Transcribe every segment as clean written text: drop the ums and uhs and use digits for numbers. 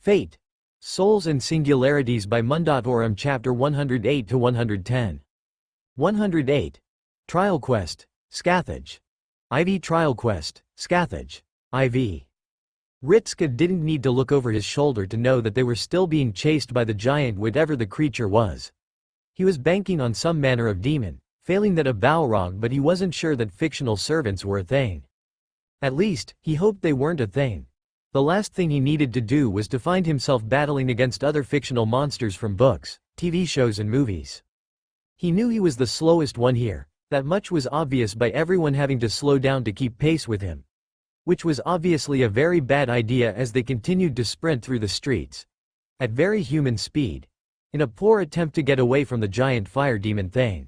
Fate. Souls and Singularities by Mundatorem Chapter 108 to 110. 108. Trial Quest, Scathage. IV Trial Quest, Scathage. IV. Ritska didn't need to look over his shoulder to know that they were still being chased by the giant, whatever the creature was. He was banking on some manner of demon, failing that of Balrog, but he wasn't sure that fictional servants were a thing. At least, he hoped they weren't a thing. The last thing he needed to do was to find himself battling against other fictional monsters from books, TV shows and movies. He knew he was the slowest one here, that much was obvious by everyone having to slow down to keep pace with him. Which was obviously a very bad idea as they continued to sprint through the streets. At very human speed. In a poor attempt to get away from the giant fire demon thing.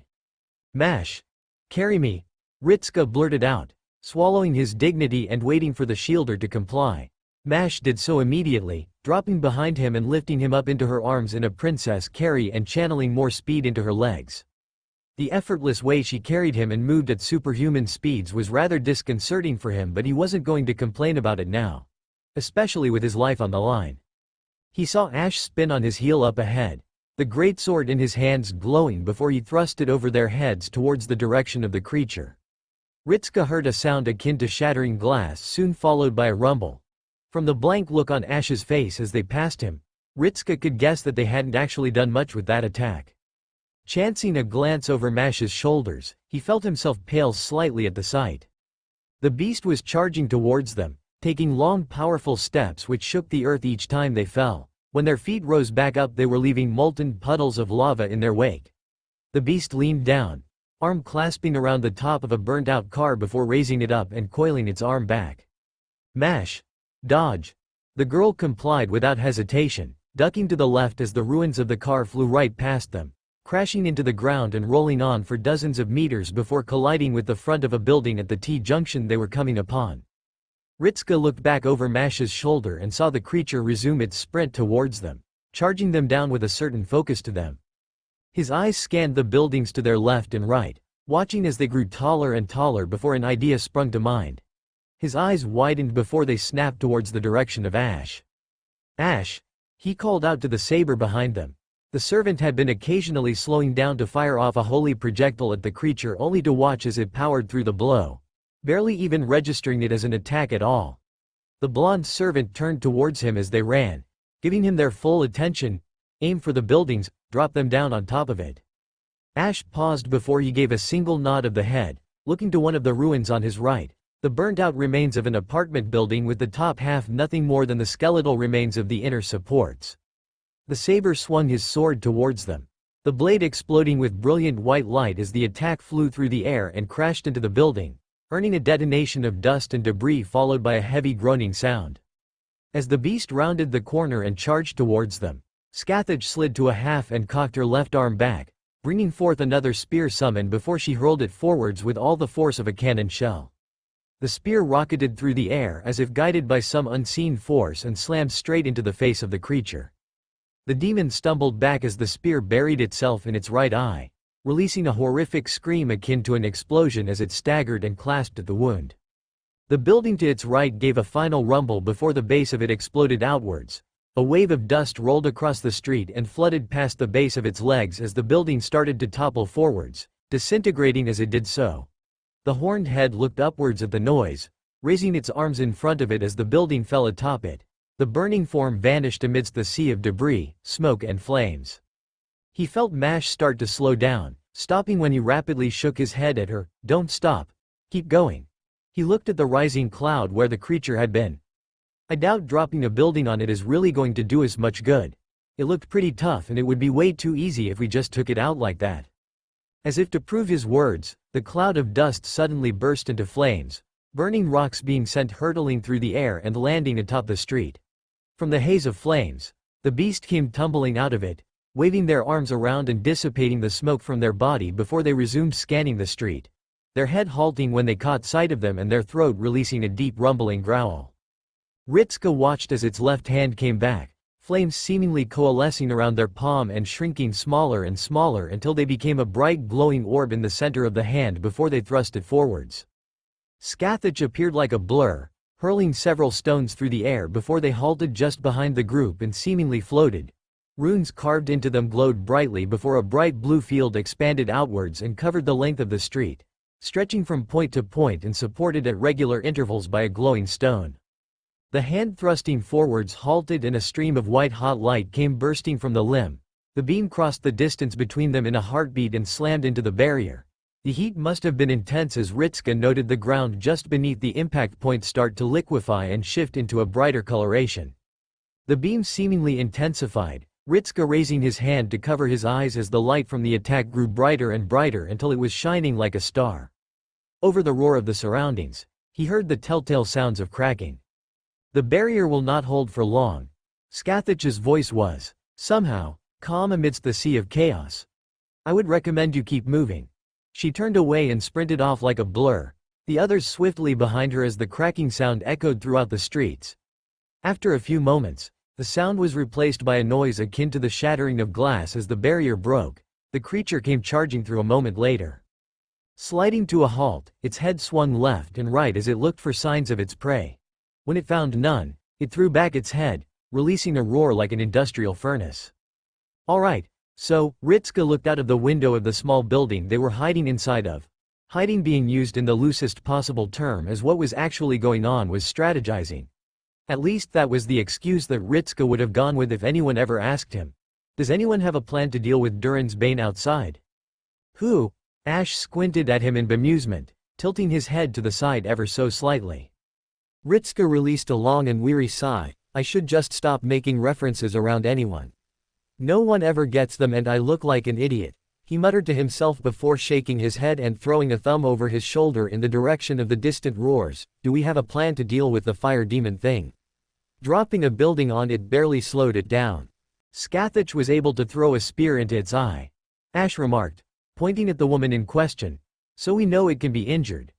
Mash. Carry me, Ritska blurted out, swallowing his dignity and waiting for the shielder to comply. Mash did so immediately, dropping behind him and lifting him up into her arms in a princess carry and channeling more speed into her legs. The effortless way she carried him and moved at superhuman speeds was rather disconcerting for him, but he wasn't going to complain about it now. Especially with his life on the line. He saw Ash spin on his heel up ahead, the greatsword in his hands glowing before he thrust it over their heads towards the direction of the creature. Ritska heard a sound akin to shattering glass, soon followed by a rumble. From the blank look on Ash's face as they passed him, Ritska could guess that they hadn't actually done much with that attack. Chancing a glance over Mash's shoulders, he felt himself pale slightly at the sight. The beast was charging towards them, taking long powerful steps which shook the earth each time they fell. When their feet rose back up, they were leaving molten puddles of lava in their wake. The beast leaned down, arm clasping around the top of a burnt-out car before raising it up and coiling its arm back. Mash. Dodge. The girl complied without hesitation, ducking to the left as the ruins of the car flew right past them, crashing into the ground and rolling on for dozens of meters before colliding with the front of a building at the T-junction they were coming upon. Ritska looked back over Mash's shoulder and saw the creature resume its sprint towards them, charging them down with a certain focus to them. His eyes scanned the buildings to their left and right, watching as they grew taller and taller before an idea sprung to mind. His eyes widened before they snapped towards the direction of Ash. Ash! He called out to the saber behind them. The servant had been occasionally slowing down to fire off a holy projectile at the creature only to watch as it powered through the blow, barely even registering it as an attack at all. The blonde servant turned towards him as they ran, giving him their full attention. Aim for the buildings, drop them down on top of it. Ash paused before he gave a single nod of the head, looking to one of the ruins on his right. The burnt-out remains of an apartment building with the top half nothing more than the skeletal remains of the inner supports. The saber swung his sword towards them, the blade exploding with brilliant white light as the attack flew through the air and crashed into the building, earning a detonation of dust and debris followed by a heavy groaning sound. As the beast rounded the corner and charged towards them, Scathage slid to a half and cocked her left arm back, bringing forth another spear summon before she hurled it forwards with all the force of a cannon shell. The spear rocketed through the air as if guided by some unseen force and slammed straight into the face of the creature. The demon stumbled back as the spear buried itself in its right eye, releasing a horrific scream akin to an explosion as it staggered and clasped at the wound. The building to its right gave a final rumble before the base of it exploded outwards. A wave of dust rolled across the street and flooded past the base of its legs as the building started to topple forwards, disintegrating as it did so. The horned head looked upwards at the noise, raising its arms in front of it as the building fell atop it. The burning form vanished amidst the sea of debris, smoke and flames. He felt Mash start to slow down, stopping when he rapidly shook his head at her. Don't stop. Keep going. He looked at the rising cloud where the creature had been. I doubt dropping a building on it is really going to do us much good. It looked pretty tough and it would be way too easy if we just took it out like that. As if to prove his words, the cloud of dust suddenly burst into flames, burning rocks being sent hurtling through the air and landing atop the street. From the haze of flames, the beast came tumbling out of it, waving their arms around and dissipating the smoke from their body before they resumed scanning the street, their head halting when they caught sight of them and their throat releasing a deep rumbling growl. Ritska watched as its left hand came back, flames seemingly coalescing around their palm and shrinking smaller and smaller until they became a bright glowing orb in the center of the hand before they thrust it forwards. Scathach appeared like a blur, hurling several stones through the air before they halted just behind the group and seemingly floated. Runes carved into them glowed brightly before a bright blue field expanded outwards and covered the length of the street, stretching from point to point and supported at regular intervals by a glowing stone. The hand thrusting forwards halted and a stream of white-hot light came bursting from the limb. The beam crossed the distance between them in a heartbeat and slammed into the barrier. The heat must have been intense as Ritska noted the ground just beneath the impact point start to liquefy and shift into a brighter coloration. The beam seemingly intensified, Ritska raising his hand to cover his eyes as the light from the attack grew brighter and brighter until it was shining like a star. Over the roar of the surroundings, he heard the telltale sounds of cracking. The barrier will not hold for long. Skathich's voice was, somehow, calm amidst the sea of chaos. I would recommend you keep moving. She turned away and sprinted off like a blur, the others swiftly behind her as the cracking sound echoed throughout the streets. After a few moments, the sound was replaced by a noise akin to the shattering of glass as the barrier broke. The creature came charging through a moment later. Sliding to a halt, its head swung left and right as it looked for signs of its prey. When it found none, it threw back its head, releasing a roar like an industrial furnace. All right, so, Ritska looked out of the window of the small building they were hiding inside of. Hiding being used in the loosest possible term as what was actually going on was strategizing. At least that was the excuse that Ritska would have gone with if anyone ever asked him. Does anyone have a plan to deal with Durin's bane outside? Who? Ash squinted at him in bemusement, tilting his head to the side ever so slightly. Ritska released a long and weary sigh. I should just stop making references around anyone. No one ever gets them and I look like an idiot, he muttered to himself before shaking his head and throwing a thumb over his shoulder in the direction of the distant roars. Do we have a plan to deal with the fire demon thing? Dropping a building on it barely slowed it down. Skathich was able to throw a spear into its eye. Ash remarked, pointing at the woman in question. So we know it can be injured.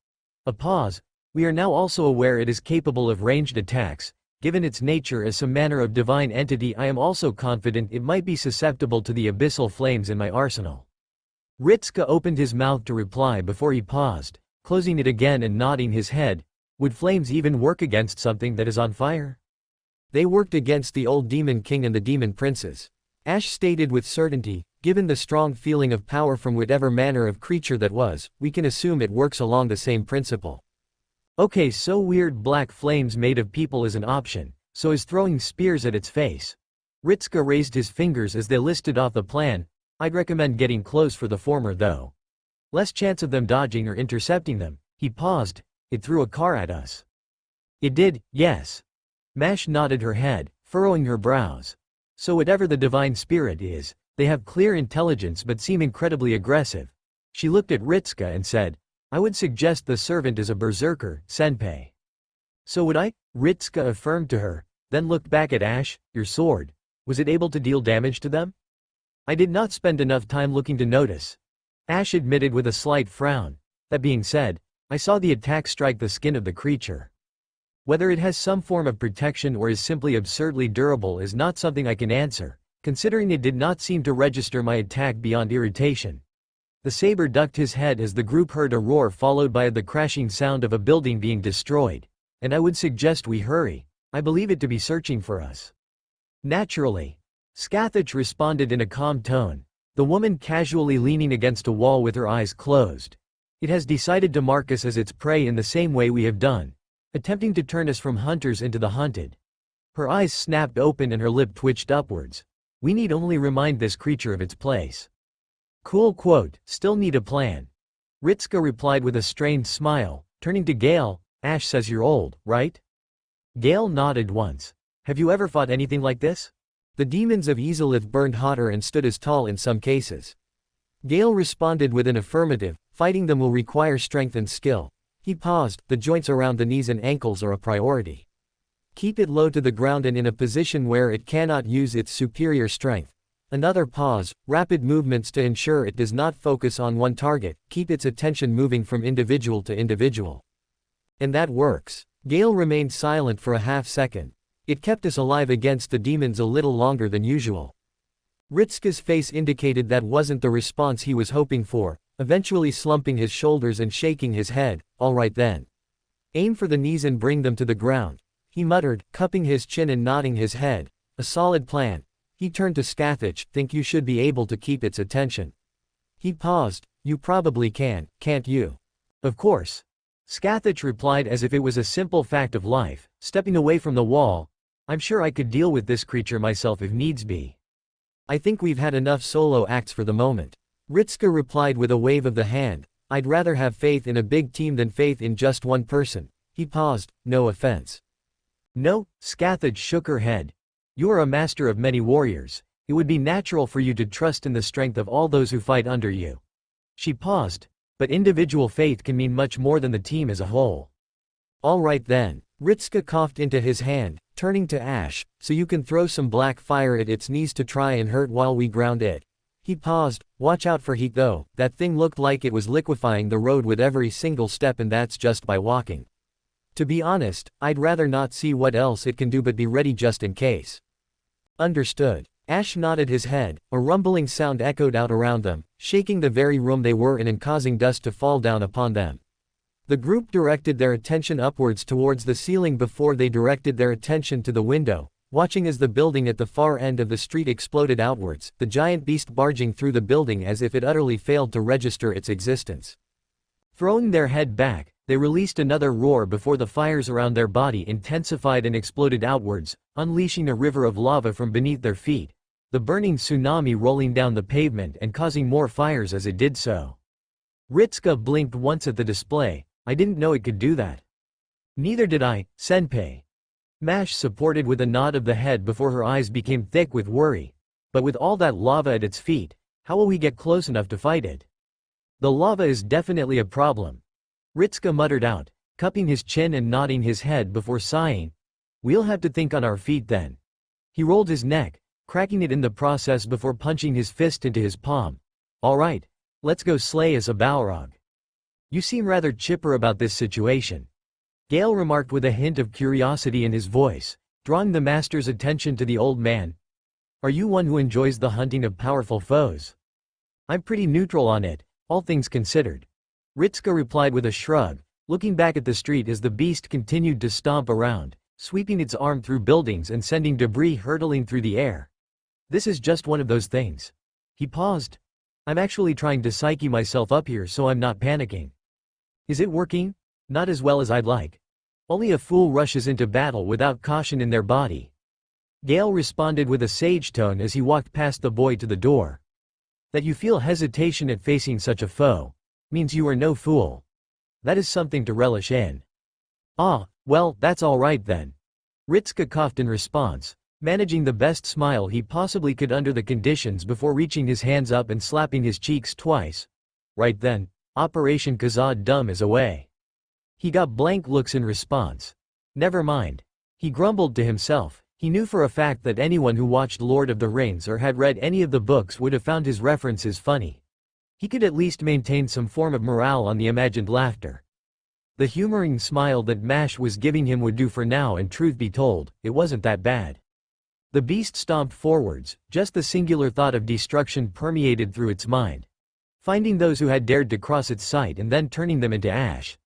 A pause. We are now also aware it is capable of ranged attacks. Given its nature as some manner of divine entity, I am also confident it might be susceptible to the abyssal flames in my arsenal. Ritska opened his mouth to reply before he paused, closing it again and nodding his head. Would flames even work against something that is on fire? They worked against the old demon king and the demon princes. Ash stated with certainty, given the strong feeling of power from whatever manner of creature that was, we can assume it works along the same principle. Okay, so weird black flames made of people is an option, so is throwing spears at its face. Ritska raised his fingers as they listed off the plan. I'd recommend getting close for the former though. Less chance of them dodging or intercepting them. He paused. It threw a car at us. It did, yes. Mash nodded her head, furrowing her brows. So whatever the divine spirit is, they have clear intelligence but seem incredibly aggressive. She looked at Ritska and said, I would suggest the servant is a berserker, senpai. So would I? Ritska affirmed to her, then looked back at Ash. Your sword. Was it able to deal damage to them? I did not spend enough time looking to notice. Ash admitted with a slight frown. That being said, I saw the attack strike the skin of the creature. Whether it has some form of protection or is simply absurdly durable is not something I can answer, considering it did not seem to register my attack beyond irritation. The saber ducked his head as the group heard a roar followed by the crashing sound of a building being destroyed. And I would suggest we hurry. I believe it to be searching for us. Naturally. Skathich responded in a calm tone, the woman casually leaning against a wall with her eyes closed. It has decided to mark us as its prey in the same way we have done, attempting to turn us from hunters into the hunted. Her eyes snapped open and her lip twitched upwards. We need only remind this creature of its place. Cool quote, still need a plan. Ritska replied with a strained smile, turning to Gale. Ash says you're old, right? Gale nodded once. Have you ever fought anything like this? The demons of Izalith burned hotter and stood as tall in some cases. Gale responded with an affirmative. Fighting them will require strength and skill. He paused. The joints around the knees and ankles are a priority. Keep it low to the ground and in a position where it cannot use its superior strength. Another pause, rapid movements to ensure it does not focus on one target, keep its attention moving from individual to individual. And that works. Gale remained silent for a half second. It kept us alive against the demons a little longer than usual. Ritska's face indicated that wasn't the response he was hoping for, eventually slumping his shoulders and shaking his head. All right then. Aim for the knees and bring them to the ground, he muttered, cupping his chin and nodding his head. A solid plan. He turned to Scathach. Think you should be able to keep its attention. He paused. You probably can, can't you? Of course. Scathach replied as if it was a simple fact of life, stepping away from the wall. I'm sure I could deal with this creature myself if needs be. I think we've had enough solo acts for the moment. Ritska replied with a wave of the hand. I'd rather have faith in a big team than faith in just one person. He paused. No offense. No, Scathach shook her head. You are a master of many warriors. It would be natural for you to trust in the strength of all those who fight under you. She paused. But individual faith can mean much more than the team as a whole. All right then. Ritska coughed into his hand, turning to Ash, so you can throw some black fire at its knees to try and hurt while we ground it. He paused. Watch out for heat though, that thing looked like it was liquefying the road with every single step, and that's just by walking. To be honest, I'd rather not see what else it can do, but be ready just in case. Understood. Ash nodded his head. A rumbling sound echoed out around them, shaking the very room they were in and causing dust to fall down upon them. The group directed their attention upwards towards the ceiling before they directed their attention to the window, watching as the building at the far end of the street exploded outwards, the giant beast barging through the building as if it utterly failed to register its existence. Throwing their head back, they released another roar before the fires around their body intensified and exploded outwards, unleashing a river of lava from beneath their feet, the burning tsunami rolling down the pavement and causing more fires as it did so. Ritska blinked once at the display. I didn't know it could do that. Neither did I, Senpai. Mash supported with a nod of the head before her eyes became thick with worry. But with all that lava at its feet, how will we get close enough to fight it? The lava is definitely a problem. Ritska muttered out, cupping his chin and nodding his head before sighing. We'll have to think on our feet then. He rolled his neck, cracking it in the process before punching his fist into his palm. All right, let's go slay as a Balrog. You seem rather chipper about this situation. Gale remarked with a hint of curiosity in his voice, drawing the master's attention to the old man. Are you one who enjoys the hunting of powerful foes? I'm pretty neutral on it, all things considered. Ritska replied with a shrug, looking back at the street as the beast continued to stomp around, sweeping its arm through buildings and sending debris hurtling through the air. This is just one of those things. He paused. I'm actually trying to psyche myself up here so I'm not panicking. Is it working? Not as well as I'd like. Only a fool rushes into battle without caution in their body. Gale responded with a sage tone as he walked past the boy to the door. That you feel hesitation at facing such a foe means you are no fool. That is something to relish in. Ah, well, that's all right then. Ritska coughed in response, managing the best smile he possibly could under the conditions before reaching his hands up and slapping his cheeks twice. Right then, Operation Kazad Dum is away. He got blank looks in response. Never mind. He grumbled to himself. He knew for a fact that anyone who watched Lord of the Rings or had read any of the books would have found his references funny. He could at least maintain some form of morale on the imagined laughter. The humoring smile that Mash was giving him would do for now, and truth be told, it wasn't that bad. The beast stomped forwards, just the singular thought of destruction permeated through its mind. Finding those who had dared to cross its sight and then turning them into ash.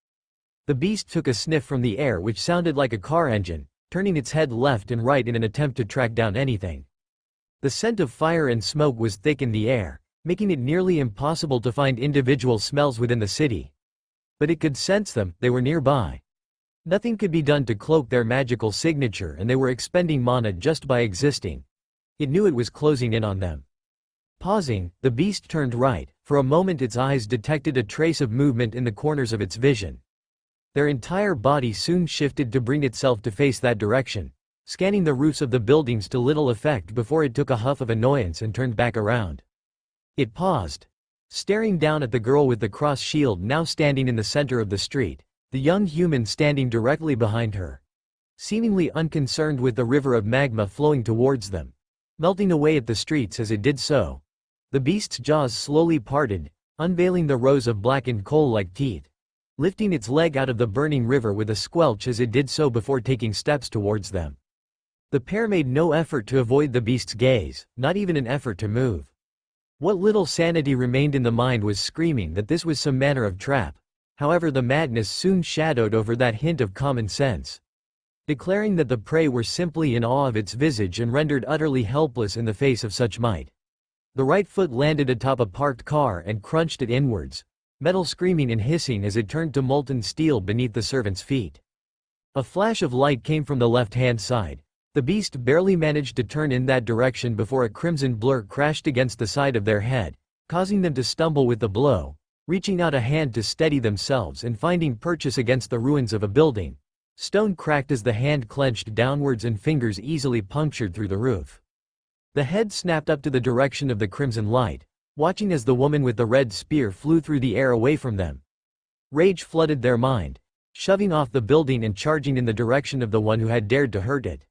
The beast took a sniff from the air which sounded like a car engine, turning its head left and right in an attempt to track down anything. The scent of fire and smoke was thick in the air, making it nearly impossible to find individual smells within the city. But it could sense them, they were nearby. Nothing could be done to cloak their magical signature, and they were expending mana just by existing. It knew it was closing in on them. Pausing, the beast turned right. For a moment its eyes detected a trace of movement in the corners of its vision. Their entire body soon shifted to bring itself to face that direction, scanning the roofs of the buildings to little effect before it took a huff of annoyance and turned back around. It paused, staring down at the girl with the cross shield now standing in the center of the street, the young human standing directly behind her, seemingly unconcerned with the river of magma flowing towards them, melting away at the streets as it did so. The beast's jaws slowly parted, unveiling the rows of blackened coal-like teeth, lifting its leg out of the burning river with a squelch as it did so before taking steps towards them. The pair made no effort to avoid the beast's gaze, not even an effort to move. What little sanity remained in the mind was screaming that this was some manner of trap. However, the madness soon shadowed over that hint of common sense, declaring that the prey were simply in awe of its visage and rendered utterly helpless in the face of such might. The right foot landed atop a parked car and crunched it inwards, metal screaming and hissing as it turned to molten steel beneath the servant's feet. A flash of light came from the left-hand side. The beast barely managed to turn in that direction before a crimson blur crashed against the side of their head, causing them to stumble with the blow, reaching out a hand to steady themselves and finding purchase against the ruins of a building. Stone cracked as the hand clenched downwards and fingers easily punctured through the roof. The head snapped up to the direction of the crimson light, watching as the woman with the red spear flew through the air away from them. Rage flooded their mind, shoving off the building and charging in the direction of the one who had dared to hurt it.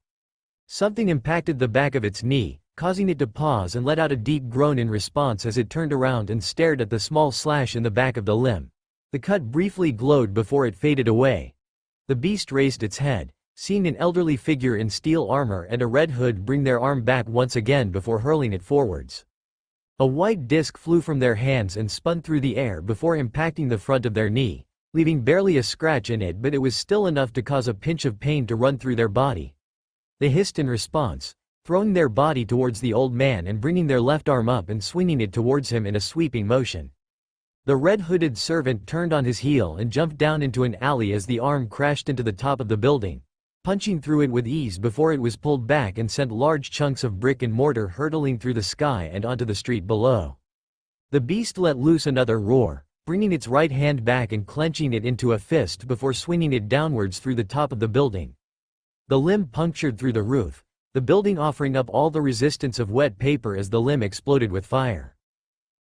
Something impacted the back of its knee, causing it to pause and let out a deep groan in response as it turned around and stared at the small slash in the back of the limb. The cut briefly glowed before it faded away. The beast raised its head, seeing an elderly figure in steel armor and a red hood bring their arm back once again before hurling it forwards. A white disc flew from their hands and spun through the air before impacting the front of their knee, leaving barely a scratch in it, but it was still enough to cause a pinch of pain to run through their body. They hissed in response, throwing their body towards the old man and bringing their left arm up and swinging it towards him in a sweeping motion. The red-hooded servant turned on his heel and jumped down into an alley as the arm crashed into the top of the building, punching through it with ease before it was pulled back and sent large chunks of brick and mortar hurtling through the sky and onto the street below. The beast let loose another roar, bringing its right hand back and clenching it into a fist before swinging it downwards through the top of the building. The limb punctured through the roof, the building offering up all the resistance of wet paper as the limb exploded with fire.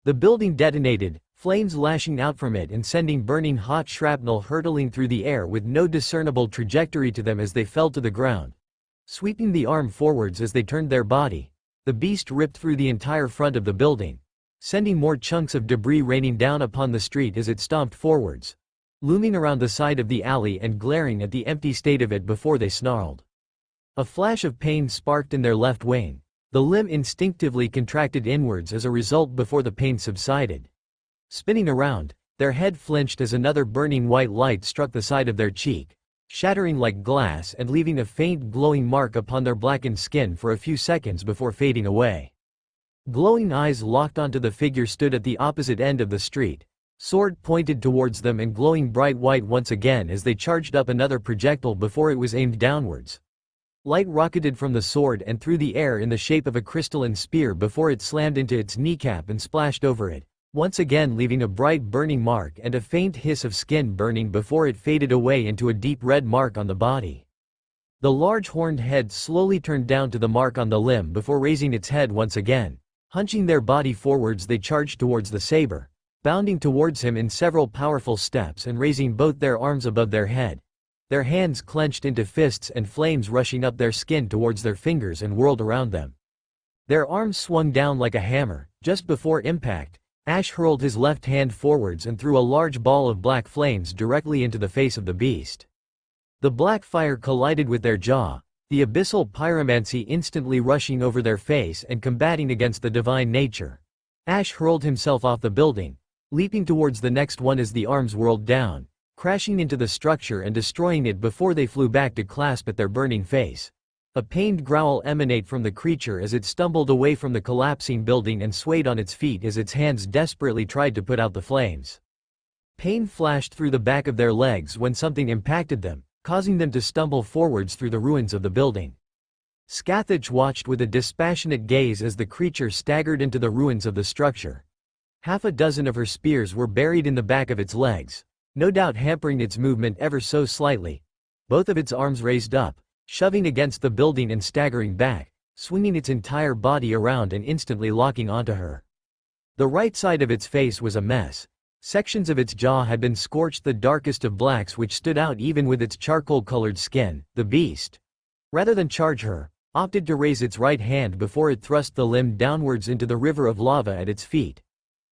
The building detonated, flames lashing out from it and sending burning hot shrapnel hurtling through the air with no discernible trajectory to them as they fell to the ground. Sweeping the arm forwards as they turned their body, the beast ripped through the entire front of the building, sending more chunks of debris raining down upon the street as it stomped forwards, looming around the side of the alley and glaring at the empty state of it before they snarled. A flash of pain sparked in their left wing. The limb instinctively contracted inwards as a result before the pain subsided. Spinning around, their head flinched as another burning white light struck the side of their cheek, shattering like glass and leaving a faint glowing mark upon their blackened skin for a few seconds before fading away. Glowing eyes locked onto the figure stood at the opposite end of the street, sword pointed towards them and glowing bright white once again as they charged up another projectile before it was aimed downwards. Light rocketed from the sword and through the air in the shape of a crystalline spear before it slammed into its kneecap and splashed over it, once again leaving a bright burning mark and a faint hiss of skin burning before it faded away into a deep red mark on the body. The large horned head slowly turned down to the mark on the limb before raising its head once again. Hunching their body forwards, they charged towards the saber, bounding towards him in several powerful steps and raising both their arms above their head, their hands clenched into fists and flames rushing up their skin towards their fingers and whirled around them. Their arms swung down like a hammer. Just before impact, Ash hurled his left hand forwards and threw a large ball of black flames directly into the face of the beast. The black fire collided with their jaw, the abyssal pyromancy instantly rushing over their face and combating against the divine nature. Ash hurled himself off the building, leaping towards the next one as the arms whirled down, crashing into the structure and destroying it before they flew back to clasp at their burning face. A pained growl emanated from the creature as it stumbled away from the collapsing building and swayed on its feet as its hands desperately tried to put out the flames. Pain flashed through the back of their legs when something impacted them, causing them to stumble forwards through the ruins of the building. Scathach watched with a dispassionate gaze as the creature staggered into the ruins of the structure. Half a dozen of her spears were buried in the back of its legs, no doubt hampering its movement ever so slightly. Both of its arms raised up, shoving against the building and staggering back, swinging its entire body around and instantly locking onto her. The right side of its face was a mess. Sections of its jaw had been scorched the darkest of blacks which stood out even with its charcoal-colored skin. The beast, rather than charge her, opted to raise its right hand before it thrust the limb downwards into the river of lava at its feet.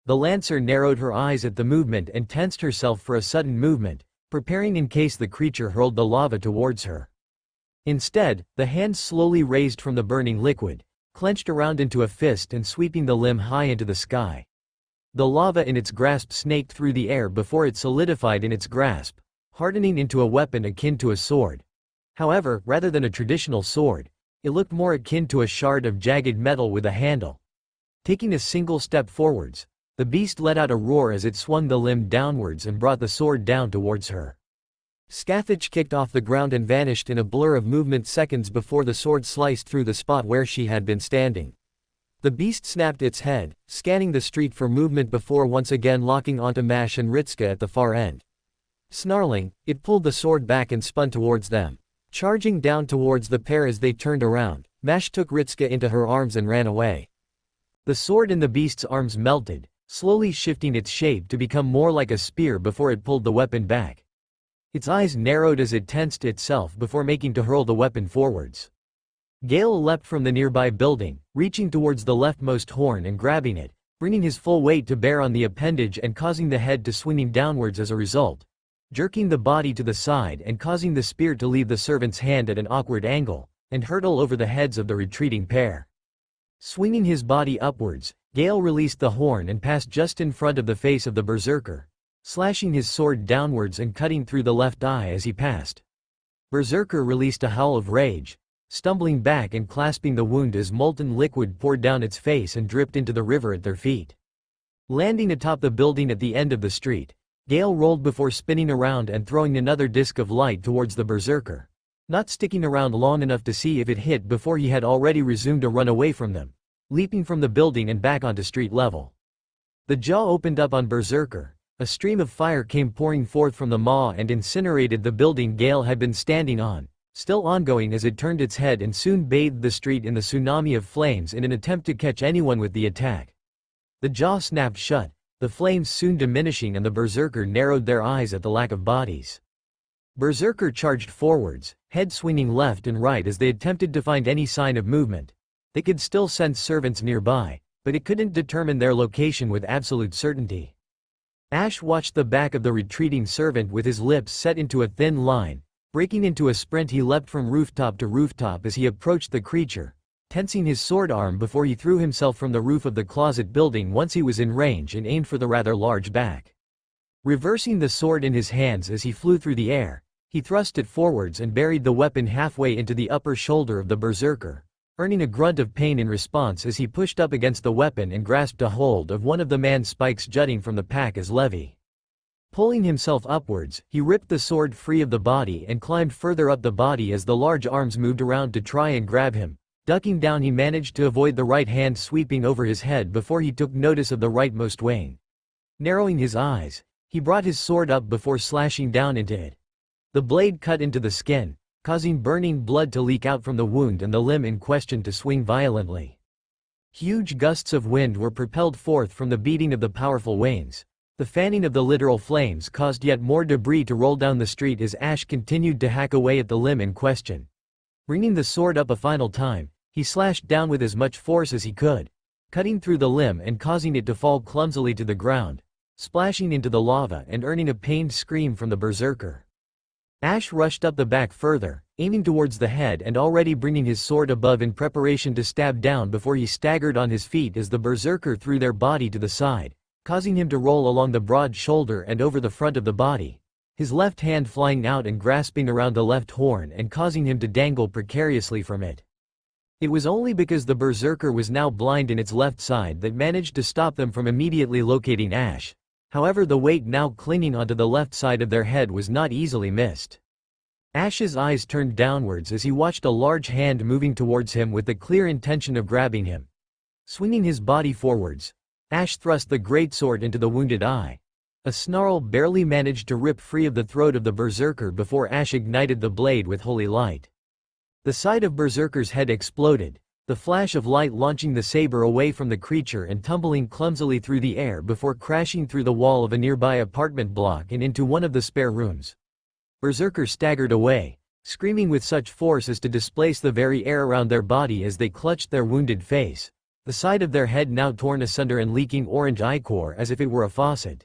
The lancer narrowed her eyes at the movement and tensed herself for a sudden movement, preparing in case the creature hurled the lava towards her. Instead, the hand slowly raised from the burning liquid, clenched around into a fist and sweeping the limb high into the sky. The lava in its grasp snaked through the air before it solidified in its grasp, hardening into a weapon akin to a sword. However, rather than a traditional sword, it looked more akin to a shard of jagged metal with a handle. Taking a single step forwards, the beast let out a roar as it swung the limb downwards and brought the sword down towards her. Scathach kicked off the ground and vanished in a blur of movement seconds before the sword sliced through the spot where she had been standing. The beast snapped its head, scanning the street for movement before once again locking onto Mash and Ritska at the far end. Snarling, it pulled the sword back and spun towards them. Charging down towards the pair as they turned around, Mash took Ritska into her arms and ran away. The sword in the beast's arms melted, slowly shifting its shape to become more like a spear before it pulled the weapon back. Its eyes narrowed as it tensed itself before making to hurl the weapon forwards. Gale leapt from the nearby building, reaching towards the leftmost horn and grabbing it, bringing his full weight to bear on the appendage and causing the head to swinging downwards as a result, jerking the body to the side and causing the spear to leave the servant's hand at an awkward angle, and hurtle over the heads of the retreating pair. Swinging his body upwards, Gale released the horn and passed just in front of the face of the berserker, slashing his sword downwards and cutting through the left eye as he passed. Berserker released a howl of rage, stumbling back and clasping the wound as molten liquid poured down its face and dripped into the river at their feet. Landing atop the building at the end of the street, Gale rolled before spinning around and throwing another disc of light towards the berserker, not sticking around long enough to see if it hit before he had already resumed a run away from them, leaping from the building and back onto street level. The jaw opened up on berserker, a stream of fire came pouring forth from the maw and incinerated the building Gale had been standing on, still ongoing as it turned its head and soon bathed the street in the tsunami of flames in an attempt to catch anyone with the attack. The jaw snapped shut, the flames soon diminishing and the berserker narrowed their eyes at the lack of bodies. Berserker charged forwards, head swinging left and right as they attempted to find any sign of movement. They could still sense servants nearby, but it couldn't determine their location with absolute certainty. Ash watched the back of the retreating servant with his lips set into a thin line. Breaking into a sprint, he leapt from rooftop to rooftop as he approached the creature, tensing his sword arm before he threw himself from the roof of the closet building once he was in range and aimed for the rather large back. Reversing the sword in his hands as he flew through the air, he thrust it forwards and buried the weapon halfway into the upper shoulder of the berserker, earning a grunt of pain in response as he pushed up against the weapon and grasped a hold of one of the man's spikes jutting from the pack as levy. Pulling himself upwards, he ripped the sword free of the body and climbed further up the body as the large arms moved around to try and grab him. Ducking down, he managed to avoid the right hand sweeping over his head before he took notice of the rightmost wing. Narrowing his eyes, he brought his sword up before slashing down into it. The blade cut into the skin, causing burning blood to leak out from the wound and the limb in question to swing violently. Huge gusts of wind were propelled forth from the beating of the powerful wains. The fanning of the literal flames caused yet more debris to roll down the street as Ash continued to hack away at the limb in question. Bringing the sword up a final time, he slashed down with as much force as he could, cutting through the limb and causing it to fall clumsily to the ground, splashing into the lava and earning a pained scream from the berserker. Ash rushed up the back further, aiming towards the head and already bringing his sword above in preparation to stab down before he staggered on his feet as the berserker threw their body to the side, causing him to roll along the broad shoulder and over the front of the body, his left hand flying out and grasping around the left horn and causing him to dangle precariously from it. It was only because the berserker was now blind in its left side that managed to stop them from immediately locating Ash. However, the weight now clinging onto the left side of their head was not easily missed. Ash's eyes turned downwards as he watched a large hand moving towards him with the clear intention of grabbing him. Swinging his body forwards, Ash thrust the greatsword into the wounded eye. A snarl barely managed to rip free of the throat of the berserker before Ash ignited the blade with holy light. The side of Berserker's head exploded, the flash of light launching the saber away from the creature and tumbling clumsily through the air before crashing through the wall of a nearby apartment block and into one of the spare rooms. Berserker staggered away, screaming with such force as to displace the very air around their body as they clutched their wounded face, the side of their head now torn asunder and leaking orange ichor as if it were a faucet.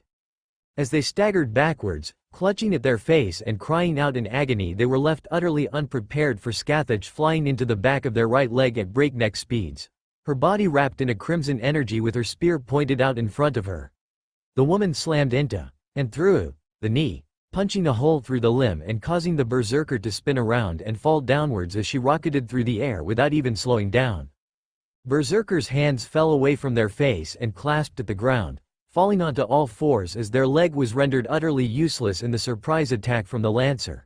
As they staggered backwards, clutching at their face and crying out in agony, they were left utterly unprepared for Scathach flying into the back of their right leg at breakneck speeds, her body wrapped in a crimson energy with her spear pointed out in front of her, The woman slammed into, and through, the knee, punching a hole through the limb and causing the berserker to spin around and fall downwards as she rocketed through the air without even slowing down. Berserker's hands fell away from their face and clasped at the ground, falling onto all fours as their leg was rendered utterly useless in the surprise attack from the lancer.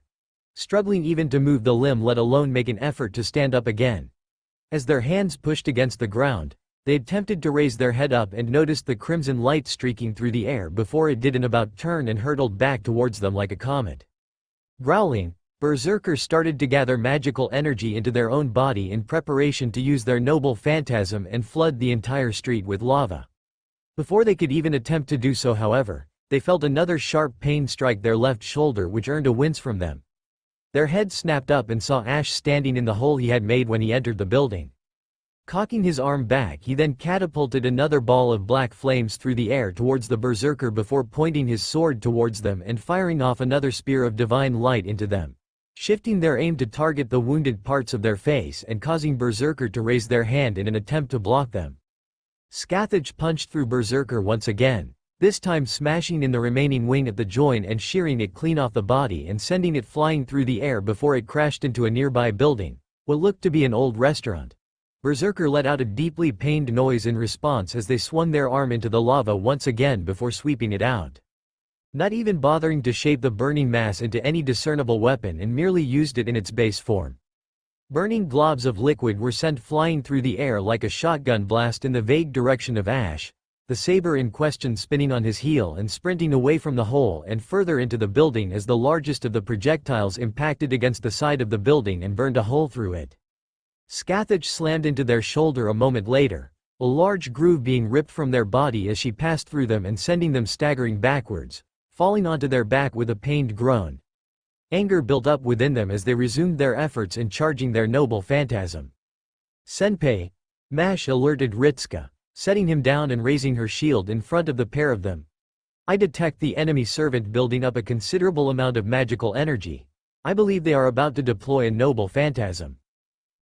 Struggling even to move the limb, let alone make an effort to stand up again. As their hands pushed against the ground, they attempted to raise their head up and noticed the crimson light streaking through the air before it did an about turn and hurtled back towards them like a comet. Growling, berserkers started to gather magical energy into their own body in preparation to use their noble phantasm and flood the entire street with lava. Before they could even attempt to do so, however, they felt another sharp pain strike their left shoulder, which earned a wince from them. Their heads snapped up and saw Ash standing in the hole he had made when he entered the building. Cocking his arm back, he then catapulted another ball of black flames through the air towards the berserker before pointing his sword towards them and firing off another spear of divine light into them, shifting their aim to target the wounded parts of their face and causing berserker to raise their hand in an attempt to block them. Scathach punched through berserker once again, this time smashing in the remaining wing at the joint and shearing it clean off the body and sending it flying through the air before it crashed into a nearby building, what looked to be an old restaurant. Berserker let out a deeply pained noise in response as they swung their arm into the lava once again before sweeping it out. Not even bothering to shape the burning mass into any discernible weapon, and merely used it in its base form. Burning globs of liquid were sent flying through the air like a shotgun blast in the vague direction of Ash, the saber in question spinning on his heel and sprinting away from the hole and further into the building as the largest of the projectiles impacted against the side of the building and burned a hole through it. Scathach slammed into their shoulder a moment later, a large groove being ripped from their body as she passed through them and sending them staggering backwards, falling onto their back with a pained groan. Anger built up within them as they resumed their efforts in charging their noble phantasm. "Senpai!" Mash alerted Ritsuka, setting him down and raising her shield in front of the pair of them. "I detect the enemy servant building up a considerable amount of magical energy. I believe they are about to deploy a noble phantasm."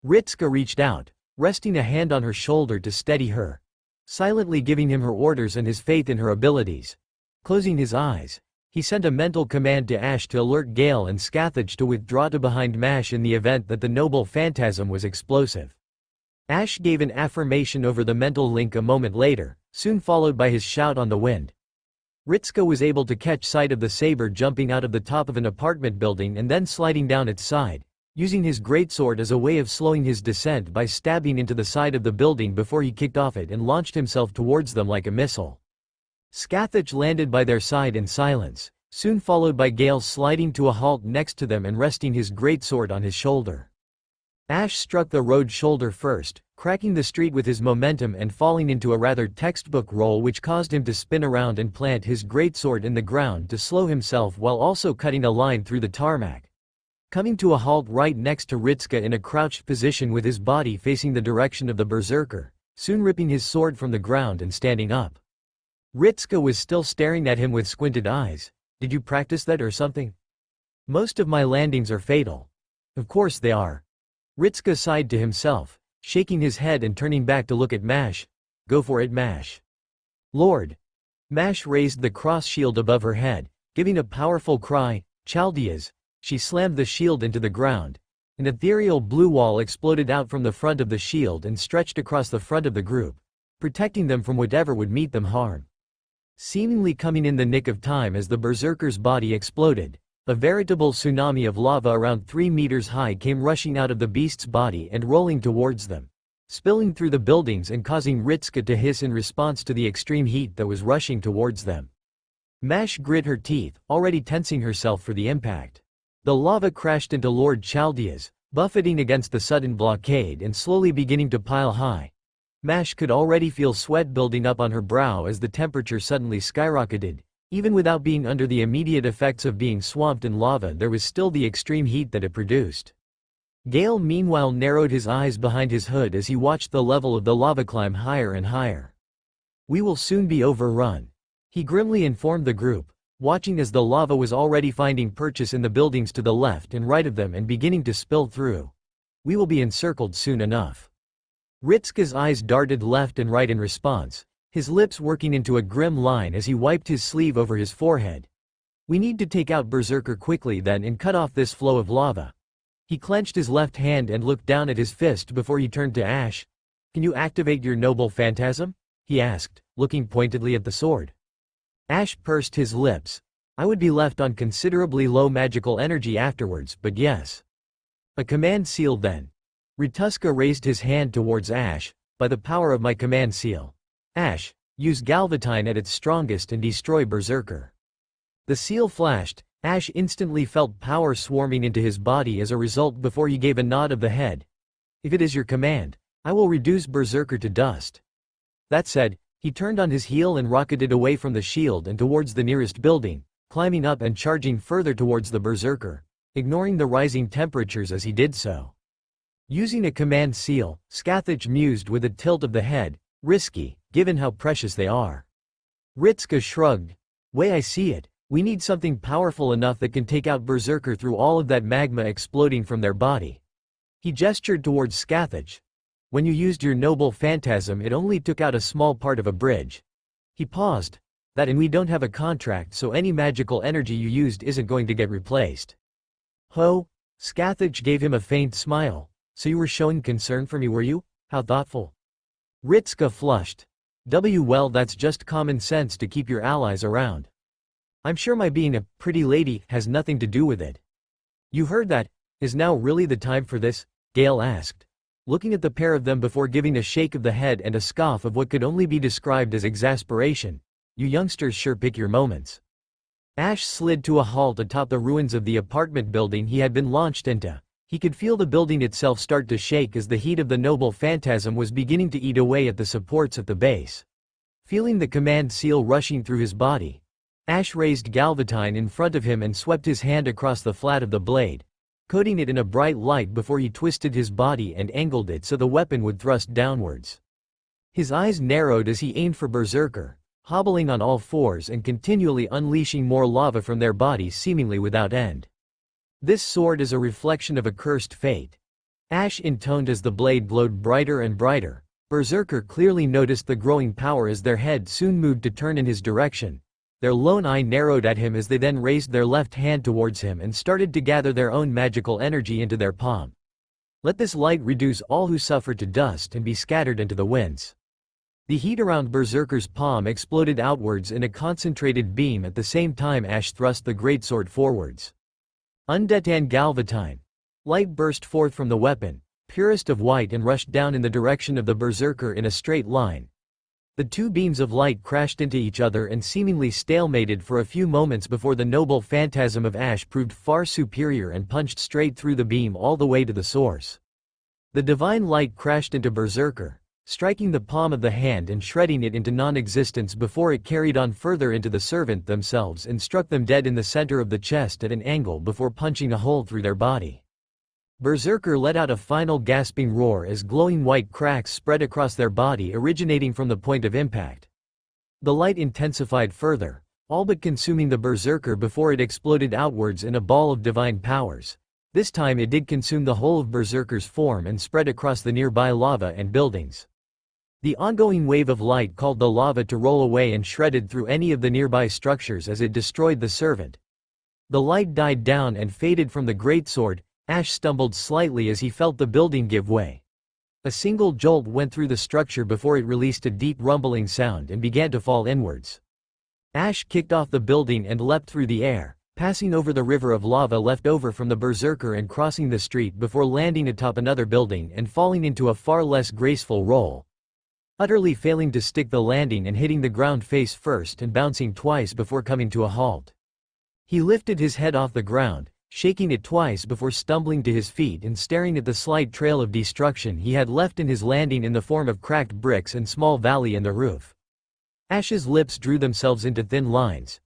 Ritsuka reached out, resting a hand on her shoulder to steady her, silently giving him her orders and his faith in her abilities. Closing his eyes, he sent a mental command to Ash to alert Gale and Scathach to withdraw to behind Mash in the event that the noble phantasm was explosive. Ash gave an affirmation over the mental link a moment later, soon followed by his shout on the wind. Ritsuka was able to catch sight of the saber jumping out of the top of an apartment building and then sliding down its side, using his greatsword as a way of slowing his descent by stabbing into the side of the building before he kicked off it and launched himself towards them like a missile. Scathach landed by their side in silence, soon followed by Gale sliding to a halt next to them and resting his greatsword on his shoulder. Ash struck the road shoulder first, cracking the street with his momentum and falling into a rather textbook roll which caused him to spin around and plant his greatsword in the ground to slow himself while also cutting a line through the tarmac. Coming to a halt right next to Ritsuka in a crouched position with his body facing the direction of the berserker, soon ripping his sword from the ground and standing up. Ritsuka was still staring at him with squinted eyes. "Did you practice that or something? Most of my landings are fatal." "Of course they are." Ritsuka sighed to himself, shaking his head and turning back to look at Mash. "Go for it, Mash." "Lord." Mash raised the cross shield above her head, giving a powerful cry, "Chaldeas." She slammed the shield into the ground. An ethereal blue wall exploded out from the front of the shield and stretched across the front of the group, protecting them from whatever would meet them harm. Seemingly coming in the nick of time as the berserker's body exploded, a veritable tsunami of lava around 3 meters high came rushing out of the beast's body and rolling towards them, spilling through the buildings and causing Ritsuka to hiss in response to the extreme heat that was rushing towards them. Mash grit her teeth, already tensing herself for the impact. The lava crashed into Lord Chaldeas, buffeting against the sudden blockade and slowly beginning to pile high. Mash could already feel sweat building up on her brow as the temperature suddenly skyrocketed. Even without being under the immediate effects of being swamped in lava, there was still the extreme heat that it produced. Gale meanwhile narrowed his eyes behind his hood as he watched the level of the lava climb higher and higher. "We will soon be overrun," he grimly informed the group, watching as the lava was already finding purchase in the buildings to the left and right of them and beginning to spill through. "We will be encircled soon enough." Ritsuka's eyes darted left and right in response, his lips working into a grim line as he wiped his sleeve over his forehead. We need to take out Berserker quickly then and cut off this flow of lava. He clenched his left hand and looked down at his fist before he turned to Ash. Can you activate your noble phantasm? He asked, looking pointedly at the sword. Ash pursed his lips. I would be left on considerably low magical energy afterwards, but yes. A command seal then. Rituska raised his hand towards Ash. By the power of my command seal. Ash, use Galvatine at its strongest and destroy Berserker. The seal flashed. Ash instantly felt power swarming into his body as a result before he gave a nod of the head. If it is your command, I will reduce Berserker to dust. That said, he turned on his heel and rocketed away from the shield and towards the nearest building, climbing up and charging further towards the Berserker, ignoring the rising temperatures as he did so. Using a command seal, Scathach mused with a tilt of the head, risky, given how precious they are. Ritska shrugged. Way I see it, we need something powerful enough that can take out Berserker through all of that magma exploding from their body. He gestured towards Scathach. When you used your noble phantasm it only took out a small part of a bridge. He paused. That and we don't have a contract so any magical energy you used isn't going to get replaced. Ho? Scathach gave him a faint smile. So you were showing concern for me were you? How thoughtful. Ritska flushed. Well that's just common sense to keep your allies around. I'm sure my being a pretty lady has nothing to do with it. You heard that. Is now really the time for this? Gale asked, looking at the pair of them before giving a shake of the head and a scoff of what could only be described as exasperation. You youngsters sure pick your moments. Ash slid to a halt atop the ruins of the apartment building he had been launched into. He could feel the building itself start to shake as the heat of the noble phantasm was beginning to eat away at the supports at the base. Feeling the command seal rushing through his body, Ash raised Galvatine in front of him and swept his hand across the flat of the blade, coating it in a bright light before he twisted his body and angled it so the weapon would thrust downwards. His eyes narrowed as he aimed for Berserker, hobbling on all fours and continually unleashing more lava from their bodies seemingly without end. This sword is a reflection of a cursed fate. Ash intoned as the blade glowed brighter and brighter. Berserker clearly noticed the growing power as their head soon moved to turn in his direction. Their lone eye narrowed at him as they then raised their left hand towards him and started to gather their own magical energy into their palm. Let this light reduce all who suffer to dust and be scattered into the winds. The heat around Berserker's palm exploded outwards in a concentrated beam at the same time Ash thrust the greatsword forwards. Undetan Galvatine. Light burst forth from the weapon, purest of white and rushed down in the direction of the Berserker in a straight line. The two beams of light crashed into each other and seemingly stalemated for a few moments before the noble phantasm of Ash proved far superior and punched straight through the beam all the way to the source. The divine light crashed into Berserker, striking the palm of the hand and shredding it into non-existence before it carried on further into the servant themselves and struck them dead in the center of the chest at an angle before punching a hole through their body. Berserker let out a final gasping roar as glowing white cracks spread across their body originating from the point of impact. The light intensified further, all but consuming the Berserker before it exploded outwards in a ball of divine powers. This time it did consume the whole of Berserker's form and spread across the nearby lava and buildings. The ongoing wave of light called the lava to roll away and shredded through any of the nearby structures as it destroyed the servant. The light died down and faded from the greatsword. Ash stumbled slightly as he felt the building give way. A single jolt went through the structure before it released a deep rumbling sound and began to fall inwards. Ash kicked off the building and leapt through the air, passing over the river of lava left over from the Berserker and crossing the street before landing atop another building and falling into a far less graceful roll, utterly failing to stick the landing and hitting the ground face first and bouncing twice before coming to a halt. He lifted his head off the ground, shaking it twice before stumbling to his feet and staring at the slight trail of destruction he had left in his landing in the form of cracked bricks and small valley in the roof. Ash's lips drew themselves into thin lines.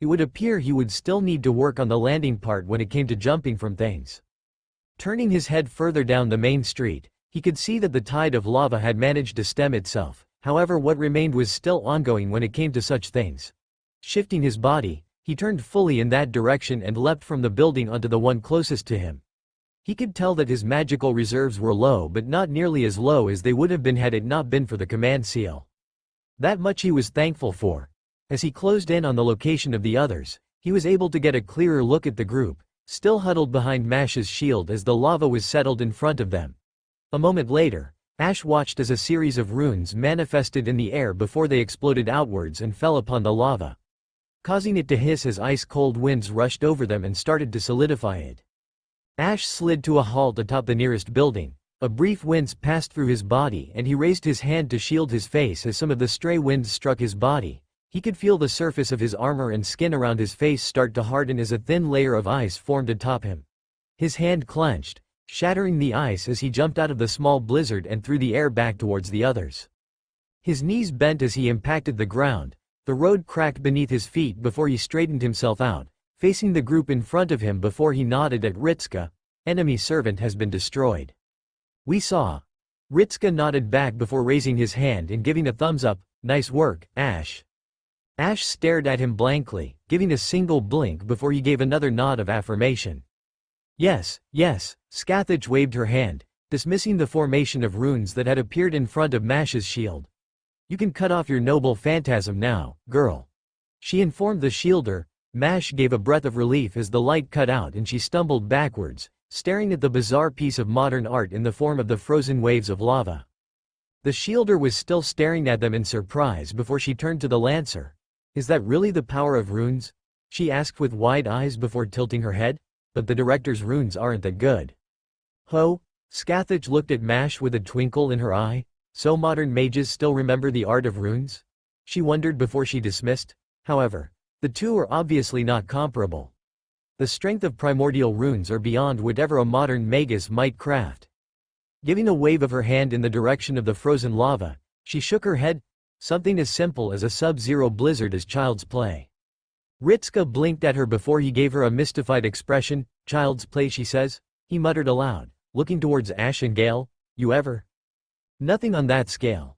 It would appear he would still need to work on the landing part when it came to jumping from things. Turning his head further down the main street, he could see that the tide of lava had managed to stem itself, however what remained was still ongoing when it came to such things. Shifting his body, he turned fully in that direction and leapt from the building onto the one closest to him. He could tell that his magical reserves were low but not nearly as low as they would have been had it not been for the command seal. That much he was thankful for. As he closed in on the location of the others, he was able to get a clearer look at the group, still huddled behind Mash's shield as the lava was settled in front of them. A moment later, Ash watched as a series of runes manifested in the air before they exploded outwards and fell upon the lava, causing it to hiss as ice-cold winds rushed over them and started to solidify it. Ash slid to a halt atop the nearest building. A brief wince passed through his body and he raised his hand to shield his face as some of the stray winds struck his body. He could feel the surface of his armor and skin around his face start to harden as a thin layer of ice formed atop him. His hand clenched, shattering the ice as he jumped out of the small blizzard and threw the air back towards the others. His knees bent as he impacted the ground. The road cracked beneath his feet before he straightened himself out, facing the group in front of him before he nodded at Ritska. Enemy servant has been destroyed. We saw. Ritska nodded back before raising his hand and giving a thumbs up. Nice work, Ash. Ash stared at him blankly, giving a single blink before he gave another nod of affirmation. Yes, yes, Scathach waved her hand, dismissing the formation of runes that had appeared in front of Mash's shield. You can cut off your noble phantasm now, girl. She informed the shielder. Mash gave a breath of relief as the light cut out and she stumbled backwards, staring at the bizarre piece of modern art in the form of the frozen waves of lava. The shielder was still staring at them in surprise before she turned to the lancer. Is that really the power of runes? She asked with wide eyes before tilting her head. But the director's runes aren't that good. Ho? Scathach looked at Mash with a twinkle in her eye. So modern mages still remember the art of runes? She wondered before she dismissed. However, the two are obviously not comparable. The strength of primordial runes are beyond whatever a modern magus might craft. Giving a wave of her hand in the direction of the frozen lava, she shook her head. Something as simple as a sub-zero blizzard is child's play. Ritska blinked at her before he gave her a mystified expression. Child's play, she says? He muttered aloud, looking towards Ash and Gale. You ever? Nothing on that scale.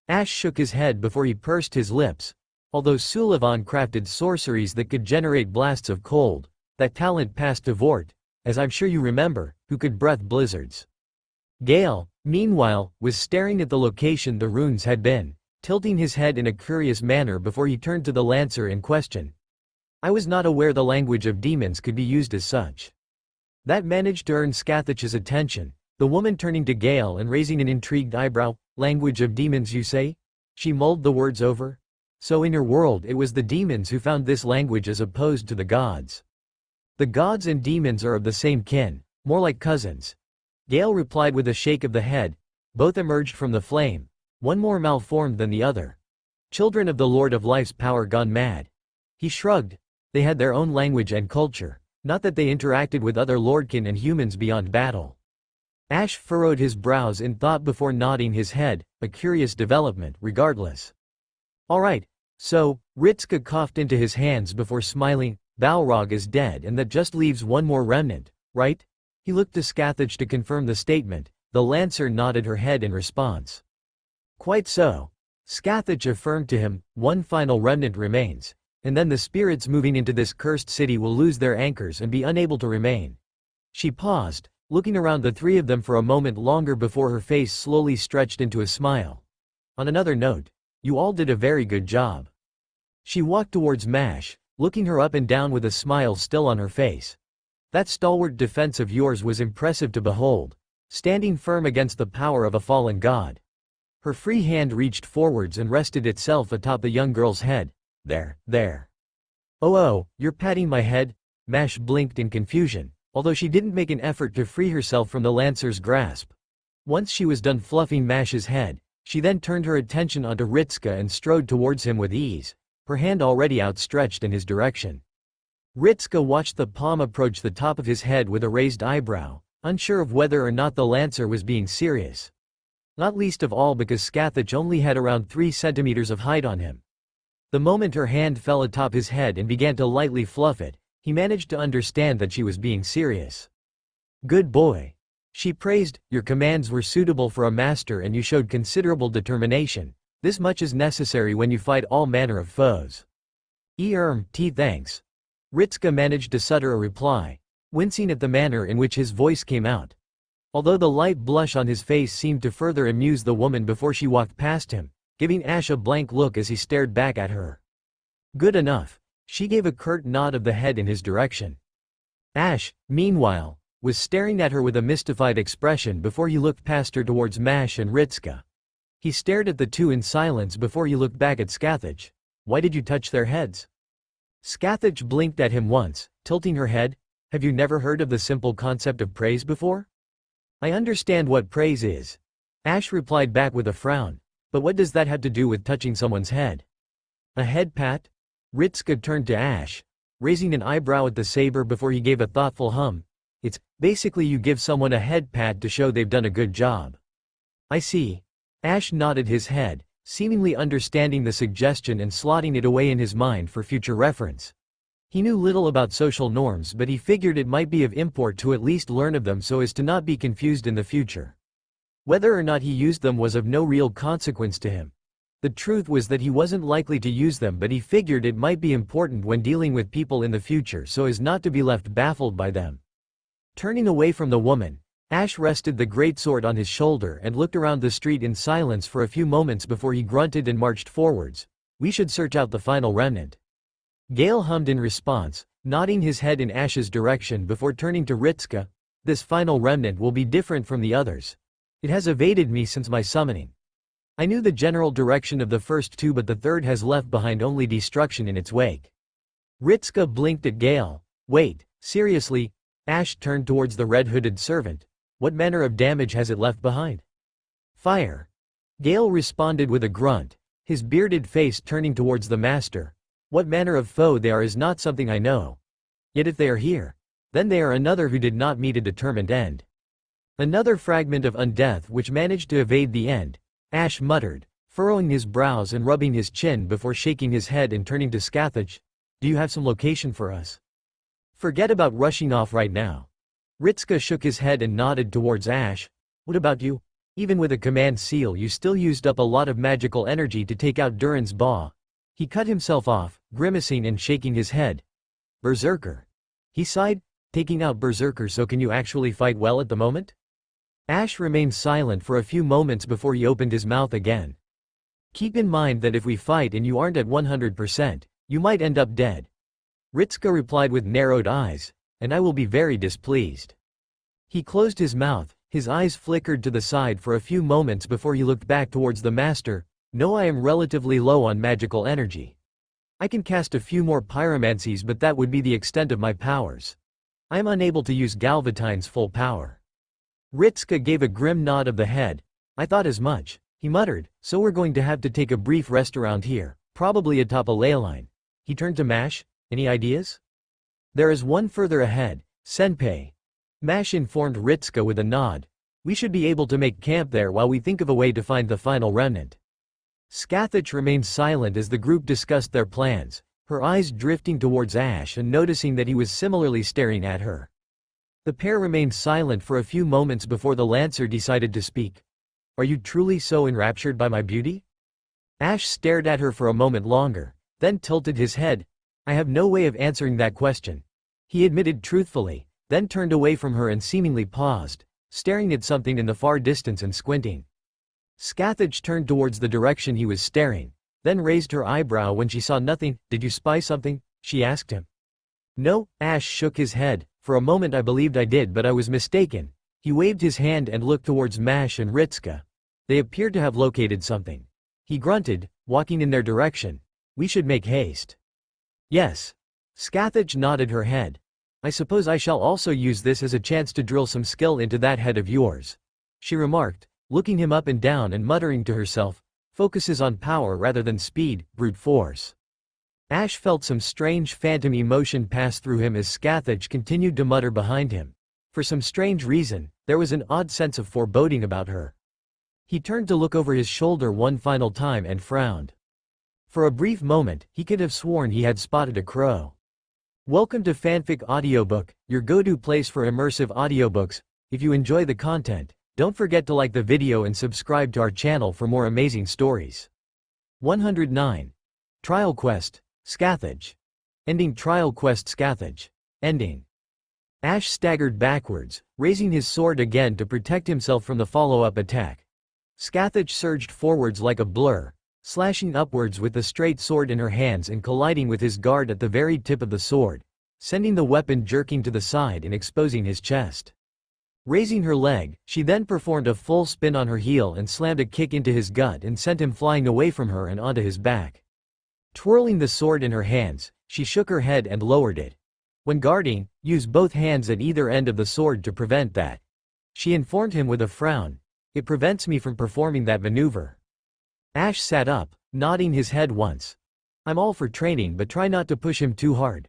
Ash shook his head before he pursed his lips. Although Sullivan crafted sorceries that could generate blasts of cold, that talent passed to Vort, as I'm sure you remember, who could breath blizzards. Gale, meanwhile, was staring at the location the runes had been, tilting his head in a curious manner before he turned to the lancer in question. I was not aware the language of demons could be used as such. That managed to earn Scathach's attention, the woman turning to Gale and raising an intrigued eyebrow. Language of demons, you say? She mulled the words over. So in your world it was the demons who found this language as opposed to the gods. The gods and demons are of the same kin, more like cousins. Gale replied with a shake of the head. Both emerged from the flame, one more malformed than the other. Children of the Lord of Life's power gone mad. He shrugged. They had their own language and culture, not that they interacted with other lordkin and humans beyond battle. Ash furrowed his brows in thought before nodding his head, a curious development regardless. Alright, so, Ritska coughed into his hands before smiling. Balrog is dead and that just leaves one more remnant, right? He looked to Scathach to confirm the statement. The lancer nodded her head in response. Quite so. Scathach affirmed to him, one final remnant remains, and then the spirits moving into this cursed city will lose their anchors and be unable to remain. She paused, looking around the three of them for a moment longer before her face slowly stretched into a smile. On another note, you all did a very good job. She walked towards Mash, looking her up and down with a smile still on her face. That stalwart defense of yours was impressive to behold, standing firm against the power of a fallen god. Her free hand reached forwards and rested itself atop the young girl's head. There. Oh, you're patting my head? Mash blinked in confusion, although she didn't make an effort to free herself from the lancer's grasp. Once she was done fluffing Mash's head, she then turned her attention onto Ritska and strode towards him with ease, her hand already outstretched in his direction. Ritska watched the palm approach the top of his head with a raised eyebrow, unsure of whether or not the lancer was being serious. Not least of all because Scathach only had around 3 centimeters of height on him. The moment her hand fell atop his head and began to lightly fluff it, he managed to understand that she was being serious. Good boy. She praised. Your commands were suitable for a master and you showed considerable determination. This much is necessary when you fight all manner of foes. Thanks. Ritska managed to stutter a reply, wincing at the manner in which his voice came out. Although the light blush on his face seemed to further amuse the woman before she walked past him, giving Ash a blank look as he stared back at her. Good enough. She gave a curt nod of the head in his direction. Ash, meanwhile, was staring at her with a mystified expression before he looked past her towards Mash and Ritska. He stared at the two in silence before he looked back at Scathach. Why did you touch their heads? Scathach blinked at him once, tilting her head. Have you never heard of the simple concept of praise before? I understand what praise is. Ash replied back with a frown. But what does that have to do with touching someone's head? A head pat? Ritska turned to Ash, raising an eyebrow at the saber before he gave a thoughtful hum. It's basically you give someone a head pat to show they've done a good job. I see. Ash nodded his head, seemingly understanding the suggestion and slotting it away in his mind for future reference. He knew little about social norms, but he figured it might be of import to at least learn of them so as to not be confused in the future. Whether or not he used them was of no real consequence to him. The truth was that he wasn't likely to use them, but he figured it might be important when dealing with people in the future so as not to be left baffled by them. Turning away from the woman, Ash rested the greatsword on his shoulder and looked around the street in silence for a few moments before he grunted and marched forwards. We should search out the final remnant. Gale hummed in response, nodding his head in Ash's direction before turning to Ritska. This final remnant will be different from the others. It has evaded me since my summoning. I knew the general direction of the first two, but the third has left behind only destruction in its wake. Ritska blinked at Gale. Wait, seriously? Ash turned towards the red-hooded servant. What manner of damage has it left behind? Fire. Gale responded with a grunt, his bearded face turning towards the master. What manner of foe they are is not something I know. Yet if they are here, then they are another who did not meet a determined end. Another fragment of undeath which managed to evade the end, Ash muttered, furrowing his brows and rubbing his chin before shaking his head and turning to Scathach. Do you have some location for us? Forget about rushing off right now. Ritska shook his head and nodded towards Ash. What about you? Even with a command seal you still used up a lot of magical energy to take out Durin's Baw. He cut himself off, grimacing and shaking his head. Berserker. He sighed, taking out Berserker. So can you actually fight well at the moment? Ash remained silent for a few moments before he opened his mouth again. Keep in mind that if we fight and you aren't at 100%, you might end up dead. Ritska replied with narrowed eyes, and I will be very displeased. He closed his mouth, his eyes flickered to the side for a few moments before he looked back towards the master. No, I am relatively low on magical energy. I can cast a few more pyromancies, but that would be the extent of my powers. I am unable to use Galvatine's full power. Ritska gave a grim nod of the head. I thought as much, he muttered, so we're going to have to take a brief rest around here, probably atop a ley line. He turned to Mash. Any ideas? There is one further ahead, Senpei. Mash informed Ritska with a nod. We should be able to make camp there while we think of a way to find the final remnant. Scathach remained silent as the group discussed their plans, her eyes drifting towards Ash and noticing that he was similarly staring at her. The pair remained silent for a few moments before the Lancer decided to speak. Are you truly so enraptured by my beauty? Ash stared at her for a moment longer, then tilted his head. I have no way of answering that question. He admitted truthfully, then turned away from her and seemingly paused, staring at something in the far distance and squinting. Scathach turned towards the direction he was staring, then raised her eyebrow when she saw nothing. Did you spy something? She asked him. No, Ash shook his head. For a moment I believed I did, but I was mistaken. He waved his hand and looked towards Mash and Ritska. They appeared to have located something. He grunted, walking in their direction. We should make haste. Yes. Scathach nodded her head. I suppose I shall also use this as a chance to drill some skill into that head of yours, she remarked, looking him up and down and muttering to herself. Focuses on power rather than speed, brute force. Ash felt some strange phantom emotion pass through him as Scathach continued to mutter behind him. For some strange reason, there was an odd sense of foreboding about her. He turned to look over his shoulder one final time and frowned. For a brief moment, he could have sworn he had spotted a crow. Welcome to Fanfic Audiobook, your go-to place for immersive audiobooks. If you enjoy the content, don't forget to like the video and subscribe to our channel for more amazing stories. 109. Trial Quest. Scathach. Ending Trial Quest. Scathach. Ending. Ash staggered backwards, raising his sword again to protect himself from the follow-up attack. Scathach surged forwards like a blur, slashing upwards with the straight sword in her hands and colliding with his guard at the very tip of the sword, sending the weapon jerking to the side and exposing his chest. Raising her leg, she then performed a full spin on her heel and slammed a kick into his gut and sent him flying away from her and onto his back. Twirling the sword in her hands, she shook her head and lowered it. When guarding, use both hands at either end of the sword to prevent that. She informed him with a frown. It prevents me from performing that maneuver. Ash sat up, nodding his head once. I'm all for training, but try not to push him too hard.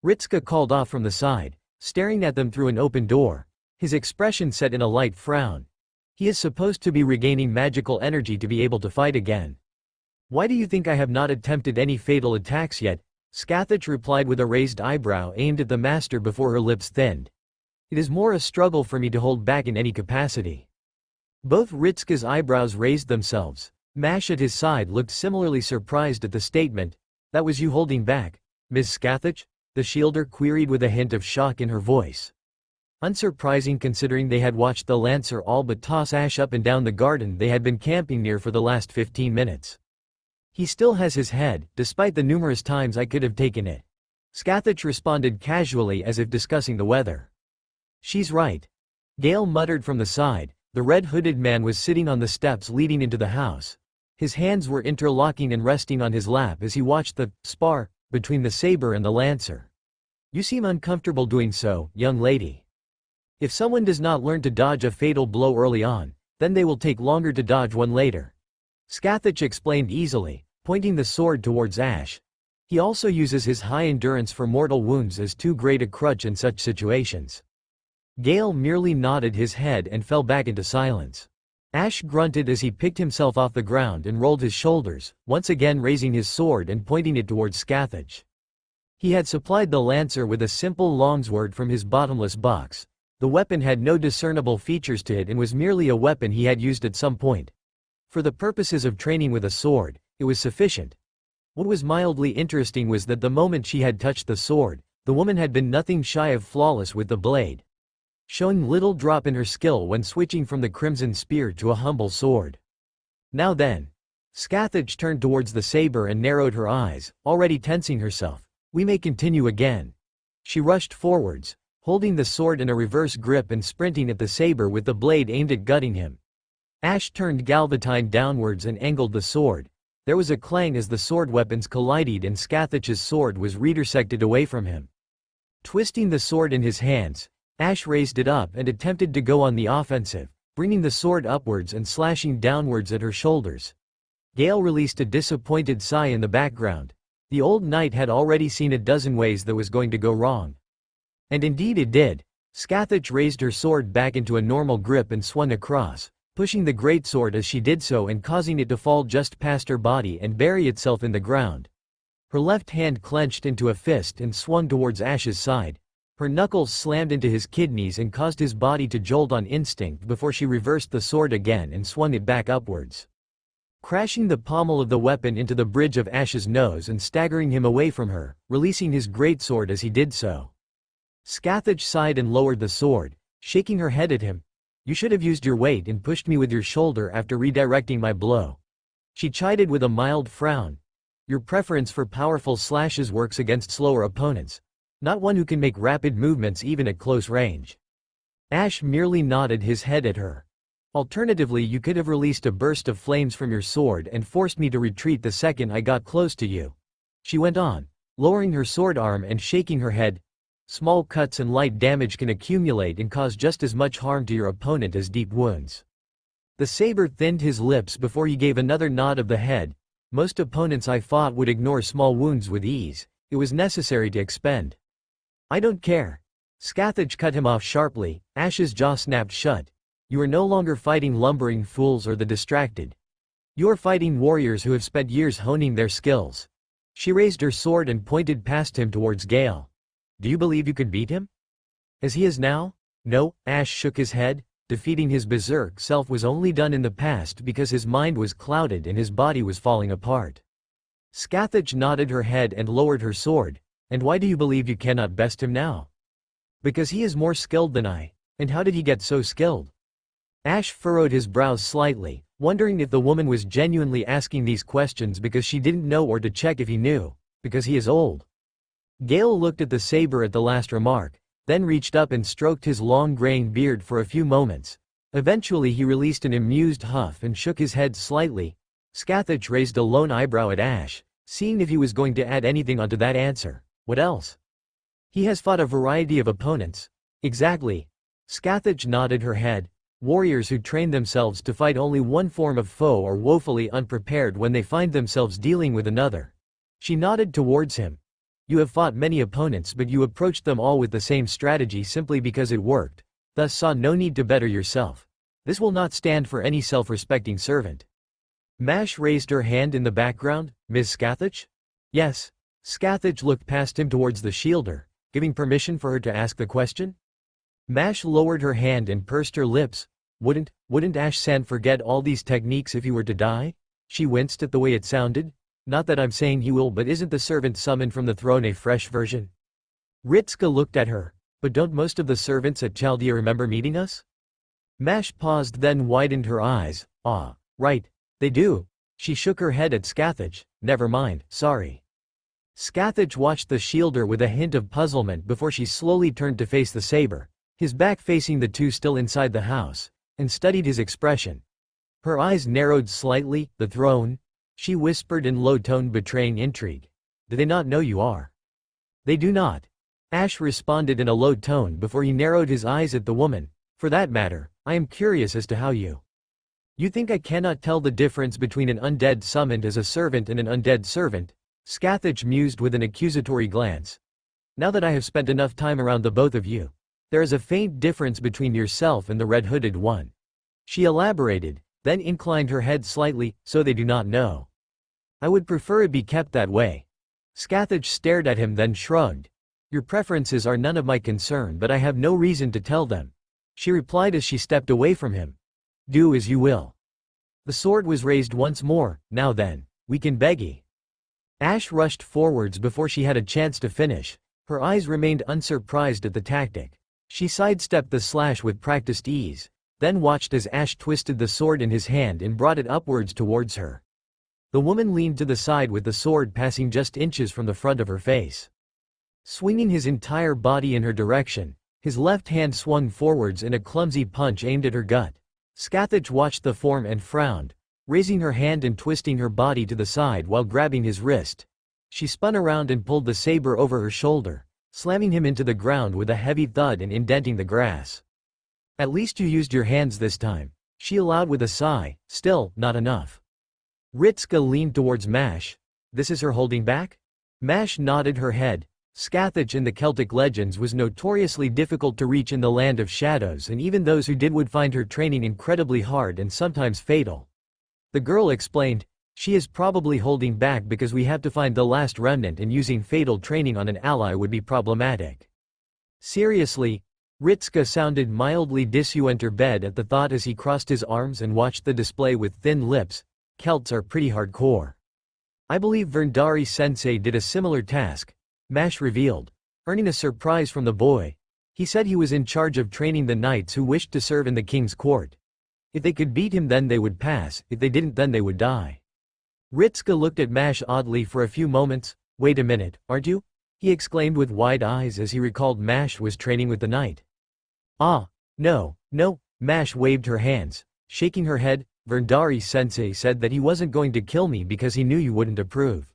Ritska called off from the side, staring at them through an open door, his expression set in a light frown. He is supposed to be regaining magical energy to be able to fight again. Why do you think I have not attempted any fatal attacks yet? Scathach replied with a raised eyebrow aimed at the master before her lips thinned. It is more a struggle for me to hold back in any capacity. Both Ritska's eyebrows raised themselves. Mash at his side looked similarly surprised at the statement. That was you holding back, Miss Scathach? The shielder queried with a hint of shock in her voice. Unsurprising considering they had watched the Lancer all but toss Ash up and down the garden they had been camping near for the last 15 minutes. He still has his head, despite the numerous times I could have taken it. Scathach responded casually as if discussing the weather. She's right. Gale muttered from the side. The red-hooded man was sitting on the steps leading into the house. His hands were interlocking and resting on his lap as he watched the spar between the saber and the Lancer. You seem uncomfortable doing so, young lady. If someone does not learn to dodge a fatal blow early on, then they will take longer to dodge one later. Scathach explained easily, pointing the sword towards Ash. He also uses his high endurance for mortal wounds as too great a crutch in such situations. Gale merely nodded his head and fell back into silence. Ash grunted as he picked himself off the ground and rolled his shoulders, once again raising his sword and pointing it towards Scathach. He had supplied the Lancer with a simple longsword from his bottomless box. The weapon had no discernible features to it and was merely a weapon he had used at some point. For the purposes of training with a sword, it was sufficient. What was mildly interesting was that the moment she had touched the sword, the woman had been nothing shy of flawless with the blade, showing little drop in her skill when switching from the crimson spear to a humble sword. Now then. Scathach turned towards the saber and narrowed her eyes, already tensing herself. We may continue again. She rushed forwards, holding the sword in a reverse grip and sprinting at the saber with the blade aimed at gutting him. Ash turned Galvatine downwards and angled the sword. There was a clang as the sword weapons collided and Scathach's sword was redirected away from him. Twisting the sword in his hands, Ash raised it up and attempted to go on the offensive, bringing the sword upwards and slashing downwards at her shoulders. Gale released a disappointed sigh in the background. The old knight had already seen a dozen ways that was going to go wrong. And indeed it did. Scathach raised her sword back into a normal grip and swung across, pushing the greatsword as she did so and causing it to fall just past her body and bury itself in the ground. Her left hand clenched into a fist and swung towards Ash's side. Her knuckles slammed into his kidneys and caused his body to jolt on instinct before she reversed the sword again and swung it back upwards, crashing the pommel of the weapon into the bridge of Ash's nose and staggering him away from her, releasing his greatsword as he did so. Scathach sighed and lowered the sword, shaking her head at him. You should have used your weight and pushed me with your shoulder after redirecting my blow. She chided with a mild frown. Your preference for powerful slashes works against slower opponents, not one who can make rapid movements even at close range. Ash merely nodded his head at her. Alternatively, you could have released a burst of flames from your sword and forced me to retreat the second I got close to you. She went on, lowering her sword arm and shaking her head. Small cuts and light damage can accumulate and cause just as much harm to your opponent as deep wounds. The saber thinned his lips before he gave another nod of the head. Most opponents I fought would ignore small wounds with ease. It was necessary to expend. I don't care. Scathach cut him off sharply. Ash's jaw snapped shut. You are no longer fighting lumbering fools or the distracted. You are fighting warriors who have spent years honing their skills. She raised her sword and pointed past him towards Gale. Do you believe you could beat him? As he is now? No, Ash shook his head. Defeating his berserk self was only done in the past because his mind was clouded and his body was falling apart. Scathach nodded her head and lowered her sword. And why do you believe you cannot best him now? Because he is more skilled than I. And how did he get so skilled? Ash furrowed his brows slightly, wondering if the woman was genuinely asking these questions because she didn't know or to check if he knew, because he is old. Gale looked at the saber at the last remark, then reached up and stroked his long graying beard for a few moments. Eventually he released an amused huff and shook his head slightly. Scathach raised a lone eyebrow at Ash, seeing if he was going to add anything onto that answer. What else? He has fought a variety of opponents. Exactly. Scathach nodded her head. Warriors who train themselves to fight only one form of foe are woefully unprepared when they find themselves dealing with another. She nodded towards him. You have fought many opponents, but you approached them all with the same strategy simply because it worked, thus saw no need to better yourself. This will not stand for any self-respecting servant. Mash raised her hand in the background. Ms. Scathach? Yes. Scathach looked past him towards the shielder, giving permission for her to ask the question. Mash lowered her hand and pursed her lips. Wouldn't Ash-san forget all these techniques if he were to die? She winced at the way it sounded. Not that I'm saying he will, but isn't the servant summoned from the throne a fresh version? Ritsuka looked at her. But don't most of the servants at Chaldea remember meeting us? Mash paused, then widened her eyes. Ah, right, they do. She shook her head at Scathach. Never mind, sorry. Scathach watched the shielder with a hint of puzzlement before she slowly turned to face the saber, his back facing the two still inside the house, and studied his expression. Her eyes narrowed slightly. The throne? She whispered in low tone, betraying intrigue. Do they not know you are? They do not. Ash responded in a low tone before he narrowed his eyes at the woman. For that matter, I am curious as to how you. You think I cannot tell the difference between an undead summoned as a servant and an undead servant? Scathach mused with an accusatory glance. Now that I have spent enough time around the both of you, there is a faint difference between yourself and the red-hooded one. She elaborated, then inclined her head slightly, so they do not know. I would prefer it be kept that way. Scathach stared at him, then shrugged. Your preferences are none of my concern, but I have no reason to tell them. She replied as she stepped away from him. Do as you will. The sword was raised once more. Now then, we can beggy. Ash rushed forwards before she had a chance to finish. Her eyes remained unsurprised at the tactic. She sidestepped the slash with practiced ease, then watched as Ash twisted the sword in his hand and brought it upwards towards her. The woman leaned to the side with the sword passing just inches from the front of her face. Swinging his entire body in her direction, his left hand swung forwards in a clumsy punch aimed at her gut. Scathach watched the form and frowned, raising her hand and twisting her body to the side while grabbing his wrist. She spun around and pulled the saber over her shoulder, slamming him into the ground with a heavy thud and indenting the grass. At least you used your hands this time, she allowed with a sigh. Still, not enough. Ritsuka leaned towards Mash. This is her holding back? Mash nodded her head. Scathach in the Celtic legends was notoriously difficult to reach in the Land of Shadows, and even those who did would find her training incredibly hard and sometimes fatal. The girl explained, she is probably holding back because we have to find the last remnant, and using fatal training on an ally would be problematic. Seriously? Ritsuka sounded mildly disunited at the thought as he crossed his arms and watched the display with thin lips. Celts are pretty hardcore. I believe Verndari-sensei did a similar task, Mash revealed, earning a surprise from the boy. He said he was in charge of training the knights who wished to serve in the king's court. If they could beat him, then they would pass; if they didn't, then they would die. Ritsuka looked at Mash oddly for a few moments. Wait a minute, aren't you? He exclaimed with wide eyes as he recalled Mash was training with the knight. Ah, no, Mash waved her hands, shaking her head. Verndari-sensei said that he wasn't going to kill me because he knew you wouldn't approve.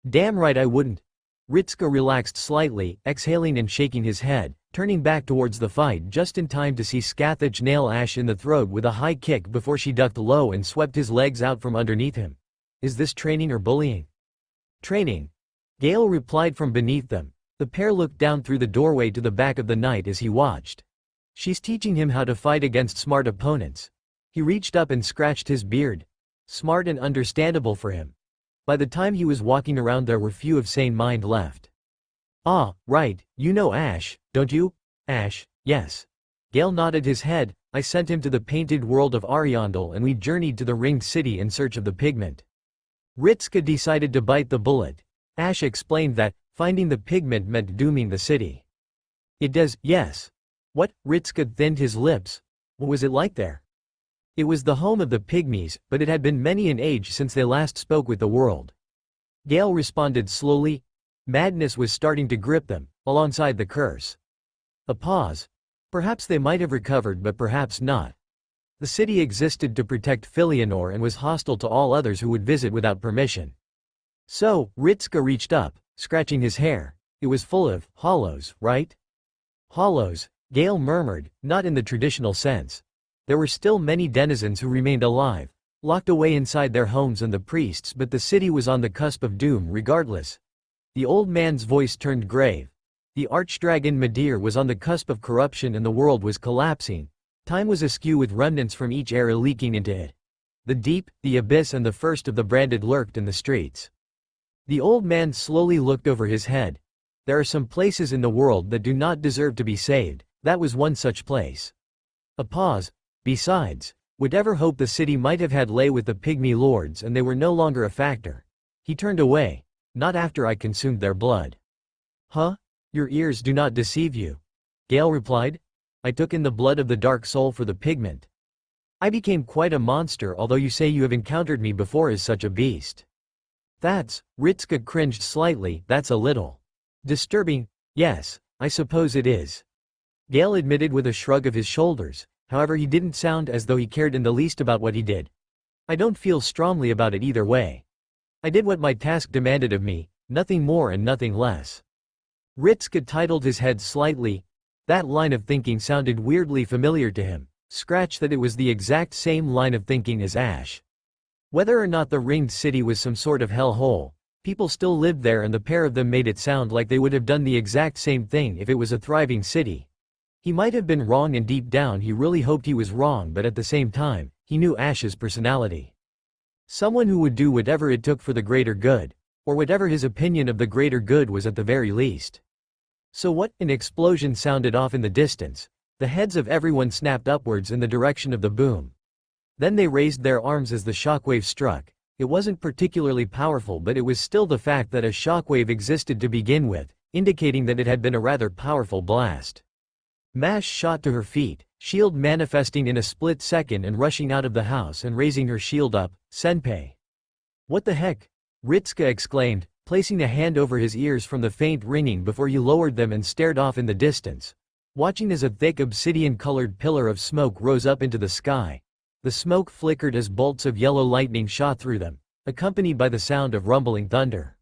Damn right I wouldn't. Ritsuka relaxed slightly, exhaling and shaking his head, turning back towards the fight just in time to see Scathach nail Ash in the throat with a high kick before she ducked low and swept his legs out from underneath him. Is this training or bullying? Training. Gale replied from beneath them. The pair looked down through the doorway to the back of the knight as he watched. She's teaching him how to fight against smart opponents. He reached up and scratched his beard. Smart and understandable for him. By the time he was walking around, there were few of sane mind left. Ah, right, you know Ash, don't you? Ash, yes. Gale nodded his head. I sent him to the painted world of Ariandel and we journeyed to the ringed city in search of the pigment. Ritsuka decided to bite the bullet. Ash explained that finding the pigment meant dooming the city. It does, yes. What? Ritsuka thinned his lips. What was it like there? It was the home of the pygmies, but it had been many an age since they last spoke with the world. Gale responded slowly. Madness was starting to grip them, alongside the curse. A pause. Perhaps they might have recovered, but perhaps not. The city existed to protect Filianor and was hostile to all others who would visit without permission. So, Ritska reached up, scratching his hair. It was full of hollows, right? Hollows, Gale murmured, not in the traditional sense. There were still many denizens who remained alive, locked away inside their homes and the priests, but the city was on the cusp of doom regardless. The old man's voice turned grave. The archdragon Midir was on the cusp of corruption and the world was collapsing. Time was askew with remnants from each era leaking into it. The deep, the abyss and the first of the branded lurked in the streets. The old man slowly looked over his head. There are some places in the world that do not deserve to be saved. That was one such place. A pause. Besides, whatever hope the city might have had lay with the pygmy lords, and they were no longer a factor. He turned away. Not after I consumed their blood. Huh? Your ears do not deceive you. Gale replied. I took in the blood of the dark soul for the pigment. I became quite a monster, although you say you have encountered me before as such a beast. Ritska cringed slightly, that's a little disturbing. Yes, I suppose it is. Gale admitted with a shrug of his shoulders. However, he didn't sound as though he cared in the least about what he did. I don't feel strongly about it either way. I did what my task demanded of me, nothing more and nothing less. Ritska titled his head slightly. That line of thinking sounded weirdly familiar to him. Scratch that, it was the exact same line of thinking as Ash. Whether or not the ringed city was some sort of hellhole, people still lived there, and the pair of them made it sound like they would have done the exact same thing if it was a thriving city. He might have been wrong, and deep down he really hoped he was wrong, but at the same time, he knew Ash's personality. Someone who would do whatever it took for the greater good, or whatever his opinion of the greater good was at the very least. So what? An explosion sounded off in the distance. The heads of everyone snapped upwards in the direction of the boom. Then they raised their arms as the shockwave struck. It wasn't particularly powerful, but it was still the fact that a shockwave existed to begin with, indicating that it had been a rather powerful blast. Mash shot to her feet, shield manifesting in a split second and rushing out of the house and raising her shield up. Senpai. What the heck? Ritska exclaimed, placing a hand over his ears from the faint ringing before he lowered them and stared off in the distance, watching as a thick obsidian-colored pillar of smoke rose up into the sky. The smoke flickered as bolts of yellow lightning shot through them, accompanied by the sound of rumbling thunder.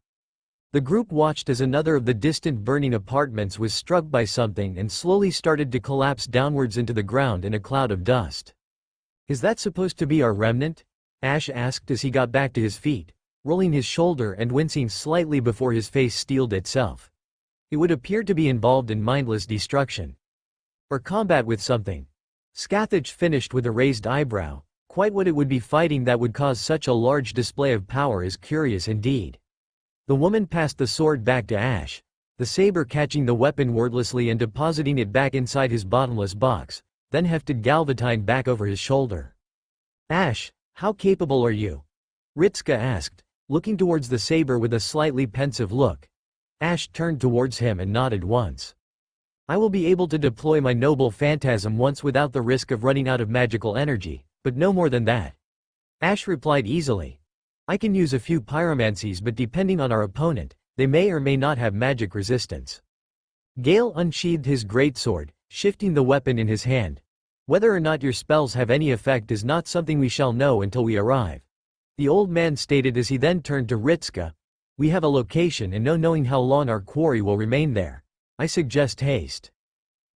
The group watched as another of the distant burning apartments was struck by something and slowly started to collapse downwards into the ground in a cloud of dust. Is that supposed to be our remnant? Ash asked as he got back to his feet, rolling his shoulder and wincing slightly before his face steeled itself. It would appear to be involved in mindless destruction. Or combat with something. Scathach finished with a raised eyebrow. Quite what it would be fighting that would cause such a large display of power is curious indeed. The woman passed the sword back to Ash, the saber catching the weapon wordlessly and depositing it back inside his bottomless box, then hefted Galvatine back over his shoulder. Ash, how capable are you? Ritska asked, looking towards the saber with a slightly pensive look. Ash turned towards him and nodded once. I will be able to deploy my noble phantasm once without the risk of running out of magical energy, but no more than that. Ash replied easily. I can use a few pyromancies, but depending on our opponent, they may or may not have magic resistance. Gale unsheathed his greatsword, shifting the weapon in his hand. Whether or not your spells have any effect is not something we shall know until we arrive. The old man stated as he then turned to Ritska. We have a location and no knowing how long our quarry will remain there. I suggest haste.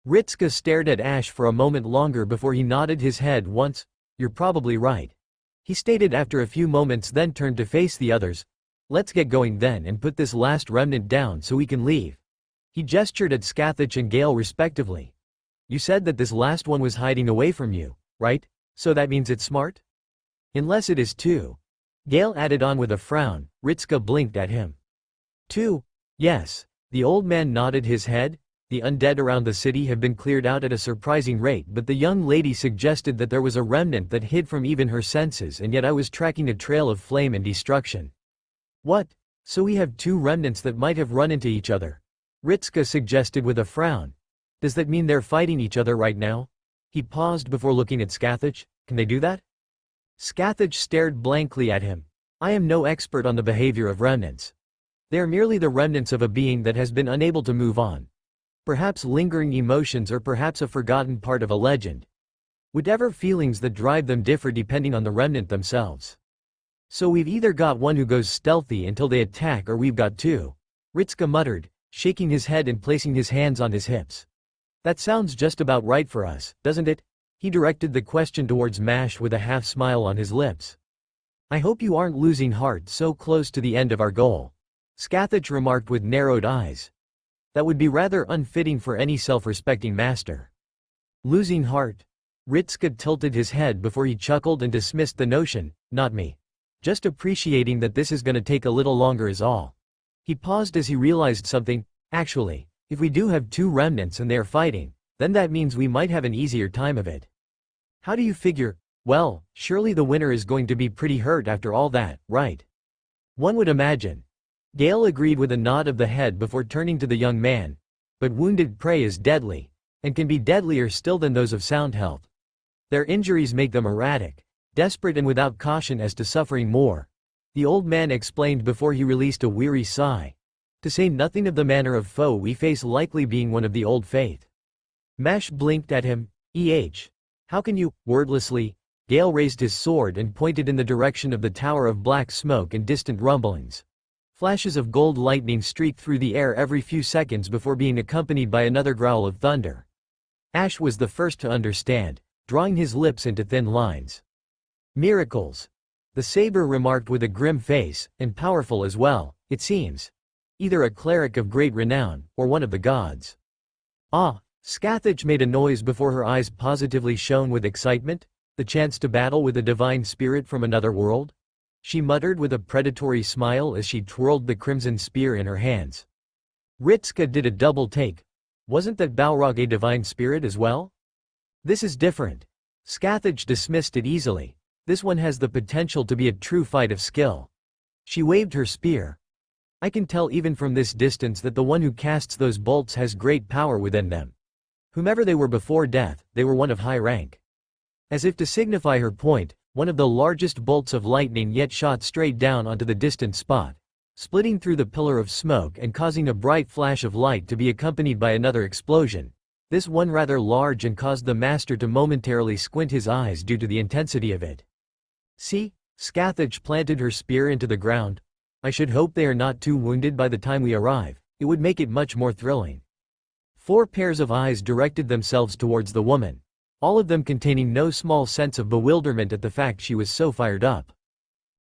Ritska stared at Ash for a moment longer before he nodded his head once. You're probably right. He stated after a few moments, then turned to face the others. Let's get going then and put this last remnant down so we can leave. He gestured at Scathach and Gale respectively. You said that this last one was hiding away from you, right? So that means it's smart? Unless it is too. Gale added on with a frown. Ritska blinked at him. Too? Yes. The old man nodded his head. The undead around the city have been cleared out at a surprising rate, but the young lady suggested that there was a remnant that hid from even her senses, and yet I was tracking a trail of flame and destruction. What? So we have two remnants that might have run into each other? Ritska suggested with a frown. Does that mean they're fighting each other right now? He paused before looking at Scathach. Can they do that? Scathach stared blankly at him. I am no expert on the behavior of remnants. They are merely the remnants of a being that has been unable to move on. Perhaps lingering emotions or perhaps a forgotten part of a legend. Whatever feelings that drive them differ depending on the remnant themselves. So we've either got one who goes stealthy until they attack or we've got two. Ritska muttered, shaking his head and placing his hands on his hips. That sounds just about right for us, doesn't it? He directed the question towards Mash with a half smile on his lips. I hope you aren't losing heart so close to the end of our goal. Scathach remarked with narrowed eyes. That would be rather unfitting for any self-respecting master. Losing heart? Ritska tilted his head before he chuckled and dismissed the notion. Not me. Just appreciating that this is gonna take a little longer is all. He paused as he realized something. Actually, if we do have two remnants and they are fighting, then that means we might have an easier time of it. How do you figure? Well, surely the winner is going to be pretty hurt after all that, right? One would imagine. Gale agreed with a nod of the head before turning to the young man. But wounded prey is deadly, and can be deadlier still than those of sound health. Their injuries make them erratic, desperate and without caution as to suffering more. The old man explained before he released a weary sigh. To say nothing of the manner of foe we face likely being one of the old faith. Mash blinked at him. How can you, wordlessly? Gale raised his sword and pointed in the direction of the tower of black smoke and distant rumblings. Flashes of gold lightning streaked through the air every few seconds before being accompanied by another growl of thunder. Ash was the first to understand, drawing his lips into thin lines. Miracles. The saber remarked with a grim face, and powerful as well, it seems. Either a cleric of great renown, or one of the gods. Ah, Scathach made a noise before her eyes positively shone with excitement. The chance to battle with a divine spirit from another world? She muttered with a predatory smile as she twirled the crimson spear in her hands. Ritska did a double take. Wasn't that Balrog a divine spirit as well? This is different. Scathach dismissed it easily. This one has the potential to be a true fight of skill. She waved her spear. I can tell even from this distance that the one who casts those bolts has great power within them. Whomever they were before death, they were one of high rank. As if to signify her point, one of the largest bolts of lightning yet shot straight down onto the distant spot, splitting through the pillar of smoke and causing a bright flash of light to be accompanied by another explosion. This one rather large and caused the master to momentarily squint his eyes due to the intensity of it. See? Scathach planted her spear into the ground. I should hope they are not too wounded by the time we arrive. It would make it much more thrilling. 4 pairs of eyes directed themselves towards the woman, all of them containing no small sense of bewilderment at the fact she was so fired up.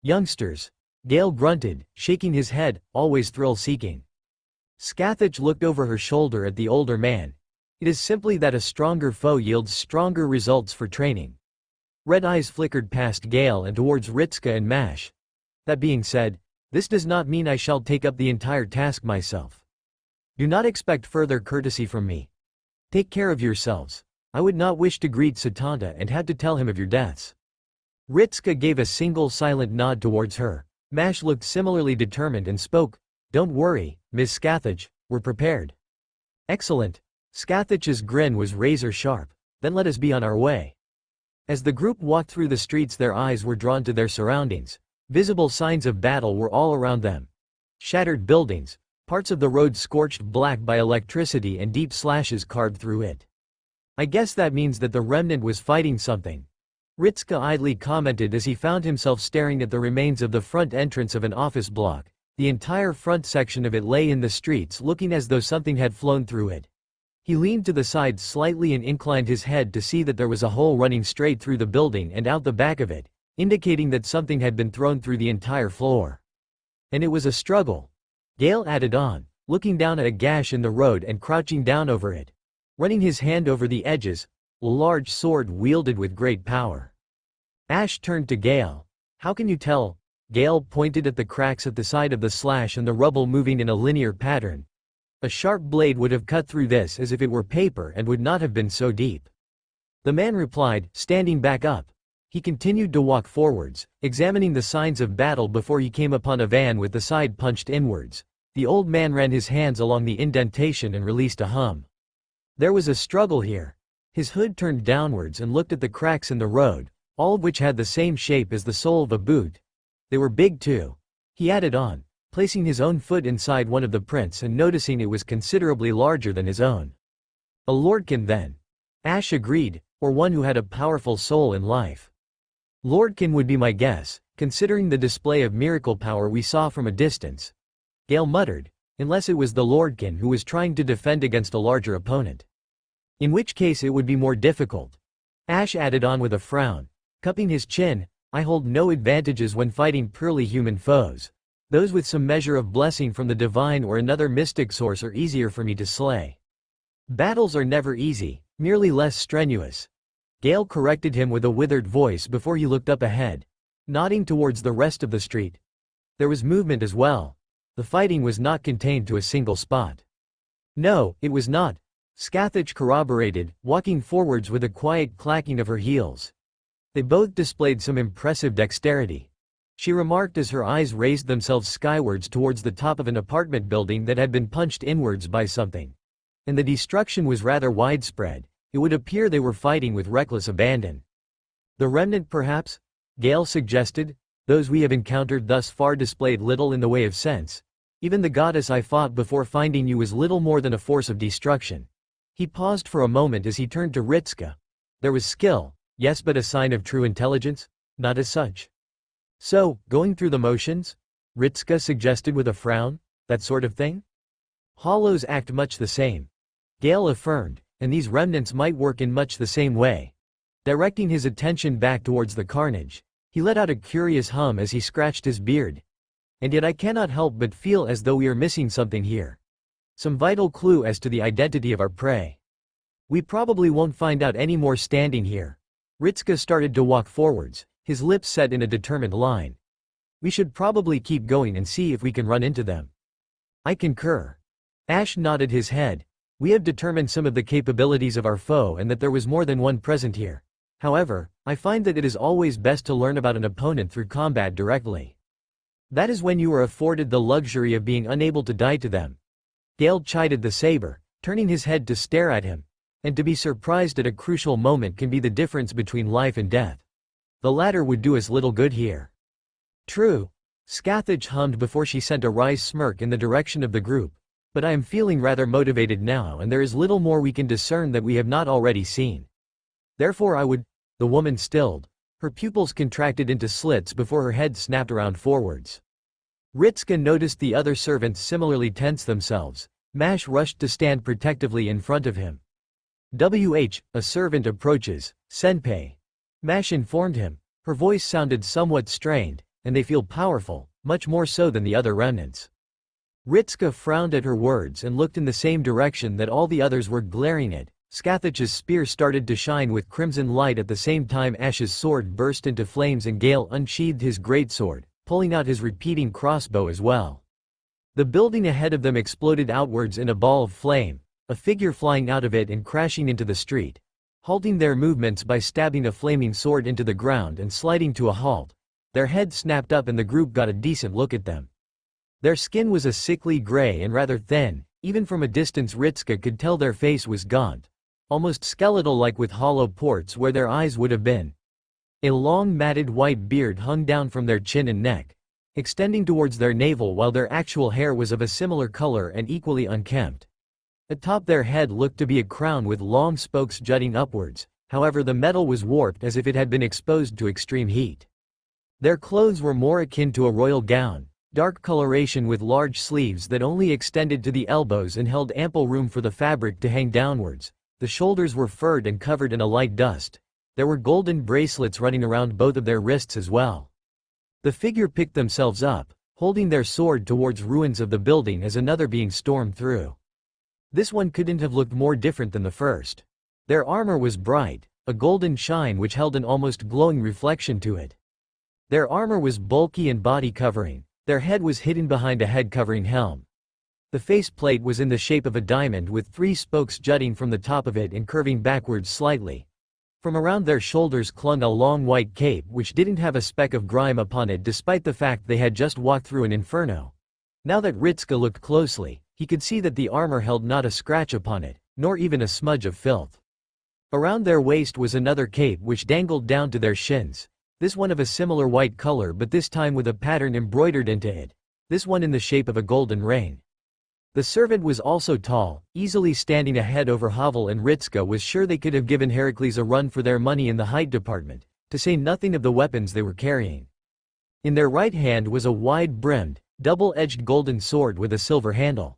Youngsters. Gale grunted, shaking his head, always thrill-seeking. Scathach looked over her shoulder at the older man. It is simply that a stronger foe yields stronger results for training. Red eyes flickered past Gale and towards Ritska and Mash. That being said, this does not mean I shall take up the entire task myself. Do not expect further courtesy from me. Take care of yourselves. I would not wish to greet Satanta and had to tell him of your deaths. Ritska gave a single silent nod towards her. Mash looked similarly determined and spoke. Don't worry, Miss Scathach, we're prepared. Excellent. Scathach's grin was razor sharp. Then let us be on our way. As the group walked through the streets, their eyes were drawn to their surroundings. Visible signs of battle were all around them. Shattered buildings, parts of the road scorched black by electricity and deep slashes carved through it. I guess that means that the remnant was fighting something. Ritska idly commented as he found himself staring at the remains of the front entrance of an office block. The entire front section of it lay in the streets, looking as though something had flown through it. He leaned to the side slightly and inclined his head to see that there was a hole running straight through the building and out the back of it, indicating that something had been thrown through the entire floor. And it was a struggle. Gale added on, looking down at a gash in the road and crouching down over it. Running his hand over the edges, a large sword wielded with great power. Ash turned to Gale. How can you tell? Gale pointed at the cracks at the side of the slash and the rubble moving in a linear pattern. A sharp blade would have cut through this as if it were paper and would not have been so deep. The man replied, standing back up. He continued to walk forwards, examining the signs of battle before he came upon a van with the side punched inwards. The old man ran his hands along the indentation and released a hum. There was a struggle here. His hood turned downwards and looked at the cracks in the road, all of which had the same shape as the sole of a boot. They were big too. He added on, placing his own foot inside one of the prints and noticing it was considerably larger than his own. A lordkin then. Ash agreed, or one who had a powerful soul in life. Lordkin would be my guess, considering the display of miracle power we saw from a distance. Gale muttered, unless it was the lordkin who was trying to defend against a larger opponent. In which case it would be more difficult. Ash added on with a frown, cupping his chin, I hold no advantages when fighting purely human foes. Those with some measure of blessing from the divine or another mystic source are easier for me to slay. Battles are never easy, merely less strenuous. Gale corrected him with a withered voice before he looked up ahead, nodding towards the rest of the street. There was movement as well. The fighting was not contained to a single spot. No, it was not, Scathach corroborated, walking forwards with a quiet clacking of her heels. They both displayed some impressive dexterity. She remarked as her eyes raised themselves skywards towards the top of an apartment building that had been punched inwards by something. And the destruction was rather widespread. It would appear they were fighting with reckless abandon. The remnant perhaps? Gale suggested. Those we have encountered thus far displayed little in the way of sense. Even the goddess I fought before finding you was little more than a force of destruction. He paused for a moment as he turned to Ritska. There was skill, yes, but a sign of true intelligence? Not as such. So, going through the motions? Ritska suggested with a frown, that sort of thing? Hollows act much the same. Gale affirmed, and these remnants might work in much the same way. Directing his attention back towards the carnage, he let out a curious hum as he scratched his beard. And yet I cannot help but feel as though we are missing something here. Some vital clue as to the identity of our prey. We probably won't find out any more standing here. Ritska started to walk forwards, his lips set in a determined line. We should probably keep going and see if we can run into them. I concur. Ash nodded his head. We have determined some of the capabilities of our foe and that there was more than one present here. However, I find that it is always best to learn about an opponent through combat directly. That is when you are afforded the luxury of being unable to die to them. Gale chided the saber, turning his head to stare at him. And to be surprised at a crucial moment can be the difference between life and death. The latter would do us little good here. True. Scathach hummed before she sent a wry smirk in the direction of the group. But I am feeling rather motivated now and there is little more we can discern that we have not already seen. Therefore I would. The woman stilled. Her pupils contracted into slits before her head snapped around forwards. Ritska noticed the other servants similarly tense themselves. Mash rushed to stand protectively in front of him. A servant approaches, Senpei. Mash informed him. Her voice sounded somewhat strained, and they feel powerful, much more so than the other remnants. Ritska frowned at her words and looked in the same direction that all the others were glaring at. Scathach's spear started to shine with crimson light at the same time Ash's sword burst into flames and Gale unsheathed his greatsword, pulling out his repeating crossbow as well. The building ahead of them exploded outwards in a ball of flame, a figure flying out of it and crashing into the street, halting their movements by stabbing a flaming sword into the ground and sliding to a halt. Their heads snapped up and the group got a decent look at them. Their skin was a sickly gray and rather thin. Even from a distance Ritska could tell their face was gaunt, almost skeletal-like with hollow ports where their eyes would have been. A long matted white beard hung down from their chin and neck, extending towards their navel while their actual hair was of a similar color and equally unkempt. Atop their head looked to be a crown with long spokes jutting upwards, however the metal was warped as if it had been exposed to extreme heat. Their clothes were more akin to a royal gown, dark coloration with large sleeves that only extended to the elbows and held ample room for the fabric to hang downwards. The shoulders were furred and covered in a light dust. There were golden bracelets running around both of their wrists as well. The figure picked themselves up, holding their sword towards ruins of the building as another being stormed through. This one couldn't have looked more different than the first. Their armor was bright, a golden shine which held an almost glowing reflection to it. Their armor was bulky and body covering. Their head was hidden behind a head covering helm. The faceplate was in the shape of a diamond with 3 spokes jutting from the top of it and curving backwards slightly. From around their shoulders clung a long white cape which didn't have a speck of grime upon it despite the fact they had just walked through an inferno. Now that Ritska looked closely, he could see that the armor held not a scratch upon it, nor even a smudge of filth. Around their waist was another cape which dangled down to their shins. This one of a similar white color but this time with a pattern embroidered into it. This one in the shape of a golden rain. The servant was also tall, easily standing ahead over Havel, and Ritska was sure they could have given Heracles a run for their money in the height department, to say nothing of the weapons they were carrying. In their right hand was a wide-brimmed, double-edged golden sword with a silver handle.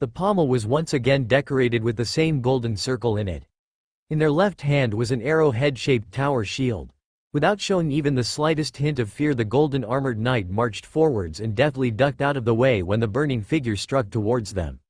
The pommel was once again decorated with the same golden circle in it. In their left hand was an arrow-head-shaped tower shield. Without showing even the slightest hint of fear, the golden armored knight marched forwards and deftly ducked out of the way when the burning figure struck towards them.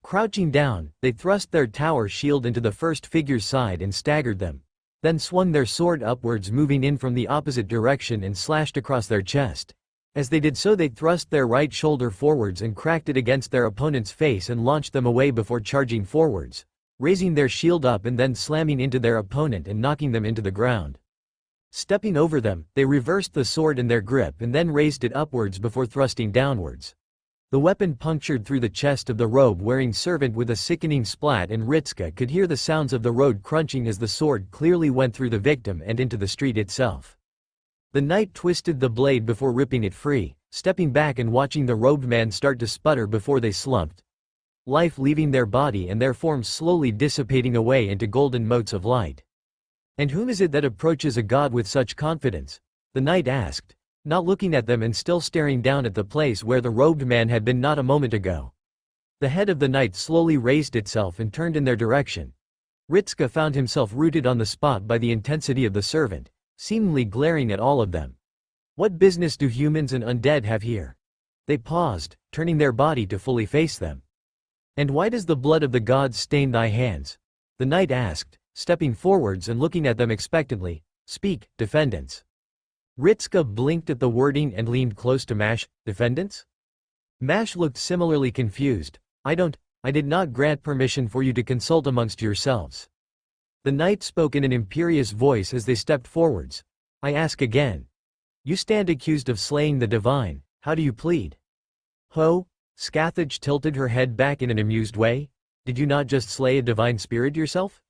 Crouching down, they thrust their tower shield into the first figure's side and staggered them, then swung their sword upwards, moving in from the opposite direction, and slashed across their chest. As they did so, they thrust their right shoulder forwards and cracked it against their opponent's face and launched them away before charging forwards, raising their shield up and then slamming into their opponent and knocking them into the ground. Stepping over them, they reversed the sword in their grip and then raised it upwards before thrusting downwards. The weapon punctured through the chest of the robe-wearing servant with a sickening splat, and Ritska could hear the sounds of the road crunching as the sword clearly went through the victim and into the street itself. The knight twisted the blade before ripping it free, stepping back and watching the robed man start to sputter before they slumped, life leaving their body and their forms slowly dissipating away into golden motes of light. "And whom is it that approaches a god with such confidence?" the knight asked, not looking at them and still staring down at the place where the robed man had been not a moment ago. The head of the knight slowly raised itself and turned in their direction. Ritska found himself rooted on the spot by the intensity of the servant, seemingly glaring at all of them. What business do humans and undead have here? They paused, turning their body to fully face them. "And why does the blood of the gods stain thy hands?" the knight asked, stepping forwards and looking at them expectantly. "Speak, defendants." Ritska blinked at the wording and leaned close to Mash. "Defendants?" Mash looked similarly confused. I did not grant permission for you to consult amongst yourselves." The knight spoke in an imperious voice as they stepped forwards. "I ask again. You stand accused of slaying the divine, how do you plead?" "Ho?" Scathach tilted her head back in an amused way. "Did you not just slay a divine spirit yourself?"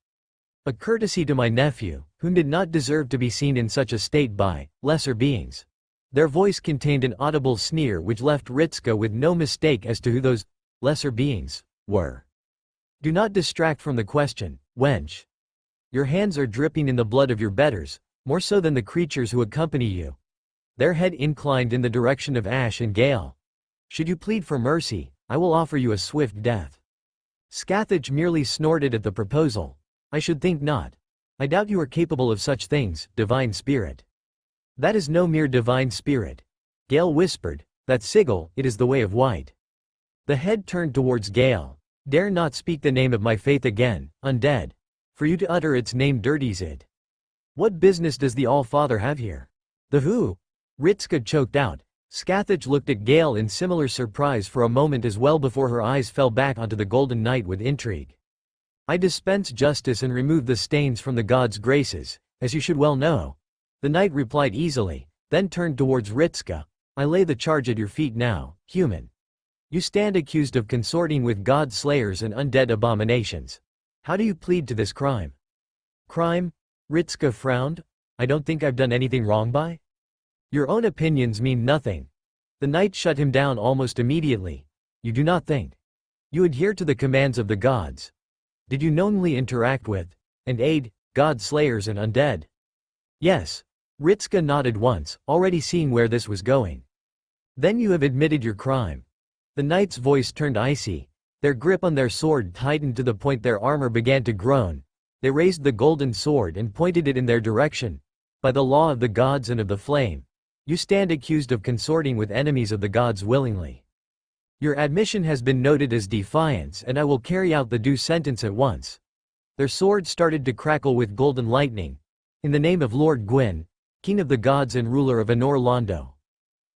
"A courtesy to my nephew, whom did not deserve to be seen in such a state by lesser beings." Their voice contained an audible sneer which left Ritska with no mistake as to who those lesser beings were. "Do not distract from the question, wench. Your hands are dripping in the blood of your betters, more so than the creatures who accompany you." Their head inclined in the direction of Ash and Gale. "Should you plead for mercy, I will offer you a swift death." Scathach merely snorted at the proposal. "I should think not. I doubt you are capable of such things, divine spirit." "That is no mere divine spirit," Gale whispered. "That sigil, it is the way of white." The head turned towards Gale. "Dare not speak the name of my faith again, undead. For you to utter its name dirties it. What business does the All-Father have here?" "The who?" Ritska choked out. Scathach looked at Gale in similar surprise for a moment as well before her eyes fell back onto the golden knight with intrigue. "I dispense justice and remove the stains from the gods' graces, as you should well know," the knight replied easily, then turned towards Ritska. "I lay the charge at your feet now, human. You stand accused of consorting with god-slayers and undead abominations. How do you plead to this crime?" "Crime?" Ritska frowned. "I don't think I've done anything wrong by." "Your own opinions mean nothing." The knight shut him down almost immediately. "You do not think. You adhere to the commands of the gods. Did you knowingly interact with, and aid, god-slayers and undead?" "Yes." Ritska nodded once, already seeing where this was going. "Then you have admitted your crime." The knight's voice turned icy. Their grip on their sword tightened to the point their armor began to groan. They raised the golden sword and pointed it in their direction. "By the law of the gods and of the flame, you stand accused of consorting with enemies of the gods willingly. Your admission has been noted as defiance, and I will carry out the due sentence at once." Their swords started to crackle with golden lightning. "In the name of Lord Gwyn, King of the gods and ruler of Anor Londo,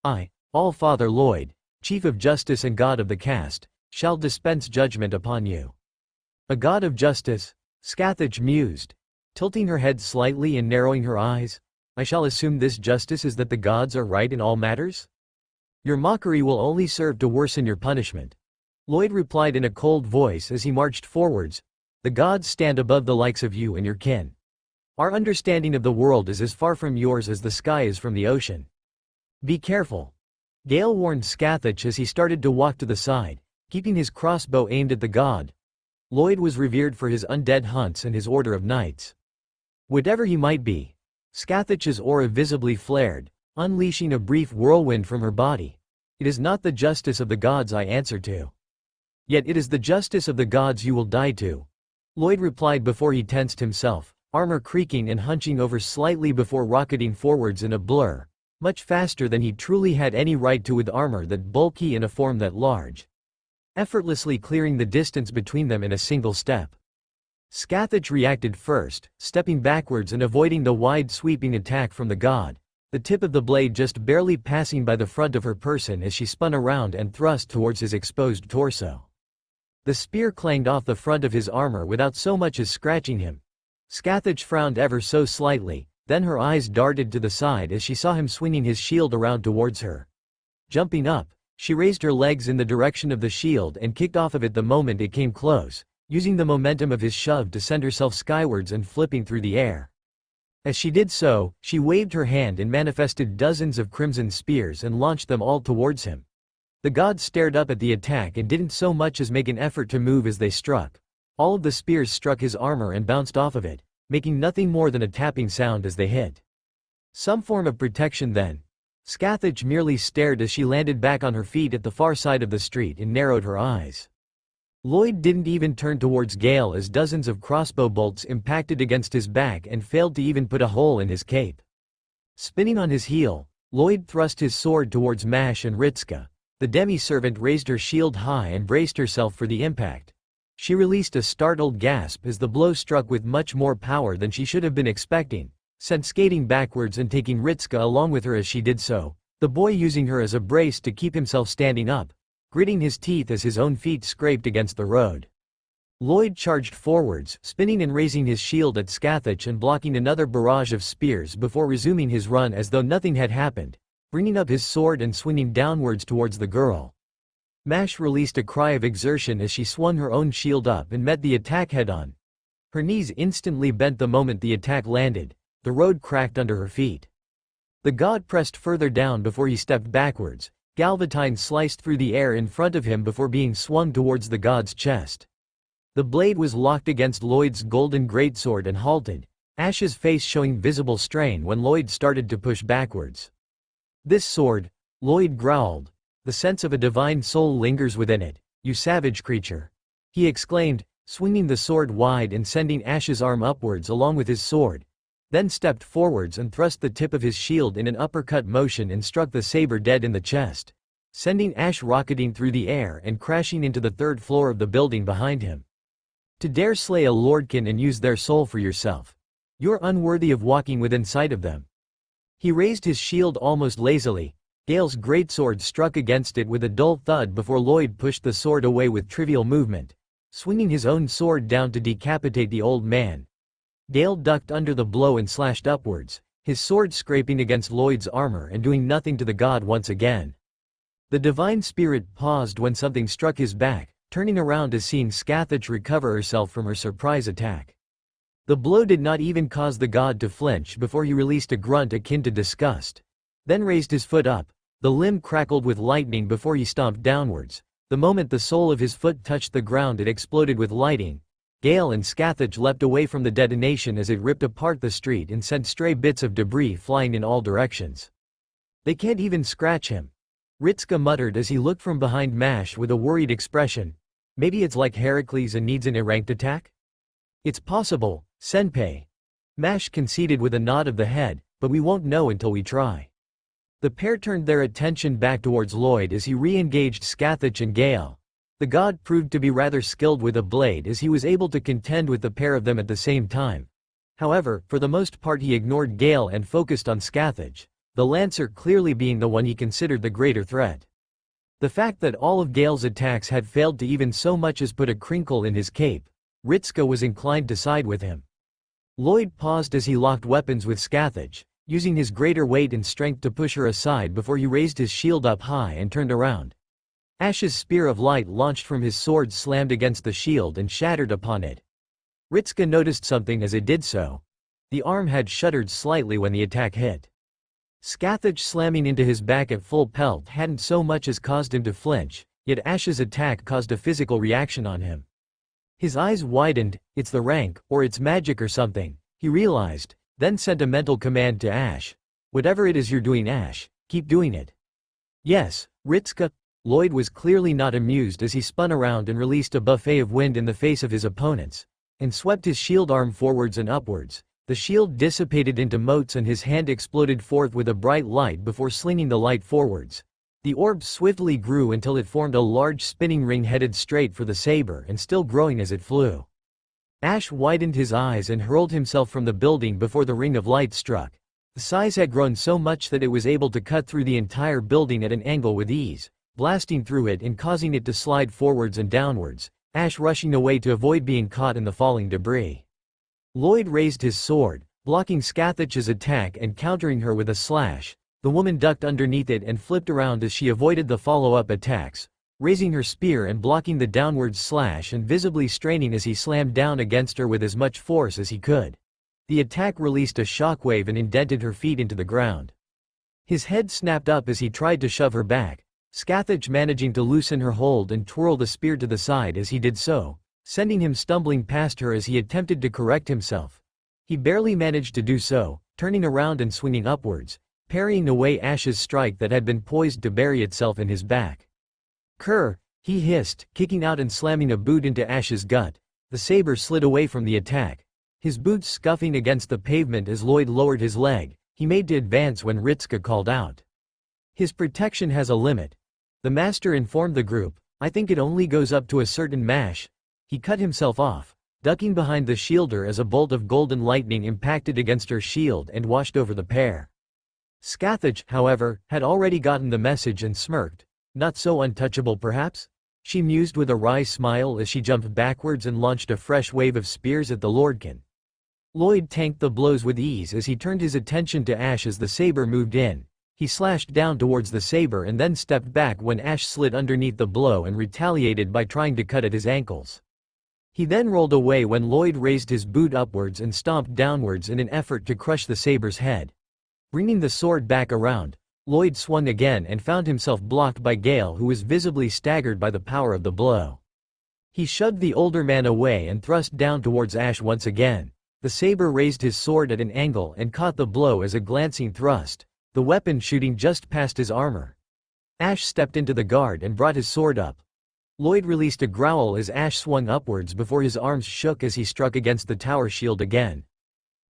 I, All-Father Lloyd, Chief of Justice and God of the Cast, shall dispense judgment upon you." "A god of justice?" Scathach mused, tilting her head slightly and narrowing her eyes. "I shall assume this justice is that the gods are right in all matters?" "Your mockery will only serve to worsen your punishment," Lloyd replied in a cold voice as he marched forwards. The gods stand above the likes of you and your kin. Our understanding of the world is as far from yours as the sky is from the ocean. Be careful. Gale warned Scathach as he started to walk to the side, keeping his crossbow aimed at the god. Lloyd was revered for his undead hunts and his order of knights. Whatever he might be, Scathach's aura visibly flared, unleashing a brief whirlwind from her body. It is not the justice of the gods I answer to. Yet it is the justice of the gods you will die to. Lloyd replied before he tensed himself, armor creaking and hunching over slightly before rocketing forwards in a blur, much faster than he truly had any right to with armor that bulky and a form that large, effortlessly clearing the distance between them in a single step. Scathach reacted first, stepping backwards and avoiding the wide sweeping attack from the god, the tip of the blade just barely passing by the front of her person as she spun around and thrust towards his exposed torso. The spear clanged off the front of his armor without so much as scratching him. Scathach frowned ever so slightly, then her eyes darted to the side as she saw him swinging his shield around towards her. Jumping up, she raised her legs in the direction of the shield and kicked off of it the moment it came close, using the momentum of his shove to send herself skywards and flipping through the air. As she did so, she waved her hand and manifested dozens of crimson spears and launched them all towards him. The god stared up at the attack and didn't so much as make an effort to move as they struck. All of the spears struck his armor and bounced off of it, making nothing more than a tapping sound as they hit. Some form of protection then. Scathach merely stared as she landed back on her feet at the far side of the street and narrowed her eyes. Lloyd didn't even turn towards Gale as dozens of crossbow bolts impacted against his back and failed to even put a hole in his cape. Spinning on his heel, Lloyd thrust his sword towards Mash and Ritska. The demi-servant raised her shield high and braced herself for the impact. She released a startled gasp as the blow struck with much more power than she should have been expecting, sent skating backwards and taking Ritska along with her as she did so, the boy using her as a brace to keep himself standing up, gritting his teeth as his own feet scraped against the road. Lloyd charged forwards, spinning and raising his shield at Scathach and blocking another barrage of spears before resuming his run as though nothing had happened, bringing up his sword and swinging downwards towards the girl. Mash released a cry of exertion as she swung her own shield up and met the attack head-on. Her knees instantly bent the moment the attack landed, the road cracked under her feet. The god pressed further down before he stepped backwards. Galvatine sliced through the air in front of him before being swung towards the god's chest. The blade was locked against Lloyd's golden greatsword and halted, Ash's face showing visible strain when Lloyd started to push backwards. "This sword," Lloyd growled, "the sense of a divine soul lingers within it, you savage creature," he exclaimed, swinging the sword wide and sending Ash's arm upwards along with his sword, then stepped forwards and thrust the tip of his shield in an uppercut motion and struck the saber dead in the chest, sending Ash rocketing through the air and crashing into the third floor of the building behind him. "To dare slay a lordkin and use their soul for yourself. You're unworthy of walking within sight of them." He raised his shield almost lazily. Gale's greatsword struck against it with a dull thud before Lloyd pushed the sword away with trivial movement, swinging his own sword down to decapitate the old man. Gale ducked under the blow and slashed upwards, his sword scraping against Lloyd's armor and doing nothing to the god once again. The divine spirit paused when something struck his back, turning around as seeing Scathach recover herself from her surprise attack. The blow did not even cause the god to flinch before he released a grunt akin to disgust, then raised his foot up. The limb crackled with lightning before he stomped downwards. The moment the sole of his foot touched the ground it exploded with lightning. Gale and Scathach leapt away from the detonation as it ripped apart the street and sent stray bits of debris flying in all directions. "They can't even scratch him," Ritska muttered as he looked from behind Mash with a worried expression. "Maybe it's like Heracles and needs an erranked attack?" "It's possible, Senpai," Mash conceded with a nod of the head, "but we won't know until we try." The pair turned their attention back towards Lloyd as he re-engaged Scathach and Gale. The god proved to be rather skilled with a blade as he was able to contend with the pair of them at the same time. However, for the most part he ignored Gale and focused on Scathach, the lancer clearly being the one he considered the greater threat. The fact that all of Gale's attacks had failed to even so much as put a crinkle in his cape, Ritska was inclined to side with him. Lloyd paused as he locked weapons with Scathach, using his greater weight and strength to push her aside before he raised his shield up high and turned around. Ash's spear of light launched from his sword slammed against the shield and shattered upon it. Ritska noticed something as it did so. The arm had shuddered slightly when the attack hit. Scathach slamming into his back at full pelt hadn't so much as caused him to flinch, yet Ash's attack caused a physical reaction on him. His eyes widened. It's the rank, or it's magic or something, he realized, then sent a mental command to Ash. Whatever it is you're doing, Ash, keep doing it. Yes, Ritska. Lloyd was clearly not amused as he spun around and released a buffet of wind in the face of his opponents, and swept his shield arm forwards and upwards. The shield dissipated into motes and his hand exploded forth with a bright light before slinging the light forwards. The orb swiftly grew until it formed a large spinning ring headed straight for the saber and still growing as it flew. Ash widened his eyes and hurled himself from the building before the ring of light struck. The size had grown so much that it was able to cut through the entire building at an angle with ease, blasting through it and causing it to slide forwards and downwards, Ash rushing away to avoid being caught in the falling debris. Lloyd raised his sword, blocking Scathach's attack and countering her with a slash. The woman ducked underneath it and flipped around as she avoided the follow-up attacks, raising her spear and blocking the downward slash and visibly straining as he slammed down against her with as much force as he could. The attack released a shockwave and indented her feet into the ground. His head snapped up as he tried to shove her back, Scathach managing to loosen her hold and twirl the spear to the side as he did so, sending him stumbling past her as he attempted to correct himself. He barely managed to do so, turning around and swinging upwards, parrying away Ash's strike that had been poised to bury itself in his back. "Kerr," he hissed, kicking out and slamming a boot into Ash's gut. The saber slid away from the attack, his boots scuffing against the pavement as Lloyd lowered his leg. He made to advance when Ritska called out. "His protection has a limit," the master informed the group. "I think it only goes up to a certain mash." He cut himself off, ducking behind the shielder as a bolt of golden lightning impacted against her shield and washed over the pair. Scathach, however, had already gotten the message and smirked. "Not so untouchable perhaps?" she mused with a wry smile as she jumped backwards and launched a fresh wave of spears at the Lordkin. Lloyd tanked the blows with ease as he turned his attention to Ash as the saber moved in. He slashed down towards the saber and then stepped back when Ash slid underneath the blow and retaliated by trying to cut at his ankles. He then rolled away when Lloyd raised his boot upwards and stomped downwards in an effort to crush the saber's head. Bringing the sword back around, Lloyd swung again and found himself blocked by Gale, who was visibly staggered by the power of the blow. He shoved the older man away and thrust down towards Ash once again. The saber raised his sword at an angle and caught the blow as a glancing thrust, the weapon shooting just past his armor. Ash stepped into the guard and brought his sword up. Lloyd released a growl as Ash swung upwards before his arms shook as he struck against the tower shield again.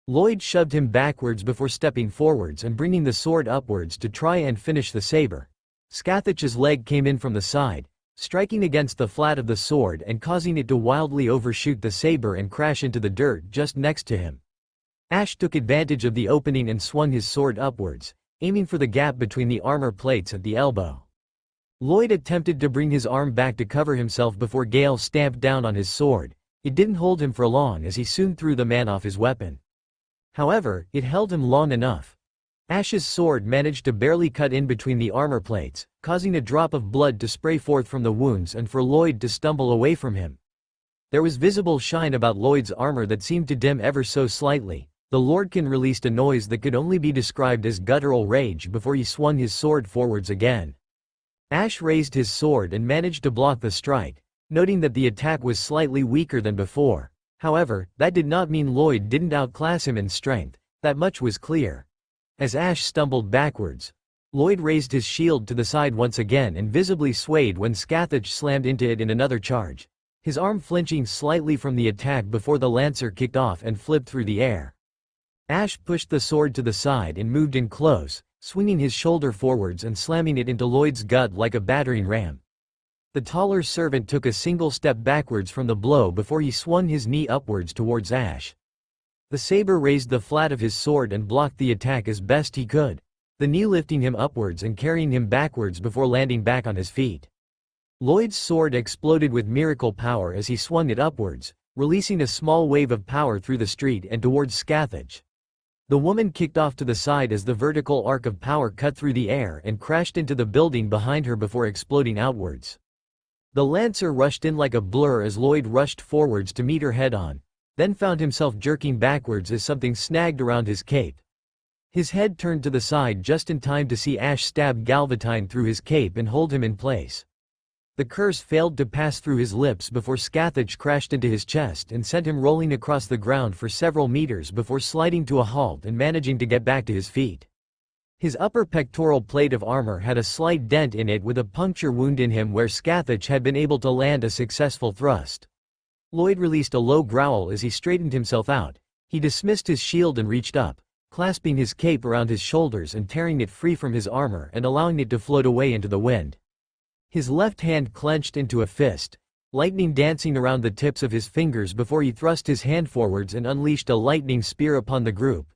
Lloyd shoved him backwards before stepping forwards and bringing the sword upwards to try and finish the saber. Scathach's leg came in from the side, striking against the flat of the sword and causing it to wildly overshoot the saber and crash into the dirt just next to him. Ash took advantage of the opening and swung his sword upwards, aiming for the gap between the armor plates at the elbow. Lloyd attempted to bring his arm back to cover himself before Gale stamped down on his sword. It didn't hold him for long as he soon threw the man off his weapon. However, it held him long enough. Ash's sword managed to barely cut in between the armor plates, causing a drop of blood to spray forth from the wounds and for Lloyd to stumble away from him. There was visible shine about Lloyd's armor that seemed to dim ever so slightly. The Lordkin released a noise that could only be described as guttural rage before he swung his sword forwards again. Ash raised his sword and managed to block the strike, noting that the attack was slightly weaker than before. However, that did not mean Lloyd didn't outclass him in strength, that much was clear. As Ash stumbled backwards, Lloyd raised his shield to the side once again and visibly swayed when Scathach slammed into it in another charge, his arm flinching slightly from the attack before the lancer kicked off and flipped through the air. Ash pushed the sword to the side and moved in close, swinging his shoulder forwards and slamming it into Lloyd's gut like a battering ram. The taller servant took a single step backwards from the blow before he swung his knee upwards towards Ash. The saber raised the flat of his sword and blocked the attack as best he could, the knee lifting him upwards and carrying him backwards before landing back on his feet. Lloyd's sword exploded with miracle power as he swung it upwards, releasing a small wave of power through the street and towards Scathach. The woman kicked off to the side as the vertical arc of power cut through the air and crashed into the building behind her before exploding outwards. The lancer rushed in like a blur as Lloyd rushed forwards to meet her head-on. then found himself jerking backwards as something snagged around his cape. His head turned to the side just in time to see Ash stab Galvatine through his cape and hold him in place. The curse failed to pass through his lips before Scathach crashed into his chest and sent him rolling across the ground for several meters before sliding to a halt and managing to get back to his feet. His upper pectoral plate of armor had a slight dent in it with a puncture wound in him where Scathach had been able to land a successful thrust. Lloyd released a low growl as he straightened himself out. He dismissed his shield and reached up, clasping his cape around his shoulders and tearing it free from his armor and allowing it to float away into the wind. His left hand clenched into a fist, lightning dancing around the tips of his fingers before he thrust his hand forwards and unleashed a lightning spear upon the group.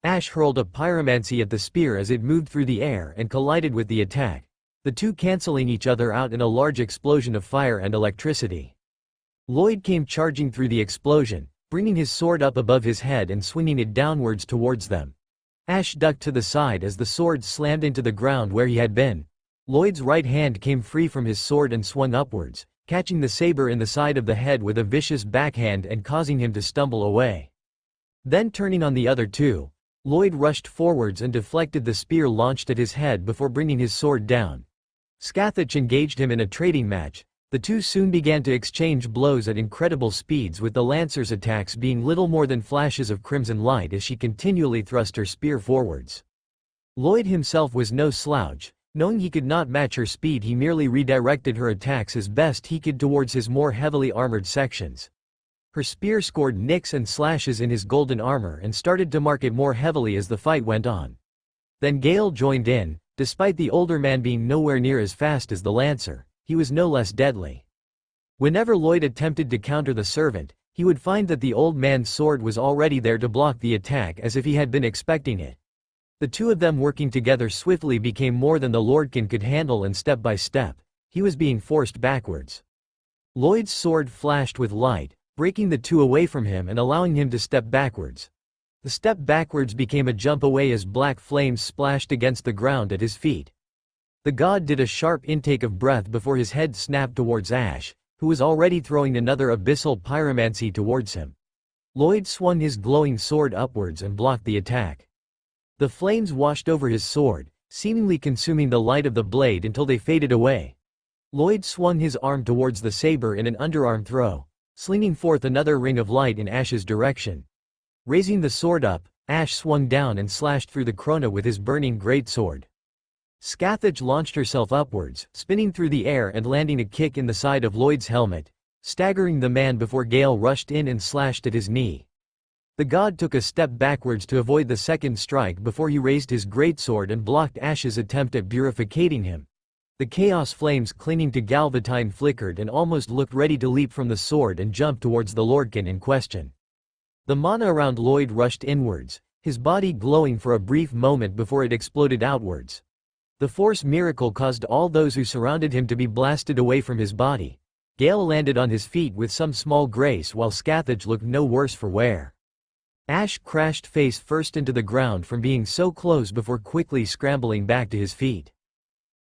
Ash hurled a pyromancy at the spear as it moved through the air and collided with the attack, the two cancelling each other out in a large explosion of fire and electricity. Lloyd came charging through the explosion, bringing his sword up above his head and swinging it downwards towards them. Ash ducked to the side as the sword slammed into the ground where he had been. Lloyd's right hand came free from his sword and swung upwards, catching the saber in the side of the head with a vicious backhand and causing him to stumble away. Then turning on the other two, Lloyd rushed forwards and deflected the spear launched at his head before bringing his sword down. Scathach engaged him in a trading match. The two soon began to exchange blows at incredible speeds, with the Lancer's attacks being little more than flashes of crimson light as she continually thrust her spear forwards. Lloyd himself was no slouch. Knowing he could not match her speed, he merely redirected her attacks as best he could towards his more heavily armored sections. Her spear scored nicks and slashes in his golden armor and started to mark it more heavily as the fight went on. Then Gale joined in. Despite the older man being nowhere near as fast as the Lancer, he was no less deadly. Whenever Lloyd attempted to counter the servant, he would find that the old man's sword was already there to block the attack as if he had been expecting it. The two of them working together swiftly became more than the Lordkin could handle, and step by step, he was being forced backwards. Lloyd's sword flashed with light, breaking the two away from him and allowing him to step backwards. The step backwards became a jump away as black flames splashed against the ground at his feet. The god did a sharp intake of breath before his head snapped towards Ash, who was already throwing another abyssal pyromancy towards him. Lloyd swung his glowing sword upwards and blocked the attack. The flames washed over his sword, seemingly consuming the light of the blade until they faded away. Lloyd swung his arm towards the saber in an underarm throw, slinging forth another ring of light in Ash's direction. Raising the sword up, Ash swung down and slashed through the Krona with his burning greatsword. Scathach launched herself upwards, spinning through the air and landing a kick in the side of Lloyd's helmet, staggering the man before Gale rushed in and slashed at his knee. The god took a step backwards to avoid the second strike before he raised his greatsword and blocked Ash's attempt at purificating him. The chaos flames clinging to Galvatine flickered and almost looked ready to leap from the sword and jump towards the Lordkin in question. The mana around Lloyd rushed inwards, his body glowing for a brief moment before it exploded outwards. The force miracle caused all those who surrounded him to be blasted away from his body. Gale landed on his feet with some small grace while Scathach looked no worse for wear. Ash crashed face first into the ground from being so close before quickly scrambling back to his feet.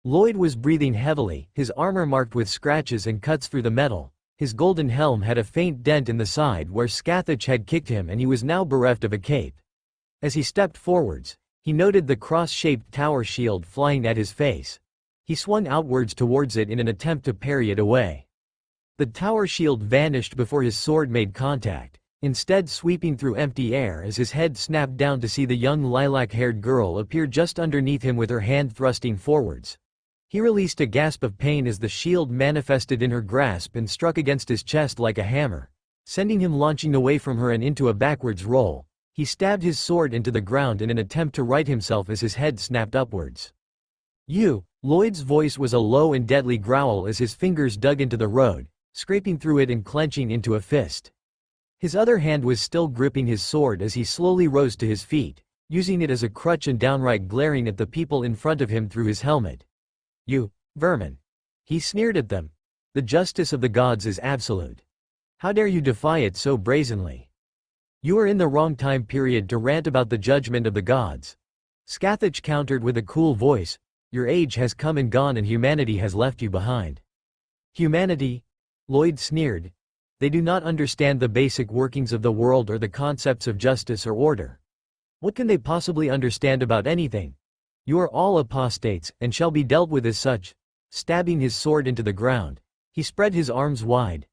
Lloyd was breathing heavily, his armor marked with scratches and cuts through the metal. His golden helm had a faint dent in the side where Scathach had kicked him, and he was now bereft of a cape. As he stepped forwards, he noted the cross-shaped tower shield flying at his face. He swung outwards towards it in an attempt to parry it away. The tower shield vanished before his sword made contact, instead sweeping through empty air as his head snapped down to see the young lilac-haired girl appear just underneath him with her hand thrusting forwards. He released a gasp of pain as the shield manifested in her grasp and struck against his chest like a hammer, sending him launching away from her and into a backwards roll. He stabbed his sword into the ground in an attempt to right himself as his head snapped upwards. "You!" Lloyd's voice was a low and deadly growl as his fingers dug into the road, scraping through it and clenching into a fist. His other hand was still gripping his sword as he slowly rose to his feet, using it as a crutch and downright glaring at the people in front of him through his helmet. "You vermin!" He sneered at them. "The justice of the gods is absolute. How dare you defy it so brazenly? You are in the wrong time period to rant about the judgment of the gods." Scathach countered with a cool voice, "Your age has come and gone and humanity has left you behind." "Humanity?" Lloyd sneered. They do not understand the basic workings of the world or the concepts of justice or order. What can they possibly understand about anything? You are all apostates, and shall be dealt with as such. Stabbing his sword into the ground, he spread his arms wide.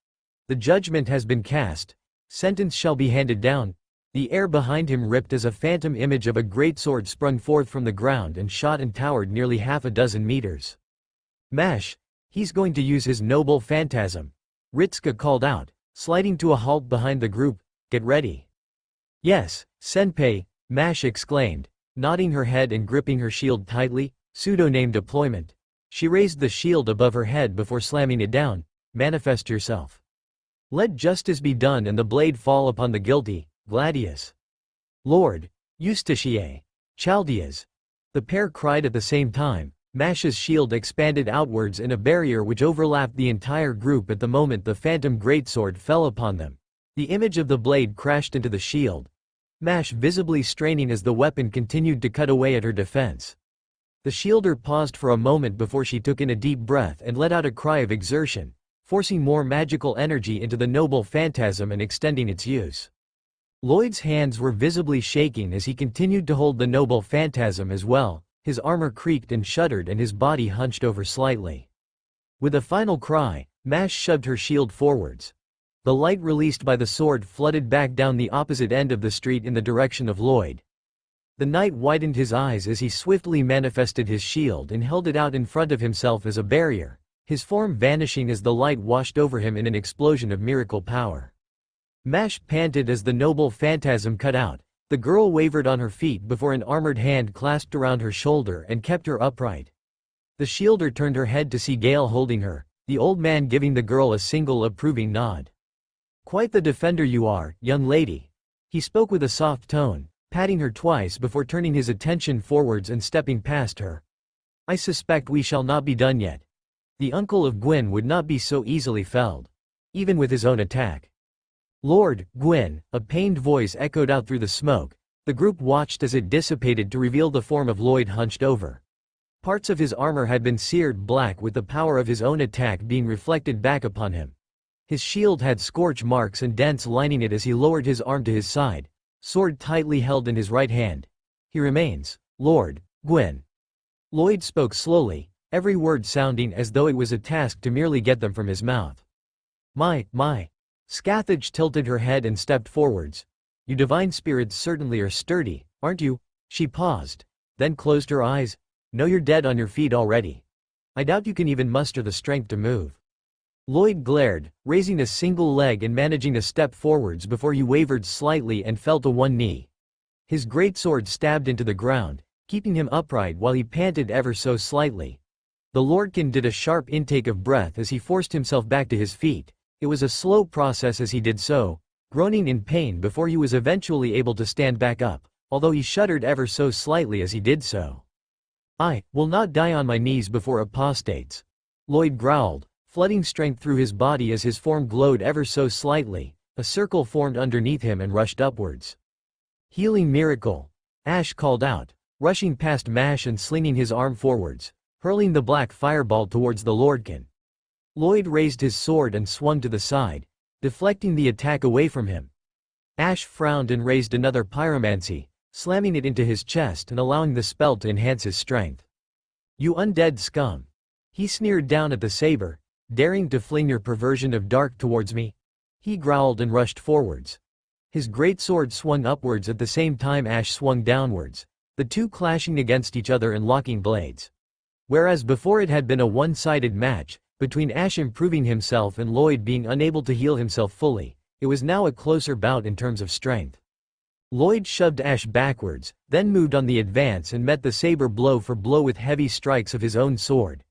The judgment has been cast. Sentence shall be handed down. The air behind him ripped as a phantom image of a great sword sprung forth from the ground and shot and towered nearly half a dozen meters. Mash, he's going to use his noble phantasm. Ritsuka called out, sliding to a halt behind the group. Get ready. Yes, Senpai, Mash exclaimed, nodding her head and gripping her shield tightly. Pseudo-name deployment. She raised the shield above her head before slamming it down. Manifest yourself. Let justice be done and the blade fall upon the guilty. Gladius. Lord, Eustachiae. Chaldeas. The pair cried at the same time. Mash's shield expanded outwards in a barrier which overlapped the entire group at the moment the phantom greatsword fell upon them. The image of the blade crashed into the shield. Mash visibly straining as the weapon continued to cut away at her defense. The shielder paused for a moment before she took in a deep breath and let out a cry of exertion, forcing more magical energy into the noble phantasm and extending its use. Lloyd's hands were visibly shaking as he continued to hold the noble phantasm as well. His armor creaked and shuddered and his body hunched over slightly. With a final cry, Mash shoved her shield forwards. The light released by the sword flooded back down the opposite end of the street in the direction of Lloyd. The knight widened his eyes as he swiftly manifested his shield and held it out in front of himself as a barrier, his form vanishing as the light washed over him in an explosion of miracle power. Mash panted as the noble phantasm cut out. The girl wavered on her feet before an armored hand clasped around her shoulder and kept her upright. The shielder turned her head to see Gale holding her, the old man giving the girl a single approving nod. Quite the defender you are, young lady. He spoke with a soft tone, patting her twice before turning his attention forwards and stepping past her. I suspect we shall not be done yet. The uncle of Gwyn would not be so easily felled, even with his own attack. Lord, Gwyn, a pained voice echoed out through the smoke. The group watched as it dissipated to reveal the form of Lloyd hunched over. Parts of his armor had been seared black with the power of his own attack being reflected back upon him. His shield had scorch marks and dents lining it as he lowered his arm to his side, sword tightly held in his right hand. He remains, Lord, Gwyn. Lloyd spoke slowly, every word sounding as though it was a task to merely get them from his mouth. My. Scathach tilted her head and stepped forwards. You divine spirits certainly are sturdy, aren't you? She paused, then closed her eyes. No, you're dead on your feet already. I doubt you can even muster the strength to move. Lloyd glared, raising a single leg and managing a step forwards before he wavered slightly and fell to one knee. His greatsword stabbed into the ground, keeping him upright while he panted ever so slightly. The Lordkin did a sharp intake of breath as he forced himself back to his feet. It was a slow process as he did so, groaning in pain before he was eventually able to stand back up, although he shuddered ever so slightly as he did so. I will not die on my knees before apostates. Lloyd growled, flooding strength through his body as his form glowed ever so slightly. A circle formed underneath him and rushed upwards. Healing miracle, Ash called out, rushing past Mash and slinging his arm forwards, hurling the black fireball towards the Lordkin. Lloyd raised his sword and swung to the side, deflecting the attack away from him. Ash frowned and raised another pyromancy, slamming it into his chest and allowing the spell to enhance his strength. You undead scum. He sneered down at the saber, daring to fling your perversion of dark towards me. He growled and rushed forwards. His greatsword swung upwards at the same time Ash swung downwards, the two clashing against each other and locking blades. Whereas before it had been a one-sided match, between Ash improving himself and Lloyd being unable to heal himself fully, it was now a closer bout in terms of strength. Lloyd shoved Ash backwards, then moved on the advance and met the saber blow for blow with heavy strikes of his own sword.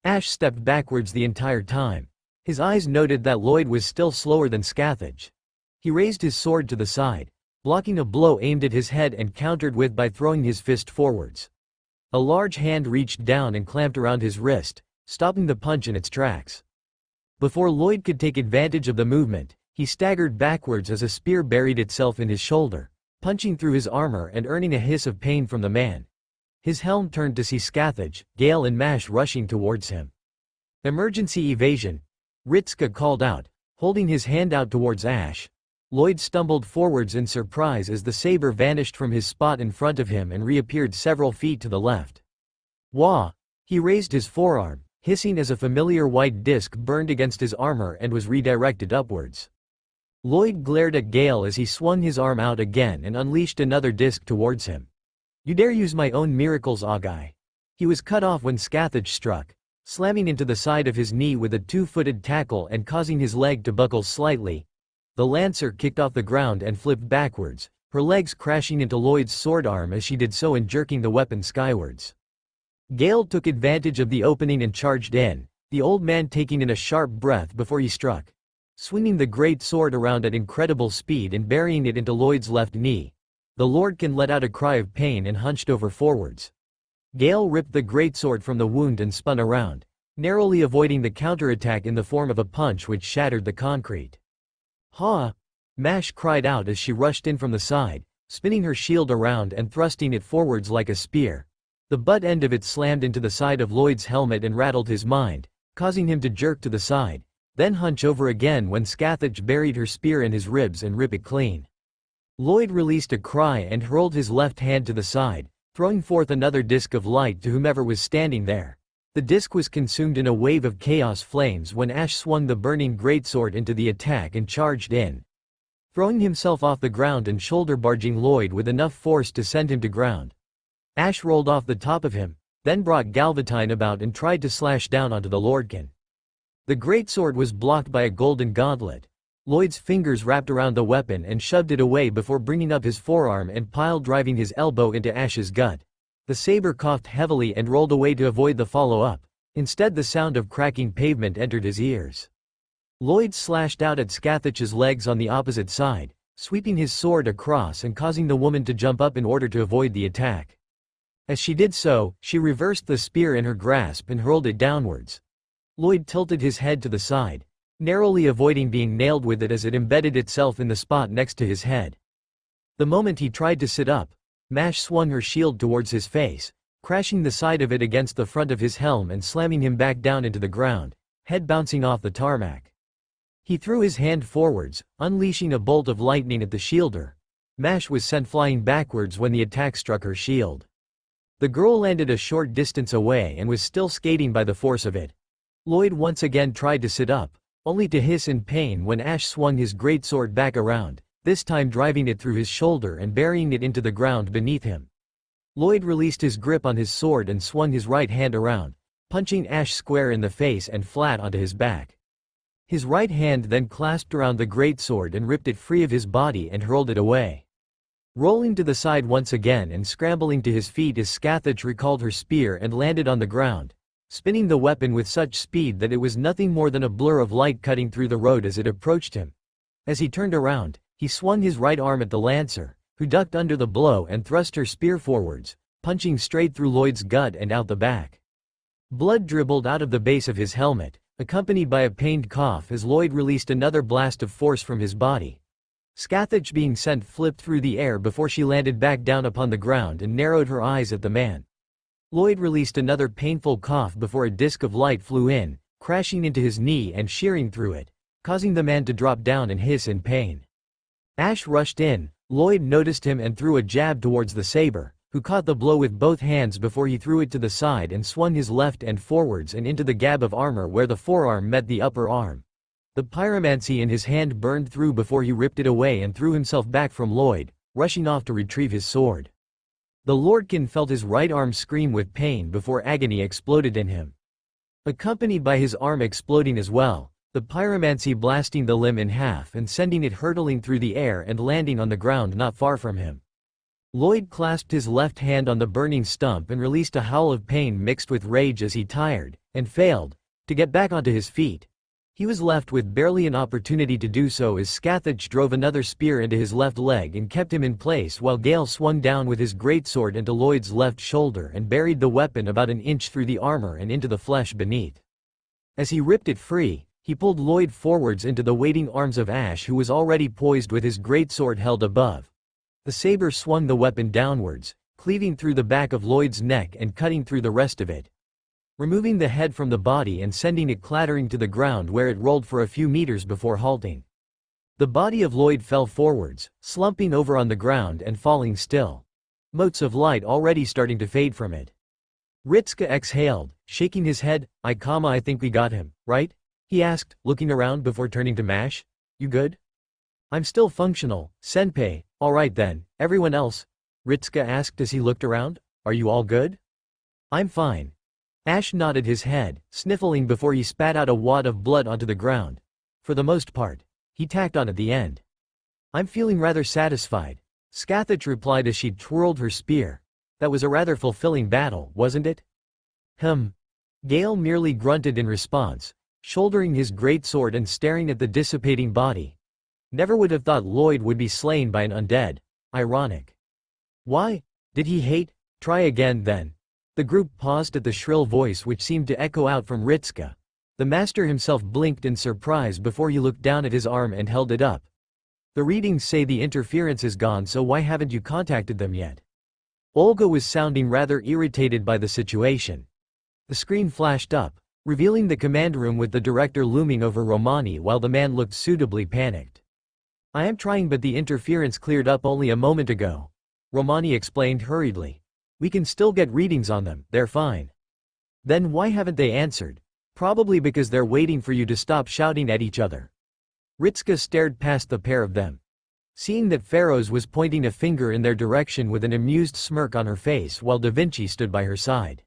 Ash stepped backwards the entire time. His eyes noted that Lloyd was still slower than Scathach. He raised his sword to the side, blocking a blow aimed at his head and countered with by throwing his fist forwards. A large hand reached down and clamped around his wrist, stopping the punch in its tracks. Before Lloyd could take advantage of the movement, he staggered backwards as a spear buried itself in his shoulder, punching through his armor and earning a hiss of pain from the man. His helm turned to see Scathach, Gale and Mash rushing towards him. Emergency evasion, Ritsuka called out, Holding his hand out towards Ash, Lloyd stumbled forwards in surprise as the saber vanished from his spot in front of him and reappeared several feet to the left. Wah! He raised his forearm, hissing as a familiar white disc burned against his armor and was redirected upwards. Lloyd glared at Gale as he swung his arm out again and unleashed another disc towards him. "You dare use my own miracles, Auguy." He was cut off when Scathach struck, slamming into the side of his knee with a two-footed tackle and causing his leg to buckle slightly. The lancer kicked off the ground and flipped backwards, her legs crashing into Lloyd's sword arm as she did so and jerking the weapon skywards. Gale took advantage of the opening and charged in, the old man taking in a sharp breath before he struck, swinging the great sword around at incredible speed and burying it into Lloyd's left knee. The Lordkin let out a cry of pain and hunched over forwards. Gale ripped the greatsword from the wound and spun around, narrowly avoiding the counterattack in the form of a punch which shattered the concrete. "Ha!" Mash cried out as she rushed in from the side, spinning her shield around and thrusting it forwards like a spear. The butt end of it slammed into the side of Lloyd's helmet and rattled his mind, causing him to jerk to the side, then hunch over again when Scathach buried her spear in his ribs and ripped it clean. Lloyd released a cry and hurled his left hand to the side, throwing forth another disc of light to whomever was standing there. The disc was consumed in a wave of chaos flames when Ash swung the burning greatsword into the attack and charged in, throwing himself off the ground and shoulder-barging Lloyd with enough force to send him to ground. Ash rolled off the top of him, then brought Galvatine about and tried to slash down onto the Lordkin. The greatsword was blocked by a golden gauntlet. Lloyd's fingers wrapped around the weapon and shoved it away before bringing up his forearm and driving his elbow into Ash's gut. The saber coughed heavily and rolled away to avoid the follow-up. Instead, the sound of cracking pavement entered his ears. Lloyd slashed out at Scathach's legs on the opposite side, sweeping his sword across and causing the woman to jump up in order to avoid the attack. As she did so, she reversed the spear in her grasp and hurled it downwards. Lloyd tilted his head to the side, narrowly avoiding being nailed with it as it embedded itself in the spot next to his head. The moment he tried to sit up, Mash swung her shield towards his face, crashing the side of it against the front of his helm and slamming him back down into the ground, head bouncing off the tarmac. He threw his hand forwards, unleashing a bolt of lightning at the shielder. Mash was sent flying backwards when the attack struck her shield. The girl landed a short distance away and was still skating by the force of it. Lloyd once again tried to sit up, only to hiss in pain when Ash swung his greatsword back around, this time driving it through his shoulder and burying it into the ground beneath him. Lloyd released his grip on his sword and swung his right hand around, punching Ash square in the face and flat onto his back. His right hand then clasped around the greatsword and ripped it free of his body and hurled it away. Rolling to the side once again and scrambling to his feet as Scathach recalled her spear and landed on the ground, spinning the weapon with such speed that it was nothing more than a blur of light cutting through the road as it approached him. As he turned around, he swung his right arm at the lancer, who ducked under the blow and thrust her spear forwards, punching straight through Lloyd's gut and out the back. Blood dribbled out of the base of his helmet, accompanied by a pained cough as Lloyd released another blast of force from his body. Scathach being sent flipped through the air before she landed back down upon the ground and narrowed her eyes at the man. Lloyd released another painful cough before a disc of light flew in, crashing into his knee and shearing through it, causing the man to drop down and hiss in pain. Ash rushed in. Lloyd noticed him and threw a jab towards the saber, who caught the blow with both hands before he threw it to the side and swung his left end forwards and into the gap of armor where the forearm met the upper arm. The pyromancy in his hand burned through before he ripped it away and threw himself back from Lloyd, rushing off to retrieve his sword. The Lordkin felt his right arm scream with pain before agony exploded in him. Accompanied by his arm exploding as well, the pyromancy blasting the limb in half and sending it hurtling through the air and landing on the ground not far from him. Lloyd clasped his left hand on the burning stump and released a howl of pain mixed with rage as he tired, and failed, to get back onto his feet. He was left with barely an opportunity to do so as Scathach drove another spear into his left leg and kept him in place while Gale swung down with his greatsword into Lloyd's left shoulder and buried the weapon about an inch through the armor and into the flesh beneath. As he ripped it free, he pulled Lloyd forwards into the waiting arms of Ash, who was already poised with his greatsword held above. The saber swung the weapon downwards, cleaving through the back of Lloyd's neck and cutting through the rest of it. removing the head from the body and sending it clattering to the ground where it rolled for a few meters before halting. The body of Lloyd fell forwards, slumping over on the ground and falling still. Motes of light already starting to fade from it. Ritska exhaled, shaking his head. I think we got him, right? He asked, looking around before turning to Mash. You good? I'm still functional, senpai. Alright then, everyone else? Ritska asked as he looked around. Are you all good? I'm fine. Ash nodded his head, sniffling before he spat out a wad of blood onto the ground. For the most part. He tacked on at the end. I'm feeling rather satisfied. Scathach replied as she twirled her spear. That was a rather fulfilling battle, wasn't it? Gale merely grunted in response, shouldering his greatsword and staring at the dissipating body. Never would have thought Lloyd would be slain by an undead. Ironic. Why? Did he hate? Try again then. The group paused at the shrill voice which seemed to echo out from Ritska. The master himself blinked in surprise before he looked down at his arm and held it up. The readings say the interference is gone, so why haven't you contacted them yet? Olga was sounding rather irritated by the situation. The screen flashed up, revealing the command room with the director looming over Romani while the man looked suitably panicked. I am trying, but the interference cleared up only a moment ago. Romani explained hurriedly. We can still get readings on them, they're fine. Then why haven't they answered? Probably because they're waiting for you to stop shouting at each other. Ritska stared past the pair of them. Seeing that Pharaohs was pointing a finger in their direction with an amused smirk on her face while Da Vinci stood by her side.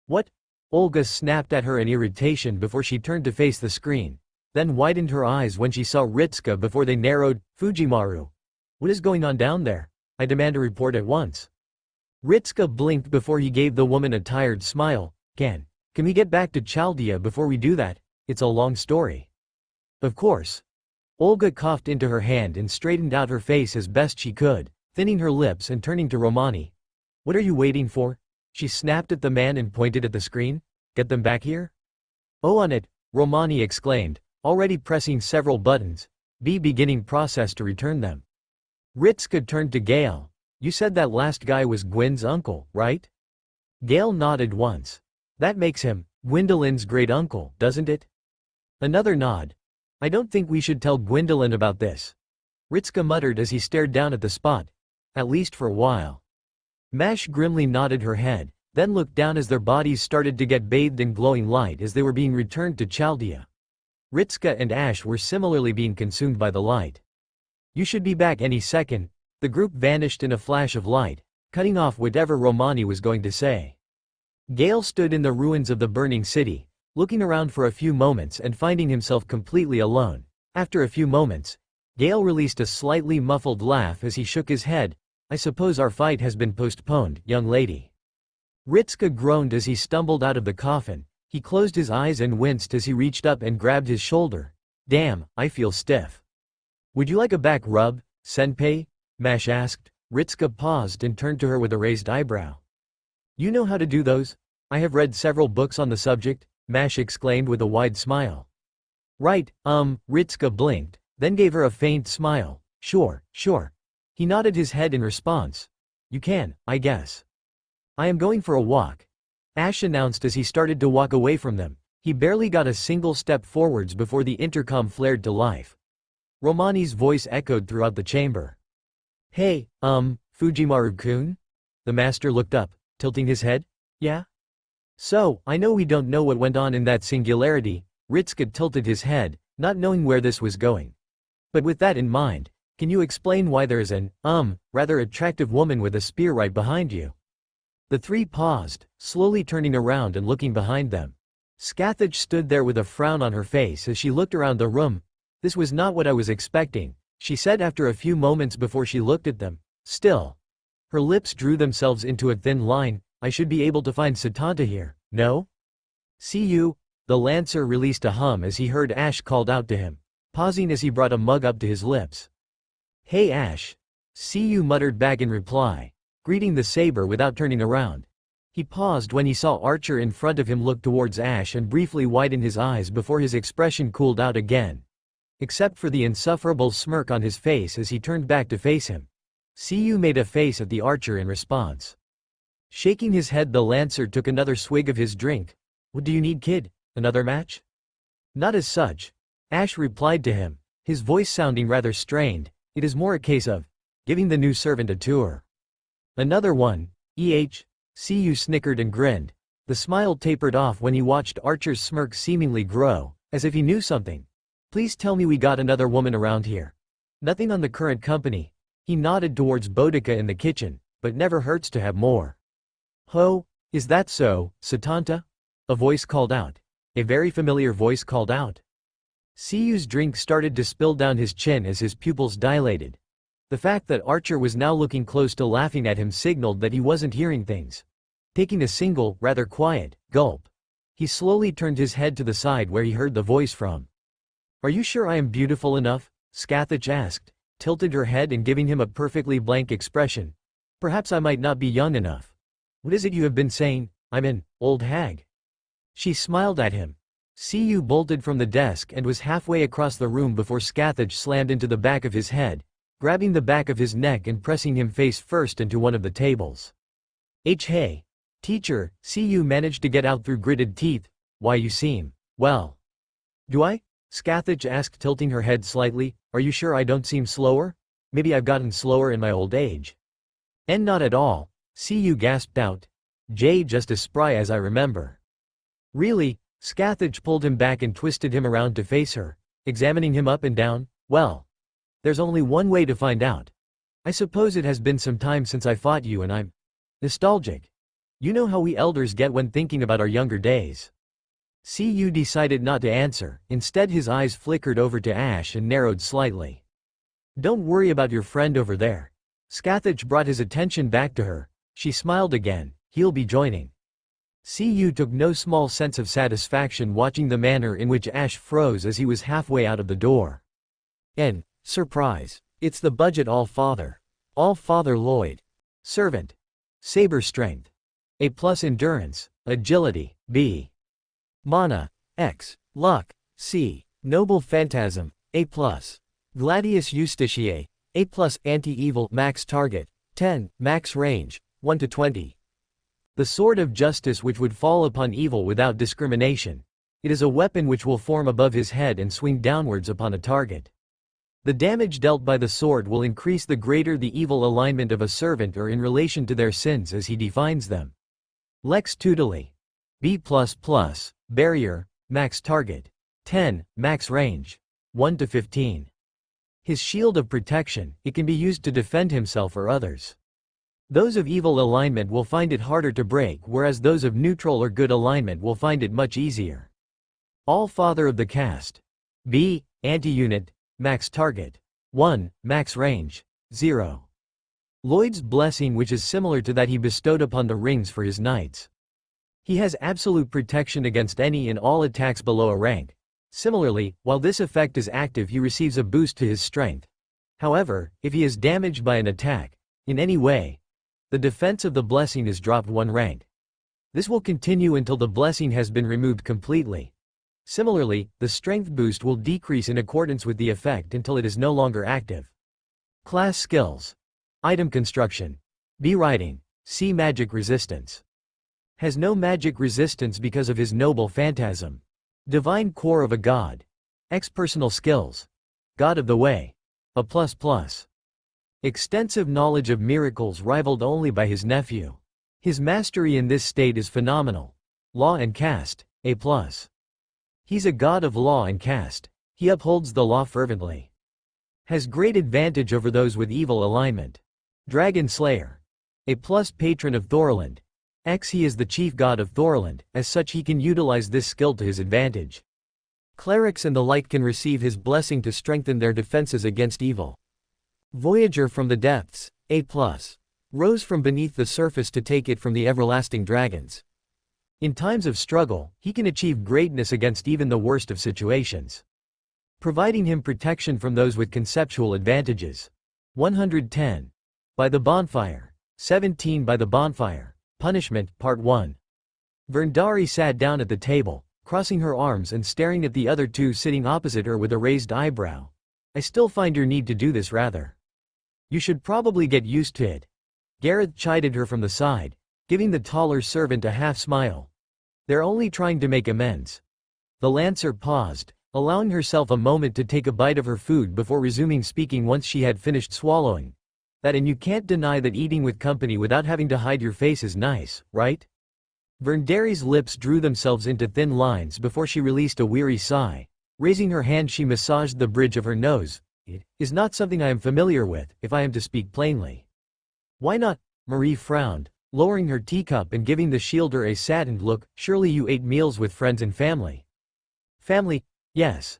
What? Olga snapped at her in irritation before she turned to face the screen, then widened her eyes when she saw Ritska before they narrowed. Fujimaru. What is going on down there? I demand a report at once. Ritska blinked before he gave the woman a tired smile. Can we get back to Chaldea before we do that? It's a long story. Of course. Olga coughed into her hand and straightened out her face as best she could, thinning her lips and turning to Romani. What are you waiting for? She snapped at the man and pointed at the screen. Get them back here? Oh, on it, Romani exclaimed, already pressing several buttons, beginning process to return them. Ritska turned to Gale. You said that last guy was Gwyn's uncle, right? Gale nodded once. That makes him Gwendolyn's great uncle, doesn't it? Another nod. I don't think we should tell Gwendolyn about this. Ritska muttered as he stared down at the spot. At least for a while. Mash grimly nodded her head, then looked down as their bodies started to get bathed in glowing light as they were being returned to Chaldea. Ritska and Ash were similarly being consumed by the light. You should be back any second. The group vanished in a flash of light, cutting off whatever Romani was going to say. Gale stood in the ruins of the burning city, looking around for a few moments and finding himself completely alone. After a few moments, Gale released a slightly muffled laugh as he shook his head. I suppose our fight has been postponed, young lady. Ritska groaned as he stumbled out of the coffin. He closed his eyes and winced as he reached up and grabbed his shoulder. Damn, I feel stiff. Would you like a back rub, senpai? Mash asked. Ritska paused and turned to her with a raised eyebrow. You know how to do those? I have read several books on the subject, Mash exclaimed with a wide smile. Right, Ritska blinked, then gave her a faint smile. Sure. He nodded his head in response. You can, I guess. I am going for a walk, Ash announced as he started to walk away from them. He barely got a single step forwards before the intercom flared to life. Romani's voice echoed throughout the chamber. Hey, Fujimaru-kun? The master looked up, tilting his head. Yeah? So, I know we don't know what went on in that singularity. Ritska tilted his head, not knowing where this was going. But with that in mind, can you explain why there is an, rather attractive woman with a spear right behind you? The three paused, slowly turning around and looking behind them. Scathach stood there with a frown on her face as she looked around the room. This was not what I was expecting, she said after a few moments before she looked at them. Still. Her lips drew themselves into a thin line. I should be able to find Satanta here, no? See you? The Lancer released a hum as he heard Ash called out to him, pausing as he brought a mug up to his lips. Hey Ash. See you muttered back in reply, greeting the saber without turning around. He paused when he saw Archer in front of him look towards Ash and briefly widen his eyes before his expression cooled out again. Except for the insufferable smirk on his face as he turned back to face him. See you made a face at the Archer in response. Shaking his head, the Lancer took another swig of his drink. What do you need, kid? Another match? Not as such. Ash replied to him, his voice sounding rather strained. It is more a case of giving the new servant a tour. Another one, CU snickered and grinned. The smile tapered off when he watched Archer's smirk seemingly grow, as if he knew something. Please tell me we got another woman around here. Nothing on the current company. He nodded towards Boudica in the kitchen, but never hurts to have more. Ho, is that so, Satanta? A voice called out. A very familiar voice called out. CU's drink started to spill down his chin as his pupils dilated. The fact that Archer was now looking close to laughing at him signaled that he wasn't hearing things. Taking a single, rather quiet, gulp, he slowly turned his head to the side where he heard the voice from. Are you sure I am beautiful enough? Scathach asked, tilted her head and giving him a perfectly blank expression. Perhaps I might not be young enough. What is it you have been saying? I'm an old hag. She smiled at him. CU bolted from the desk and was halfway across the room before Scathach slammed into the back of his head, grabbing the back of his neck and pressing him face first into one of the tables. Hey. Teacher, CU managed to get out through gritted teeth. Why you seem, well. Do I? Scathach asked, tilting her head slightly. Are you sure I don't seem slower? Maybe I've gotten slower in my old age. And not at all, CU gasped out. Just as spry as I remember. Really? Scathach pulled him back and twisted him around to face her, examining him up and down. Well, there's only one way to find out. I suppose it has been some time since I fought you and I'm nostalgic. You know how we elders get when thinking about our younger days. CU decided not to answer, instead his eyes flickered over to Ash and narrowed slightly. Don't worry about your friend over there. Scathach brought his attention back to her. She smiled again. He'll be joining. CU took no small sense of satisfaction watching the manner in which Ash froze as he was halfway out of the door. And, surprise, it's the budget All-Father. All-Father Lloyd. Servant. Saber strength. A+ endurance, agility, B. Mana, X. Luck, C. Noble phantasm, A+. Gladius Justitiae, A+. Anti-evil, max target, 10, max range, 1 to 20. The sword of justice which would fall upon evil without discrimination. It is a weapon which will form above his head and swing downwards upon a target. The damage dealt by the sword will increase the greater the evil alignment of a servant or in relation to their sins as he defines them. Lex Tuteli. B++, barrier, max target, 10, max range, 1 to 15. His shield of protection, it can be used to defend himself or others. Those of evil alignment will find it harder to break, whereas those of neutral or good alignment will find it much easier. All-Father of the cast. B, anti-unit, max target, 1, max range, 0. Lloyd's blessing, which is similar to that he bestowed upon the rings for his knights. He has absolute protection against any and all attacks below a rank. Similarly, while this effect is active, he receives a boost to his strength. However, if he is damaged by an attack, in any way, the defense of the blessing is dropped 1 rank. This will continue until the blessing has been removed completely. Similarly, the strength boost will decrease in accordance with the effect until it is no longer active. Class skills. Item construction. B writing. C magic resistance. Has no magic resistance because of his noble phantasm. Divine core of a god. X personal skills. God of the way. A++. Extensive knowledge of miracles rivaled only by his nephew. His mastery in this state is phenomenal. Law and caste, A+. He's a god of law and caste. He upholds the law fervently. Has great advantage over those with evil alignment. Dragon Slayer. A+ patron of Thorland. X he is the chief god of Thorland, as such he can utilize this skill to his advantage. Clerics and the like can receive his blessing to strengthen their defenses against evil. Voyager from the depths, A+. Rose from beneath the surface to take it from the everlasting dragons. In times of struggle, he can achieve greatness against even the worst of situations, providing him protection from those with conceptual advantages. 110. By the bonfire. 17 By the bonfire. Punishment, Part 1. Verndari sat down at the table, crossing her arms and staring at the other two sitting opposite her with a raised eyebrow. I still find your need to do this rather. You should probably get used to it. Gareth chided her from the side, giving the taller servant a half smile. They're only trying to make amends. The Lancer paused, allowing herself a moment to take a bite of her food before resuming speaking once she had finished swallowing. That and you can't deny that eating with company without having to hide your face is nice, right? Verndari's lips drew themselves into thin lines before she released a weary sigh. Raising her hand she massaged the bridge of her nose. It is not something I am familiar with, if I am to speak plainly. Why not? Marie frowned, lowering her teacup and giving the shielder a saddened look. Surely you ate meals with friends and family. Family, yes.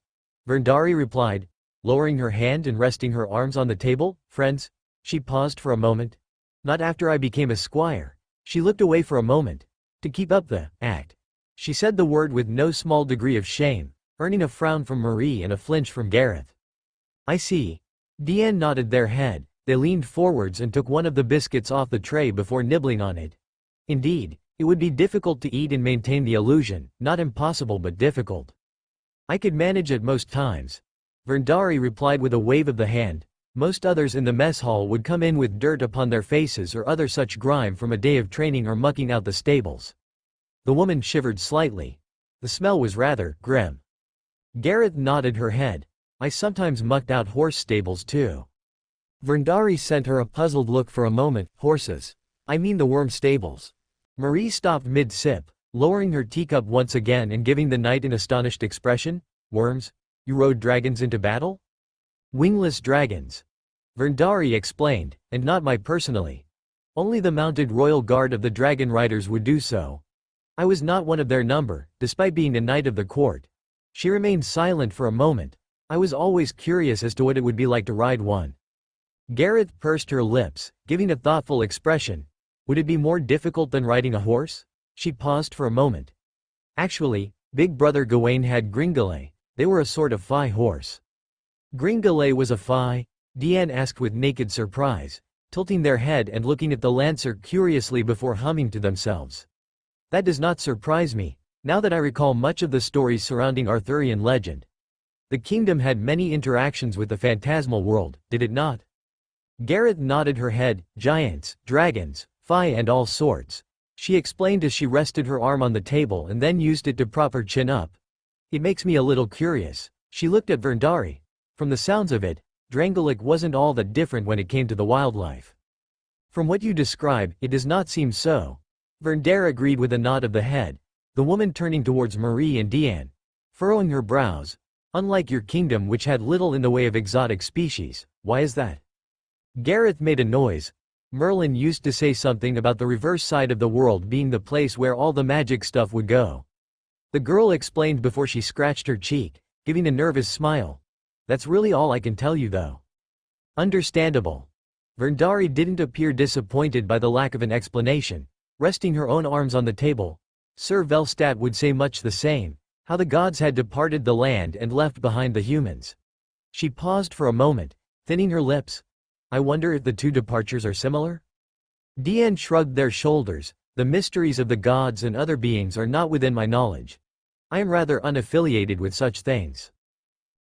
Verndari replied, lowering her hand and resting her arms on the table. Friends? She paused for a moment. Not after I became a squire. She looked away for a moment. To keep up the act. She said the word with no small degree of shame, earning a frown from Marie and a flinch from Gareth. I see. Deanne nodded their head. They leaned forwards and took one of the biscuits off the tray before nibbling on it. Indeed, it would be difficult to eat and maintain the illusion, not impossible but difficult. I could manage at most times. Verndari replied with a wave of the hand. Most others in the mess hall would come in with dirt upon their faces or other such grime from a day of training or mucking out the stables. The woman shivered slightly. The smell was rather grim. Gareth nodded her head. I sometimes mucked out horse stables too. Verndari sent her a puzzled look for a moment. Horses. I mean the worm stables. Marie stopped mid-sip, lowering her teacup once again and giving the knight an astonished expression. Worms? You rode dragons into battle? Wingless dragons. Verndari explained, and not my personally. Only the mounted royal guard of the dragon riders would do so. I was not one of their number, despite being a knight of the court. She remained silent for a moment. I was always curious as to what it would be like to ride one. Gareth pursed her lips, giving a thoughtful expression. Would it be more difficult than riding a horse? She paused for a moment. Actually, big brother Gawain had Gringolet. They were a sort of fie horse. Gringolet was a fie? Deanne asked with naked surprise, tilting their head and looking at the Lancer curiously before humming to themselves. That does not surprise me, now that I recall much of the stories surrounding Arthurian legend. The kingdom had many interactions with the phantasmal world, did it not? Gareth nodded her head. Giants, dragons, fie and all sorts. She explained as she rested her arm on the table and then used it to prop her chin up. It makes me a little curious. She looked at Verndari. From the sounds of it, Drangolic wasn't all that different when it came to the wildlife. From what you describe, it does not seem so. Verndare agreed with a nod of the head, the woman turning towards Marie and Deanne, furrowing her brows. Unlike your kingdom which had little in the way of exotic species, why is that? Gareth made a noise. Merlin used to say something about the reverse side of the world being the place where all the magic stuff would go. The girl explained before she scratched her cheek, giving a nervous smile. That's really all I can tell you though. Understandable. Verndari didn't appear disappointed by the lack of an explanation, resting her own arms on the table. Sir Velstadt would say much the same, how the gods had departed the land and left behind the humans. She paused for a moment, thinning her lips. I wonder if the two departures are similar? Deanne shrugged their shoulders. The mysteries of the gods and other beings are not within my knowledge. I am rather unaffiliated with such things.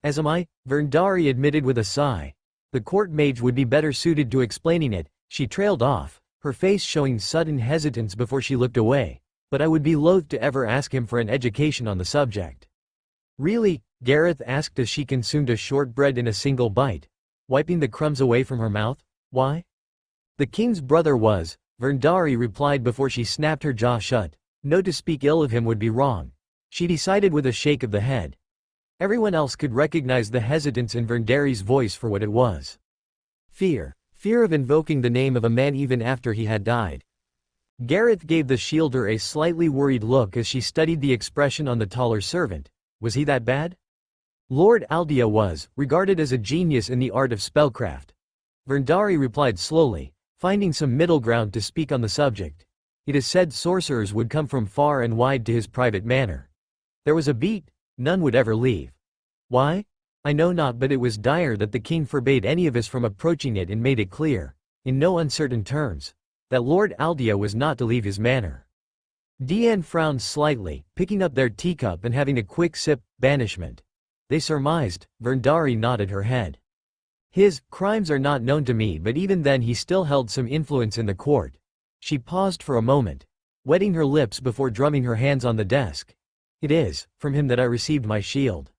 As am I, Verndari admitted with a sigh. The court mage would be better suited to explaining it. She trailed off, her face showing sudden hesitance before she looked away, but I would be loath to ever ask him for an education on the subject. Really? Gareth asked as she consumed a shortbread in a single bite, wiping the crumbs away from her mouth. Why? The king's brother was, Verndari replied before she snapped her jaw shut. No, to speak ill of him would be wrong. She decided with a shake of the head. Everyone else could recognize the hesitance in Verndari's voice for what it was. Fear. Fear of invoking the name of a man even after he had died. Gareth gave the shielder a slightly worried look as she studied the expression on the taller servant. Was he that bad? Lord Aldea was, regarded as a genius in the art of spellcraft. Verndari replied slowly, finding some middle ground to speak on the subject. It is said sorcerers would come from far and wide to his private manor. There was a beat. None would ever leave. Why? I know not, but it was dire that the king forbade any of us from approaching it and made it clear, in no uncertain terms, that Lord Aldea was not to leave his manor. Deanne frowned slightly, picking up their teacup and having a quick sip. Banishment. They surmised. Verndari nodded her head. His crimes are not known to me, but even then he still held some influence in the court. She paused for a moment. wetting her lips before drumming her hands on the desk. "It is from him that I received my shield."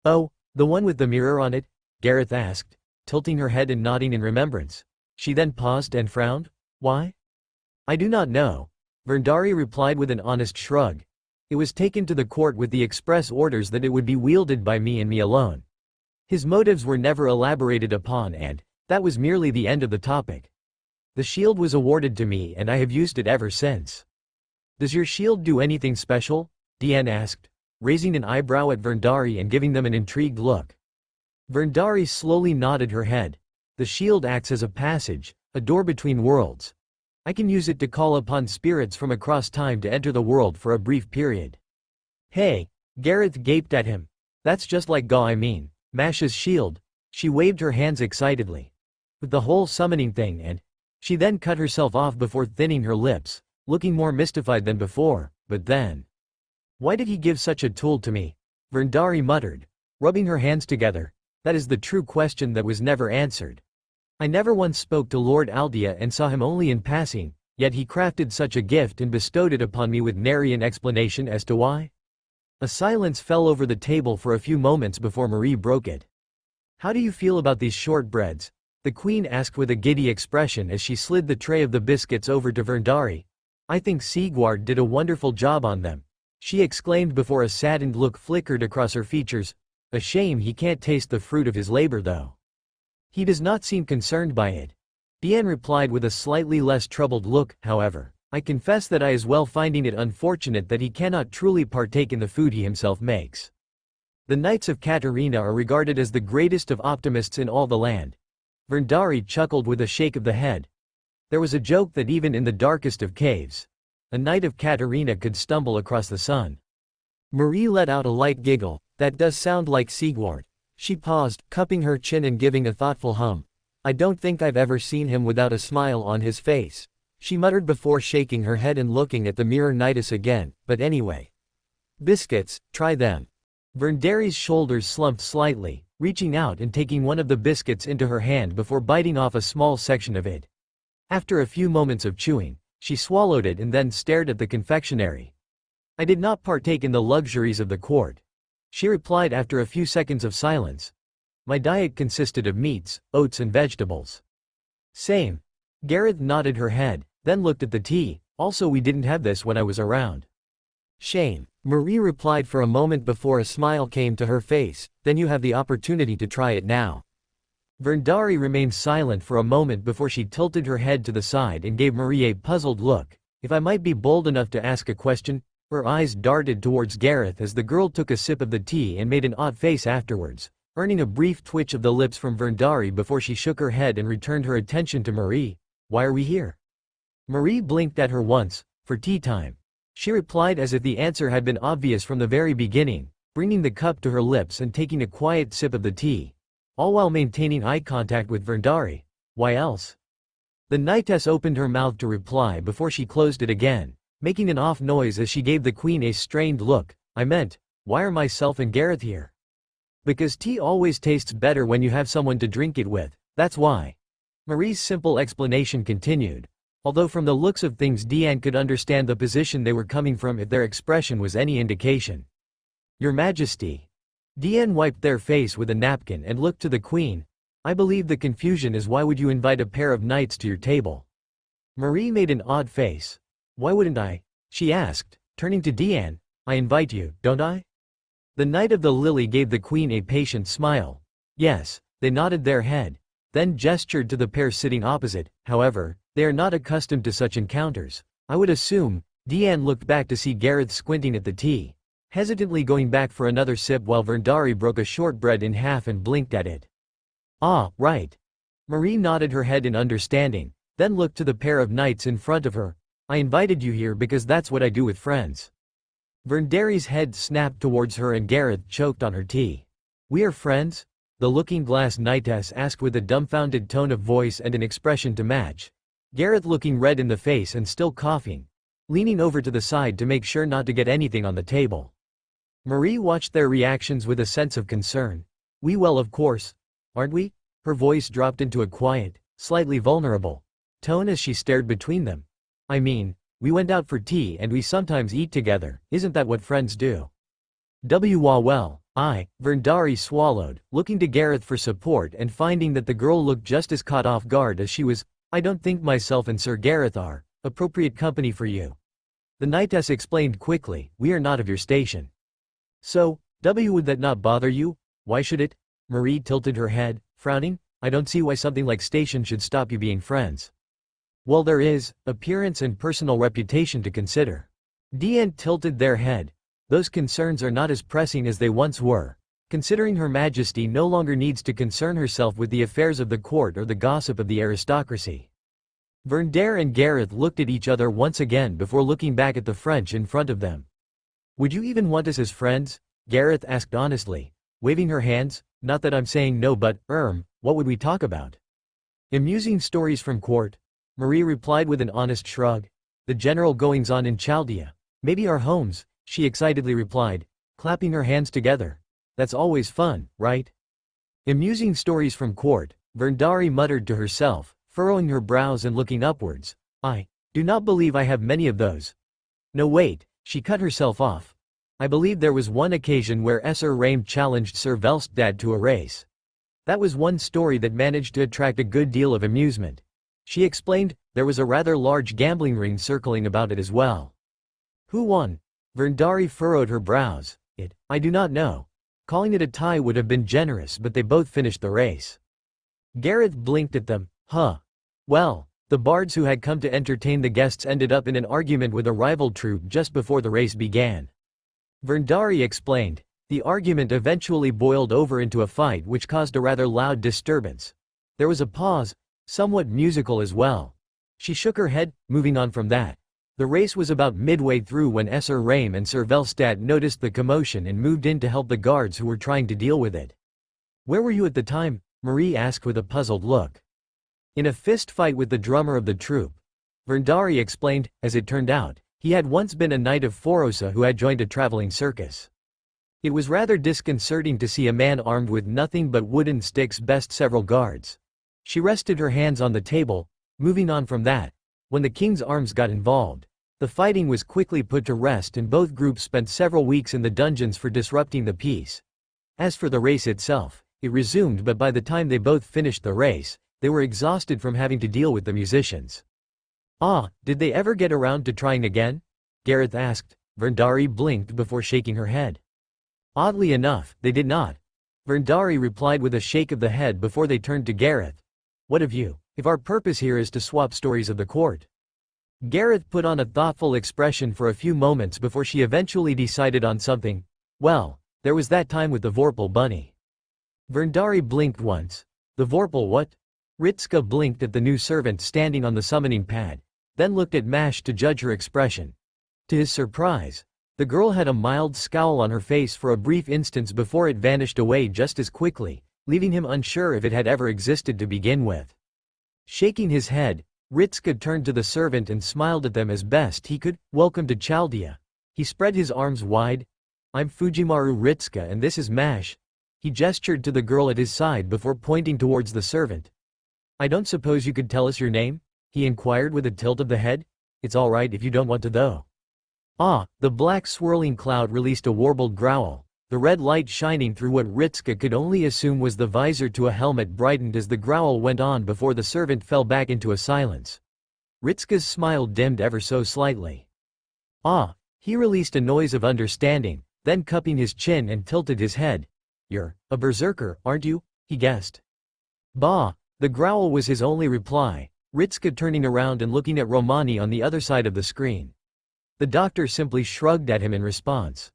"Oh, the one with the mirror on it?" Gareth asked, tilting her head and nodding in remembrance. She then paused and frowned. "Why?" "I do not know," Verndari replied with an honest shrug. "It was taken to the court with the express orders that it would be wielded by me and me alone. His motives were never elaborated upon and that was merely the end of the topic. The shield was awarded to me and I have used it ever since." "Does your shield do anything special?" Diane asked, raising an eyebrow at Verndari and giving them an intrigued look. Verndari slowly nodded her head. "The shield acts as a passage, a door between worlds. I can use it to call upon spirits from across time to enter the world for a brief period." "Hey!" Gareth gaped at him. "That's just like Masha's shield." She waved her hands excitedly. "With the whole summoning thing and—" She then cut herself off before thinning her lips, looking more mystified than before. "But then, why did he give such a tool to me?" Verndari muttered, rubbing her hands together. "That is the true question that was never answered. I never once spoke to Lord Aldea and saw him only in passing, yet he crafted such a gift and bestowed it upon me with nary an explanation as to why." A silence fell over the table for a few moments before Marie broke it. "How do you feel about these shortbreads?" the queen asked with a giddy expression as she slid the tray of the biscuits over to Verndari. "I think Sigward did a wonderful job on them," she exclaimed before a saddened look flickered across her features. "A shame he can't taste the fruit of his labor though." "He does not seem concerned by it," Diane replied with a slightly less troubled look. "However, I confess that I as well finding it unfortunate that he cannot truly partake in the food he himself makes. The Knights of Katarina are regarded as the greatest of optimists in all the land." Verndari chuckled with a shake of the head. There was a joke that even in the darkest of caves, a Knight of Katarina could stumble across the sun. Marie let out a light giggle. "That does sound like Sigward." She paused, cupping her chin and giving a thoughtful hum. "I don't think I've ever seen him without a smile on his face," she muttered before shaking her head and looking at the mirror Knightus again. "But anyway. Biscuits, try them." Verndari's shoulders slumped slightly, reaching out and taking one of the biscuits into her hand before biting off a small section of it. After a few moments of chewing, she swallowed it and then stared at the confectionery. "I did not partake in the luxuries of the court," she replied after a few seconds of silence. "My diet consisted of meats, oats and vegetables." "Same." Gareth nodded her head, then looked at the tea. "Also we didn't have this when I was around." "Shame," Marie replied for a moment before a smile came to her face. "Then you have the opportunity to try it now." Verndari remained silent for a moment before she tilted her head to the side and gave Marie a puzzled look. "If I might be bold enough to ask a question?" Her eyes darted towards Gareth as the girl took a sip of the tea and made an odd face afterwards, earning a brief twitch of the lips from Verndari before she shook her head and returned her attention to Marie. "Why are we here?" Marie blinked at her once. "For tea time," she replied as if the answer had been obvious from the very beginning, bringing the cup to her lips and taking a quiet sip of the tea, all while maintaining eye contact with Verndari. "Why else?" The knightess opened her mouth to reply before she closed it again, making an off noise as she gave the queen a strained look. "I meant, why are myself and Gareth here?" "Because tea always tastes better when you have someone to drink it with, that's why." Marie's simple explanation continued, although from the looks of things Diane could understand the position they were coming from if their expression was any indication. "Your Majesty." Diane wiped their face with a napkin and looked to the queen. "I believe the confusion is why would you invite a pair of knights to your table?" Marie made an odd face. "Why wouldn't I?" she asked, turning to Diane. "I invite you, don't I?" The Knight of the Lily gave the queen a patient smile. "Yes." They nodded their head, then gestured to the pair sitting opposite. "However, they are not accustomed to such encounters. I would assume." Diane looked back to see Gareth squinting at the tea, hesitantly going back for another sip while Verndari broke a shortbread in half and blinked at it. "Ah, right." Marie nodded her head in understanding, then looked to the pair of knights in front of her. "I invited you here because that's what I do with friends." Verndari's head snapped towards her and Gareth choked on her tea. "We are friends?" the looking-glass knightess asked with a dumbfounded tone of voice and an expression to match. Gareth looking red in the face and still coughing, leaning over to the side to make sure not to get anything on the table. Marie watched their reactions with a sense of concern. Well, of course. Aren't we?" Her voice dropped into a quiet, slightly vulnerable tone as she stared between them. "I mean, We went out for tea and we sometimes eat together, isn't that what friends do? Well, Verndari swallowed, looking to Gareth for support and finding that the girl looked just as caught off guard as she was. I don't think myself and Sir Gareth are appropriate company for you. The knightess explained quickly, we are not of your station. So, would that not bother you? Why should it? Marie tilted her head, frowning. I don't see why something like station should stop you being friends. Well, there is appearance and personal reputation to consider. Deant tilted their head. Those concerns are not as pressing as they once were, considering Her Majesty no longer needs to concern herself with the affairs of the court or the gossip of the aristocracy. Verndare and Gareth looked at each other once again before looking back at the French in front of them. Would you even want us as friends? Gareth asked honestly, waving her hands. Not that I'm saying no, but, what would we talk about? Amusing stories from court, Marie replied with an honest shrug. The general goings-on in Chaldea. Maybe our homes, she excitedly replied, clapping her hands together. That's always fun, right? Amusing stories from court, Verndari muttered to herself, furrowing her brows and looking upwards. I do not believe I have many of those. No, wait, she cut herself off. I believe there was one occasion where Sir Rame challenged Sir Velstad to a race. That was one story that managed to attract a good deal of amusement. She explained, there was a rather large gambling ring circling about it as well. Who won? Verndari furrowed her brows. I do not know. Calling it a tie would have been generous, but they both finished the race. Gareth blinked at them. Well, the bards who had come to entertain the guests ended up in an argument with a rival troupe just before the race began. Verndari explained. The argument eventually boiled over into a fight which caused a rather loud disturbance. There was a pause, somewhat musical as well. She shook her head, moving on from that. The race was about midway through when Sir Rame and Sir Velstad noticed the commotion and moved in to help the guards who were trying to deal with it. Where were you at the time? Marie asked with a puzzled look. In a fist fight with the drummer of the troupe. Verndari explained, as it turned out, he had once been a knight of Forosa who had joined a traveling circus. It was rather disconcerting to see a man armed with nothing but wooden sticks best several guards. She rested her hands on the table, moving on from that. When the king's arms got involved, the fighting was quickly put to rest and both groups spent several weeks in the dungeons for disrupting the peace. As for the race itself, it resumed, but by the time they both finished the race, they were exhausted from having to deal with the musicians. Did they ever get around to trying again? Gareth asked. Verndari blinked before shaking her head. Oddly enough, they did not. Verndari replied with a shake of the head before they turned to Gareth. What of you, if our purpose here is to swap stories of the court? Gareth put on a thoughtful expression for a few moments before she eventually decided on something. Well, there was that time with the Vorpal bunny. Verndari blinked once. The Vorpal what? Ritska blinked at the new servant standing on the summoning pad, then looked at Mash to judge her expression. To his surprise, the girl had a mild scowl on her face for a brief instance before it vanished away just as quickly, leaving him unsure if it had ever existed to begin with. Shaking his head, Ritska turned to the servant and smiled at them as best he could. Welcome to Chaldea. He spread his arms wide. I'm Fujimaru Ritska and this is Mash. He gestured to the girl at his side before pointing towards the servant. I don't suppose you could tell us your name? He inquired with a tilt of the head. It's all right if you don't want to though. The black swirling cloud released a warbled growl. The red light shining through what Ritska could only assume was the visor to a helmet brightened as the growl went on before the servant fell back into a silence. Ritska's smile dimmed ever so slightly. He released a noise of understanding, then cupping his chin and tilted his head. You're a berserker, aren't you? He guessed. Bah! The growl was his only reply, Ritska turning around and looking at Romani on the other side of the screen. The doctor simply shrugged at him in response.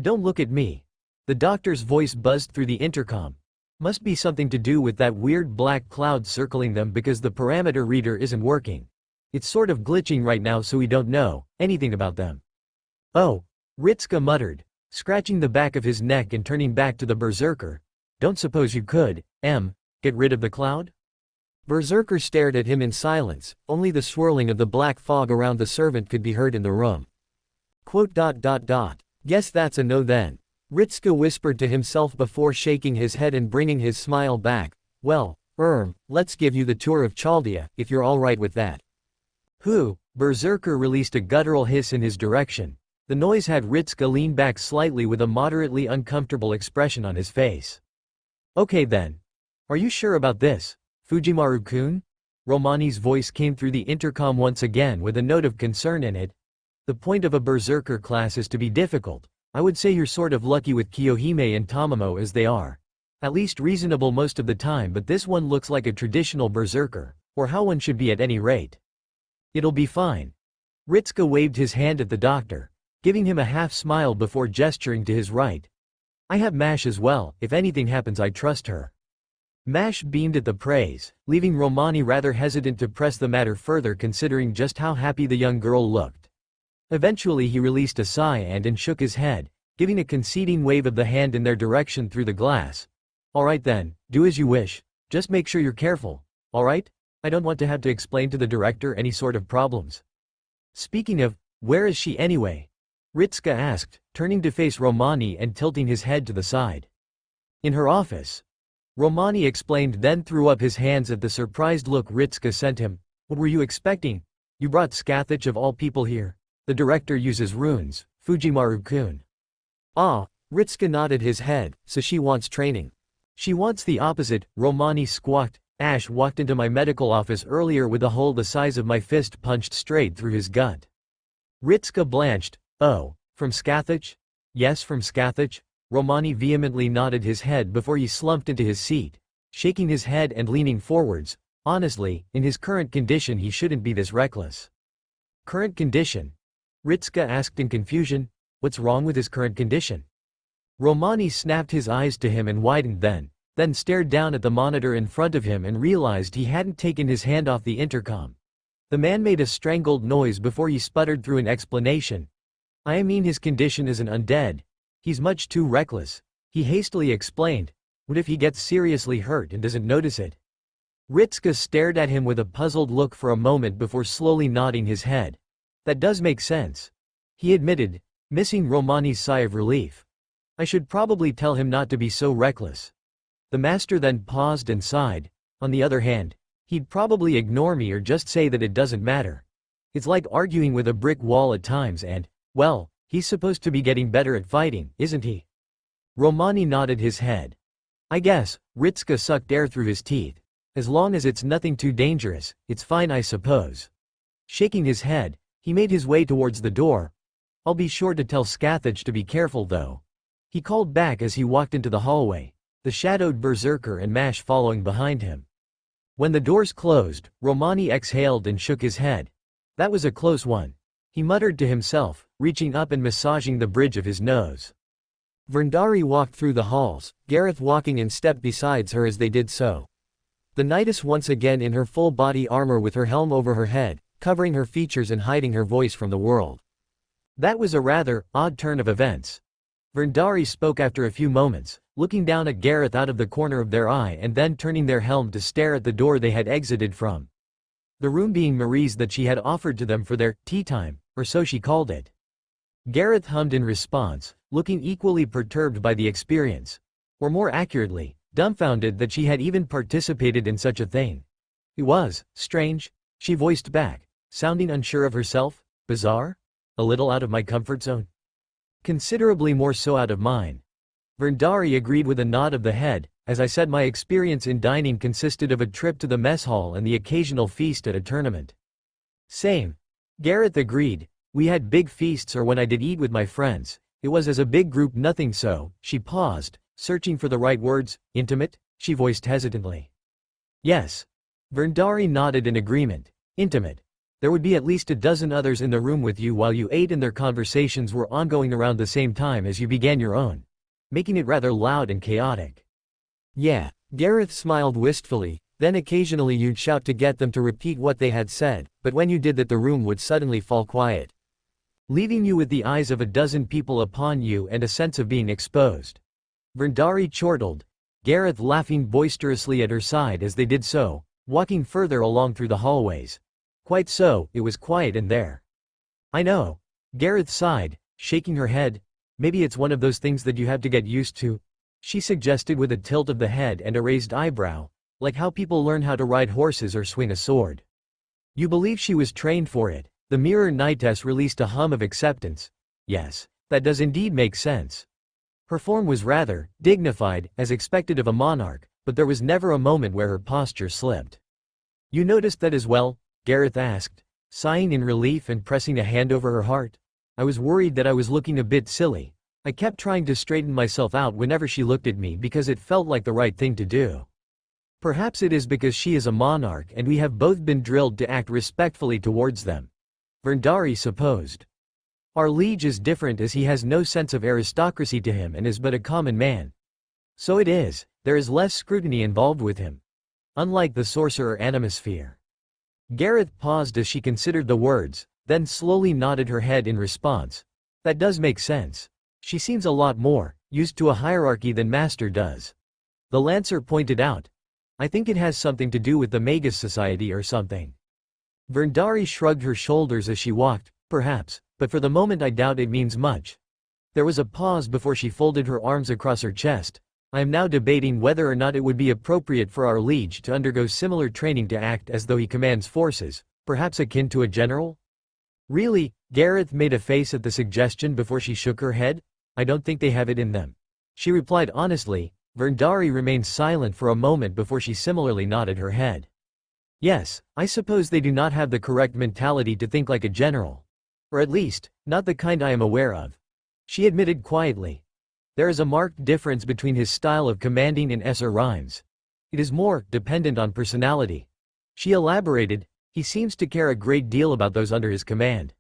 Don't look at me. The doctor's voice buzzed through the intercom. Must be something to do with that weird black cloud circling them because the parameter reader isn't working. It's sort of glitching right now so we don't know anything about them. Oh, Ritska muttered, scratching the back of his neck and turning back to the berserker. Don't suppose you could, get rid of the cloud? Berserker stared at him in silence, only the swirling of the black fog around the servant could be heard in the room. Guess that's a no then. Ritska whispered to himself before shaking his head and bringing his smile back. Well, let's give you the tour of Chaldea, if you're alright with that. Who? Berserker released a guttural hiss in his direction. The noise had Ritsuka lean back slightly with a moderately uncomfortable expression on his face. Okay then. Are you sure about this, Fujimaru-kun? Romani's voice came through the intercom once again with a note of concern in it. The point of a berserker class is to be difficult. I would say you're sort of lucky with Kiyohime and Tamamo as they are. At least reasonable most of the time, but this one looks like a traditional berserker, or how one should be at any rate. It'll be fine. Ritsuka waved his hand at the doctor, giving him a half smile before gesturing to his right. I have Mash as well, if anything happens I trust her. Mash beamed at the praise, leaving Romani rather hesitant to press the matter further considering just how happy the young girl looked. Eventually he released a sigh and shook his head, giving a conceding wave of the hand in their direction through the glass. Alright then, do as you wish, just make sure you're careful, alright? I don't want to have to explain to the director any sort of problems. Speaking of, where is she anyway? Ritsuka asked, turning to face Romani and tilting his head to the side. In her office. Romani explained, then threw up his hands at the surprised look Ritsuka sent him. What were you expecting? You brought Skathich of all people here. The director uses runes, Fujimaru-kun. Ah, Ritsuka nodded his head, so she wants training. She wants the opposite, Romani squawked. Ash walked into my medical office earlier with a hole the size of my fist punched straight through his gut. Ritsuka blanched. Oh, from Skathich? Yes, from Skathich. Romani vehemently nodded his head before he slumped into his seat, shaking his head and leaning forwards. Honestly, in his current condition he shouldn't be this reckless. Current condition? Ritsuka asked in confusion. What's wrong with his current condition? Romani snapped his eyes to him and widened then stared down at the monitor in front of him and realized he hadn't taken his hand off the intercom. The man made a strangled noise before he sputtered through an explanation. I mean his condition is an undead. He's much too reckless. He hastily explained. What if he gets seriously hurt and doesn't notice it? Ritsuka stared at him with a puzzled look for a moment before slowly nodding his head. That does make sense. He admitted, missing Romani's sigh of relief. I should probably tell him not to be so reckless. The master then paused and sighed. On the other hand, he'd probably ignore me or just say that it doesn't matter. It's like arguing with a brick wall at times and, well, he's supposed to be getting better at fighting, isn't he? Romani nodded his head. I guess. Ritsuka sucked air through his teeth. As long as it's nothing too dangerous, it's fine I suppose. Shaking his head, he made his way towards the door. I'll be sure to tell Skathich to be careful though. He called back as he walked into the hallway, the shadowed berserker and Mash following behind him. When the doors closed, Romani exhaled and shook his head. That was a close one. He muttered to himself, reaching up and massaging the bridge of his nose. Verndari walked through the halls, Gareth walking in step beside her as they did so. The knightess once again in her full body armor with her helm over her head, covering her features and hiding her voice from the world. That was a rather odd turn of events. Verndari spoke after a few moments, looking down at Gareth out of the corner of their eye and then turning their helm to stare at the door they had exited from. The room being Marie's that she had offered to them for their tea time, or so she called it. Gareth hummed in response, looking equally perturbed by the experience. Or more accurately, dumbfounded that she had even participated in such a thing. It was strange, she voiced back, sounding unsure of herself. Bizarre? A little out of my comfort zone. Considerably more so out of mine. Verndari agreed with a nod of the head. As I said, my experience in dining consisted of a trip to the mess hall and the occasional feast at a tournament. Same. Gareth agreed. We had big feasts, or when I did eat with my friends, it was as a big group. Nothing so. She paused, searching for the right words. Intimate? She voiced hesitantly. Yes. Verndari nodded in agreement. Intimate. There would be at least a dozen others in the room with you while you ate, and their conversations were ongoing around the same time as you began your own, making it rather loud and chaotic. Yeah. Gareth smiled wistfully. Then occasionally you'd shout to get them to repeat what they had said, but when you did that the room would suddenly fall quiet, leaving you with the eyes of a dozen people upon you and a sense of being exposed. Verndari chortled, Gareth laughing boisterously at her side as they did so, walking further along through the hallways. Quite so, it was quiet in there. I know. Gareth sighed, shaking her head. Maybe it's one of those things that you have to get used to, she suggested with a tilt of the head and a raised eyebrow, like how people learn how to ride horses or swing a sword. You believe she was trained for it, The mirror knightess released a hum of acceptance. Yes, that does indeed make sense. Her form was rather dignified, as expected of a monarch, but there was never a moment where her posture slipped. You noticed that as well? Gareth asked, sighing in relief and pressing a hand over her heart. I was worried that I was looking a bit silly. I kept trying to straighten myself out whenever she looked at me because it felt like the right thing to do. Perhaps it is because she is a monarch and we have both been drilled to act respectfully towards them. Verndari supposed. Our liege is different as he has no sense of aristocracy to him and is but a common man. So it is, there is less scrutiny involved with him. Unlike the sorcerer Animosphere. Gareth paused as she considered the words, then slowly nodded her head in response. That does make sense. She seems a lot more used to a hierarchy than Master does. The Lancer pointed out. I think it has something to do with the Magus Society or something. Verndari shrugged her shoulders as she walked, perhaps, but for the moment I doubt it means much. There was a pause before she folded her arms across her chest. I am now debating whether or not it would be appropriate for our liege to undergo similar training to act as though he commands forces, perhaps akin to a general? Really? Gareth made a face at the suggestion before she shook her head. I don't think they have it in them. She replied honestly. Verndari remained silent for a moment before she similarly nodded her head. Yes, I suppose they do not have the correct mentality to think like a general. Or at least, not the kind I am aware of. She admitted quietly. There is a marked difference between his style of commanding and Esser rhymes. It is more dependent on personality. She elaborated, he seems to care a great deal about those under his command.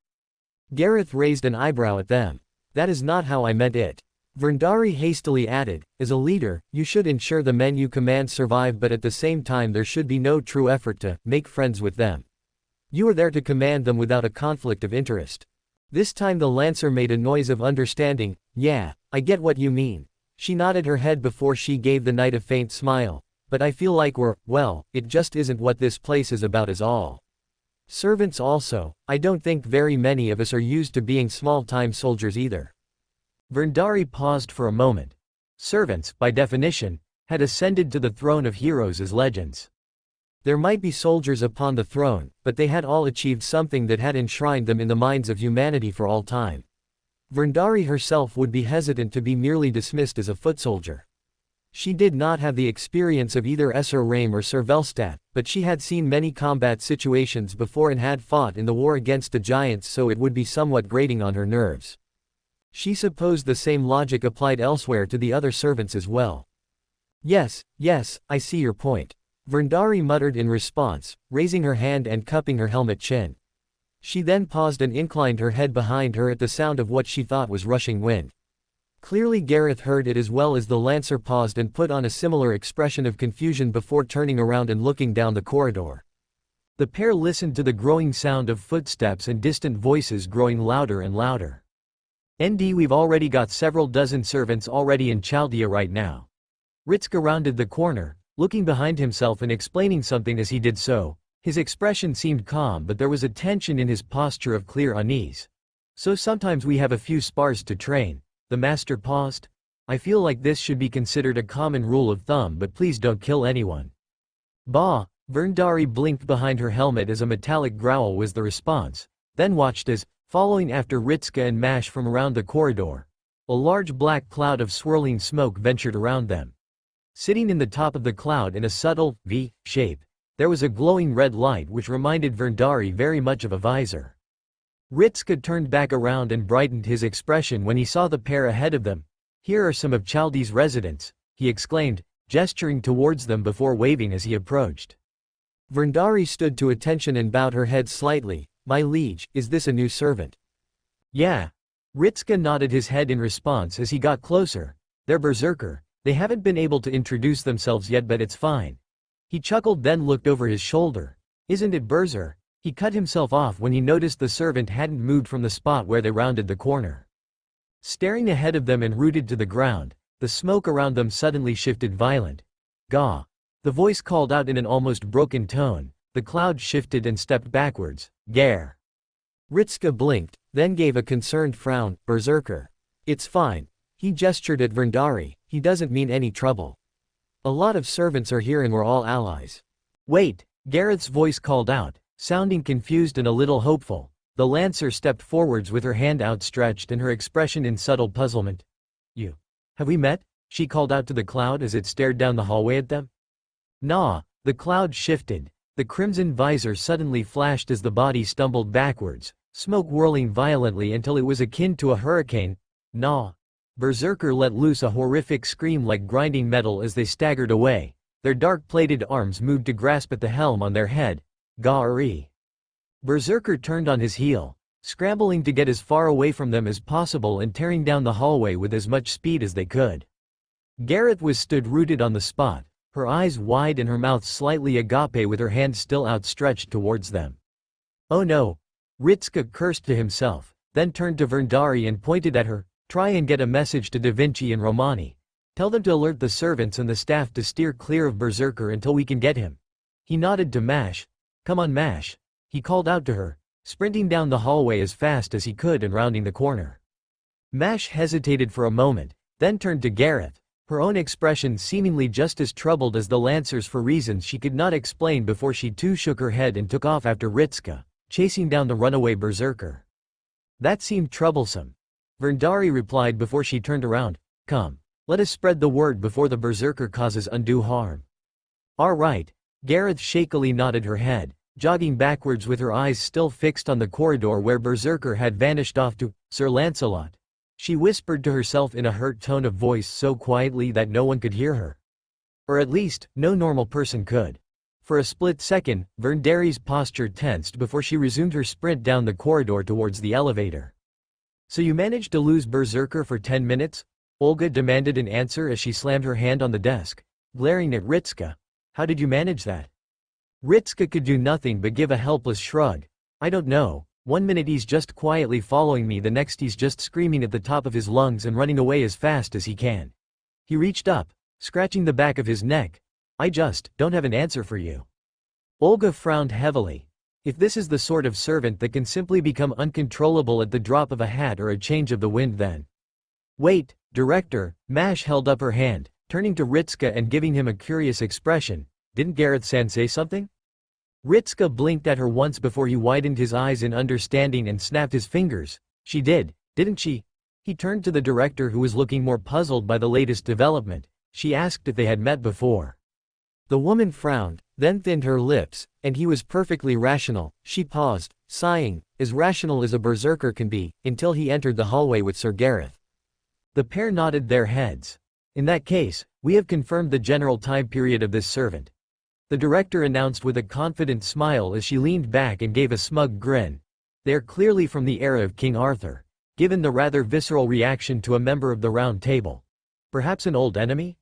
Gareth raised an eyebrow at them. That is not how I meant it. Verndari hastily added, as a leader, you should ensure the men you command survive, but at the same time there should be no true effort to make friends with them. You are there to command them without a conflict of interest. This time the Lancer made a noise of understanding. Yeah, I get what you mean. She nodded her head before she gave the knight a faint smile. But I feel like well, it just isn't what this place is about is all. Servants also, I don't think very many of us are used to being small-time soldiers either. Verndari paused for a moment. Servants, by definition, had ascended to the throne of heroes as legends. There might be soldiers upon the throne, but they had all achieved something that had enshrined them in the minds of humanity for all time. Verndari herself would be hesitant to be merely dismissed as a foot soldier. She did not have the experience of either Esser Rame or Sir Velstadt, but she had seen many combat situations before and had fought in the war against the giants, so it would be somewhat grating on her nerves. She supposed the same logic applied elsewhere to the other servants as well. Yes, I see your point. Verndari muttered in response, raising her hand and cupping her helmet chin. She then paused and inclined her head behind her at the sound of what she thought was rushing wind. Clearly Gareth heard it as well as the Lancer paused and put on a similar expression of confusion before turning around and looking down the corridor. The pair listened to the growing sound of footsteps and distant voices growing louder and louder. We've already got several dozen servants already in Chaldea right now. Ritska rounded the corner, looking behind himself and explaining something as he did so. His expression seemed calm, but there was a tension in his posture of clear unease. So sometimes we have a few spars to train. The master paused. I feel like this should be considered a common rule of thumb, but please don't kill anyone. Bah! Verndari blinked behind her helmet as a metallic growl was the response, then watched as, following after Ritska and Mash from around the corridor, a large black cloud of swirling smoke ventured around them. Sitting in the top of the cloud in a subtle V shape, there was a glowing red light which reminded Verndari very much of a visor. Ritska turned back around and brightened his expression when he saw the pair ahead of them. Here are some of Chaldea's residents, he exclaimed, gesturing towards them before waving as he approached. Verndari stood to attention and bowed her head slightly. My liege, is this a new servant? Yeah. Ritska nodded his head in response as he got closer. They're berserker. They haven't been able to introduce themselves yet, but it's fine. He chuckled, then looked over his shoulder. Isn't it berserker? He cut himself off when he noticed the servant hadn't moved from the spot where they rounded the corner. Staring ahead of them and rooted to the ground, the smoke around them suddenly shifted violent. Gah! The voice called out in an almost broken tone. The cloud shifted and stepped backwards. Gare! Ritska blinked, then gave a concerned frown. Berserker. It's fine. He gestured at Verndari. He doesn't mean any trouble. A lot of servants are here and we're all allies. Wait! Gareth's voice called out, sounding confused and a little hopeful. The Lancer stepped forwards with her hand outstretched and her expression in subtle puzzlement. You. Have we met? She called out to the cloud as it stared down the hallway at them. Nah, the cloud shifted. The crimson visor suddenly flashed as the body stumbled backwards, smoke whirling violently until it was akin to a hurricane. Nah. Berserker let loose a horrific scream like grinding metal as they staggered away. Their dark-plated arms moved to grasp at the helm on their head. Ga'ri. Berserker turned on his heel, scrambling to get as far away from them as possible and tearing down the hallway with as much speed as they could. Gareth was stood rooted on the spot, her eyes wide and her mouth slightly agape with her hand still outstretched towards them. Oh no! Ritska cursed to himself, then turned to Verndari and pointed at her. Try and get a message to Da Vinci and Romani. Tell them to alert the servants and the staff to steer clear of Berserker until we can get him. He nodded to Mash. Come on Mash. He called out to her, sprinting down the hallway as fast as he could and rounding the corner. Mash hesitated for a moment, then turned to Gareth, her own expression seemingly just as troubled as the Lancers for reasons she could not explain before she too shook her head and took off after Ritska, chasing down the runaway Berserker. That seemed troublesome. Verndari replied before she turned around. Come, let us spread the word before the Berserker causes undue harm. All right. Gareth shakily nodded her head, jogging backwards with her eyes still fixed on the corridor where Berserker had vanished off to. Sir Lancelot. She whispered to herself in a hurt tone of voice so quietly that no one could hear her. Or at least, no normal person could. For a split second, Verndari's posture tensed before she resumed her sprint down the corridor towards the elevator. So you managed to lose Berserker for 10 minutes? Olga demanded an answer as she slammed her hand on the desk, glaring at Ritska. How did you manage that? Ritska could do nothing but give a helpless shrug. I don't know. One minute he's just quietly following me, the next he's just screaming at the top of his lungs and running away as fast as he can. He reached up, scratching the back of his neck. I just don't have an answer for you. Olga frowned heavily. If this is the sort of servant that can simply become uncontrollable at the drop of a hat or a change of the wind, then. Wait, Director. Mash held up her hand, turning to Ritska and giving him a curious expression. Didn't Gareth-san say something? Ritska blinked at her once before he widened his eyes in understanding and snapped his fingers. She did, didn't she? He turned to the director who was looking more puzzled by the latest development. She asked if they had met before. The woman frowned, then thinned her lips, and he was perfectly rational. She paused, sighing, as rational as a berserker can be, until he entered the hallway with Sir Gareth. The pair nodded their heads. In that case, we have confirmed the general time period of this servant. The director announced with a confident smile as she leaned back and gave a smug grin. They are clearly from the era of King Arthur, given the rather visceral reaction to a member of the Round Table. Perhaps an old enemy?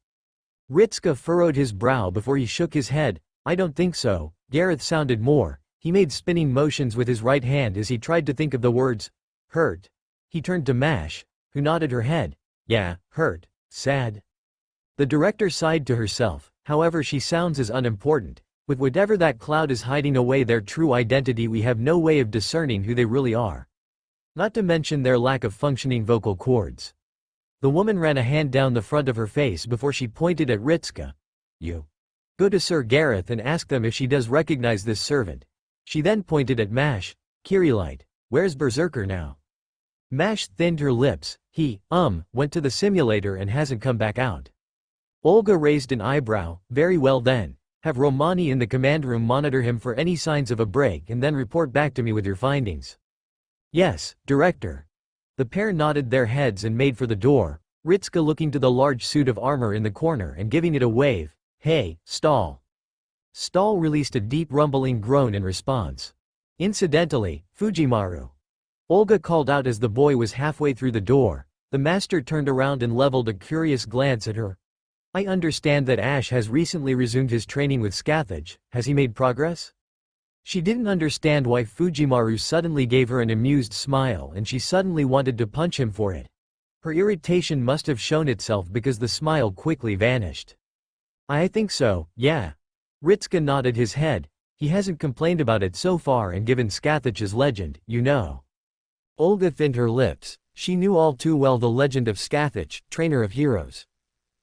Ritska furrowed his brow before he shook his head. I don't think so. Gareth sounded more. He made spinning motions with his right hand as he tried to think of the words. Hurt. He turned to Mash, who nodded her head. Yeah, hurt. Sad. The director sighed to herself. However, she sounds as unimportant. With whatever that cloud is hiding away their true identity, we have no way of discerning who they really are. Not to mention their lack of functioning vocal cords. The woman ran a hand down the front of her face before she pointed at Ritska. You. Go to Sir Gareth and ask them if she does recognize this servant. She then pointed at Mash. Kirillite. Where's Berserker now? Mash thinned her lips. He, went to the simulator and hasn't come back out. Olga raised an eyebrow. Very well then. Have Romani in the command room monitor him for any signs of a break and then report back to me with your findings. Yes, Director. The pair nodded their heads and made for the door, Ritska looking to the large suit of armor in the corner and giving it a wave. Hey, Stahl. Stahl released a deep rumbling groan in response. Incidentally, Fujimaru. Olga called out as the boy was halfway through the door. The master turned around and leveled a curious glance at her. I understand that Ash has recently resumed his training with Scathage. Has he made progress? She didn't understand why Fujimaru suddenly gave her an amused smile and she suddenly wanted to punch him for it. Her irritation must have shown itself because the smile quickly vanished. I think so, yeah. Ritska nodded his head. He hasn't complained about it so far, and given Scathage's legend, you know. Olga thinned her lips. She knew all too well the legend of Scathage, trainer of heroes.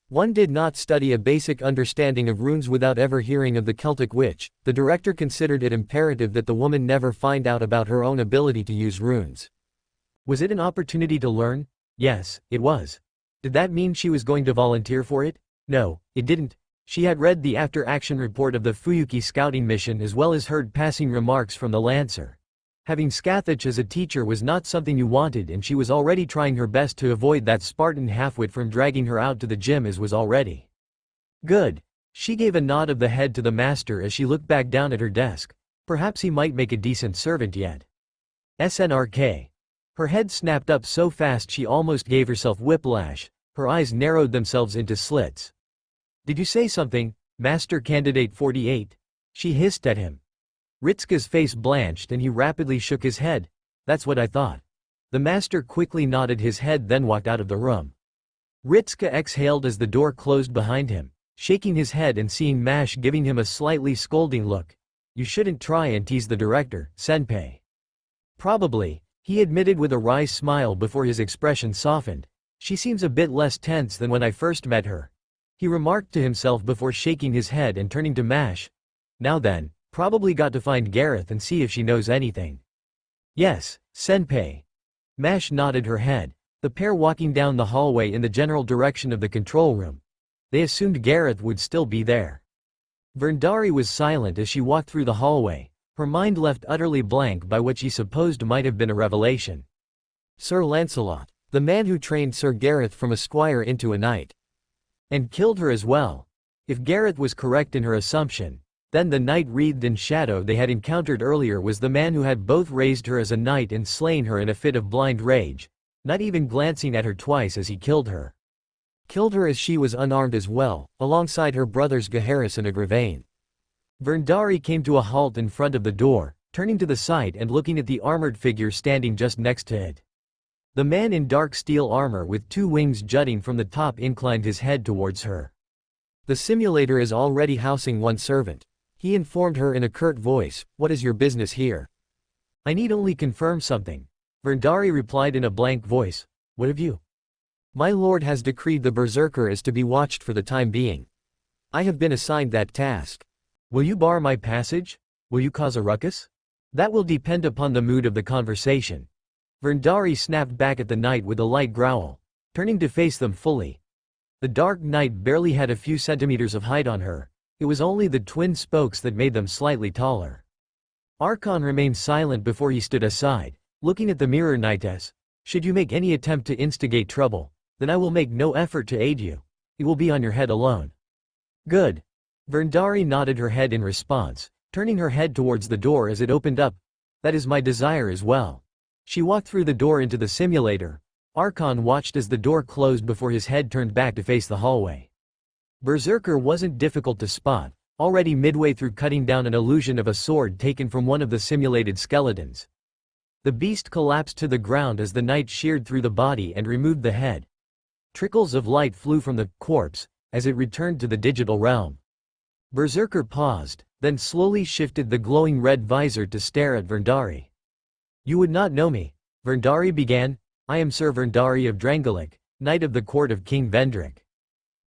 One did not study a basic understanding of runes without ever hearing of the Celtic witch. The director considered it imperative that the woman never find out about her own ability to use runes. Was it an opportunity to learn? Yes, it was. Did that mean she was going to volunteer for it? No, it didn't. She had read the after-action report of the Fuyuki scouting mission as well as heard passing remarks from the Lancer. Having Scathach as a teacher was not something you wanted, and she was already trying her best to avoid that Spartan halfwit from dragging her out to the gym as was already. Good. She gave a nod of the head to the master as she looked back down at her desk. Perhaps he might make a decent servant yet. SNRK. Her head snapped up so fast she almost gave herself whiplash. Her eyes narrowed themselves into slits. Did you say something, Master Candidate 48? She hissed at him. Ritsuka's face blanched and he rapidly shook his head. That's what I thought. The master quickly nodded his head then walked out of the room. Ritsuka exhaled as the door closed behind him, shaking his head and seeing Mash giving him a slightly scolding look. You shouldn't try and tease the director, senpai. Probably, he admitted with a wry smile before his expression softened. She seems a bit less tense than when I first met her. He remarked to himself before shaking his head and turning to Mash. Now then, probably got to find Gareth and see if she knows anything. Yes, senpai. Mash nodded her head, the pair walking down the hallway in the general direction of the control room. They assumed Gareth would still be there. Verndari was silent as she walked through the hallway, her mind left utterly blank by what she supposed might have been a revelation. Sir Lancelot, the man who trained Sir Gareth from a squire into a knight. And killed her as well. If Gareth was correct in her assumption, then the knight wreathed in shadow they had encountered earlier was the man who had both raised her as a knight and slain her in a fit of blind rage, not even glancing at her twice as he killed her. Killed her as she was unarmed as well, alongside her brothers Gaheris and Agravain. Verndari came to a halt in front of the door, turning to the side and looking at the armored figure standing just next to it. The man in dark steel armor with two wings jutting from the top inclined his head towards her. The simulator is already housing one servant. He informed her in a curt voice, "What is your business here?" "I need only confirm something." Verndari replied in a blank voice. "What have you?" "My lord has decreed the berserker is to be watched for the time being. I have been assigned that task." "Will you bar my passage? Will you cause a ruckus?" "That will depend upon the mood of the conversation." Verndari snapped back at the knight with a light growl, turning to face them fully. The dark knight barely had a few centimeters of height on her. It was only the twin spokes that made them slightly taller. Archon remained silent before he stood aside, looking at the mirror knightess. "Should you make any attempt to instigate trouble, then I will make no effort to aid you. It will be on your head alone." "Good." Verndari nodded her head in response, turning her head towards the door as it opened up. "That is my desire as well." She walked through the door into the simulator. Archon watched as the door closed before his head turned back to face the hallway. Berserker wasn't difficult to spot, already midway through cutting down an illusion of a sword taken from one of the simulated skeletons. The beast collapsed to the ground as the knight sheared through the body and removed the head. Trickles of light flew from the corpse as it returned to the digital realm. Berserker paused, then slowly shifted the glowing red visor to stare at Verndari. "You would not know me," Verndari began. "I am Sir Verndari of Drangelic, knight of the court of King Vendrick."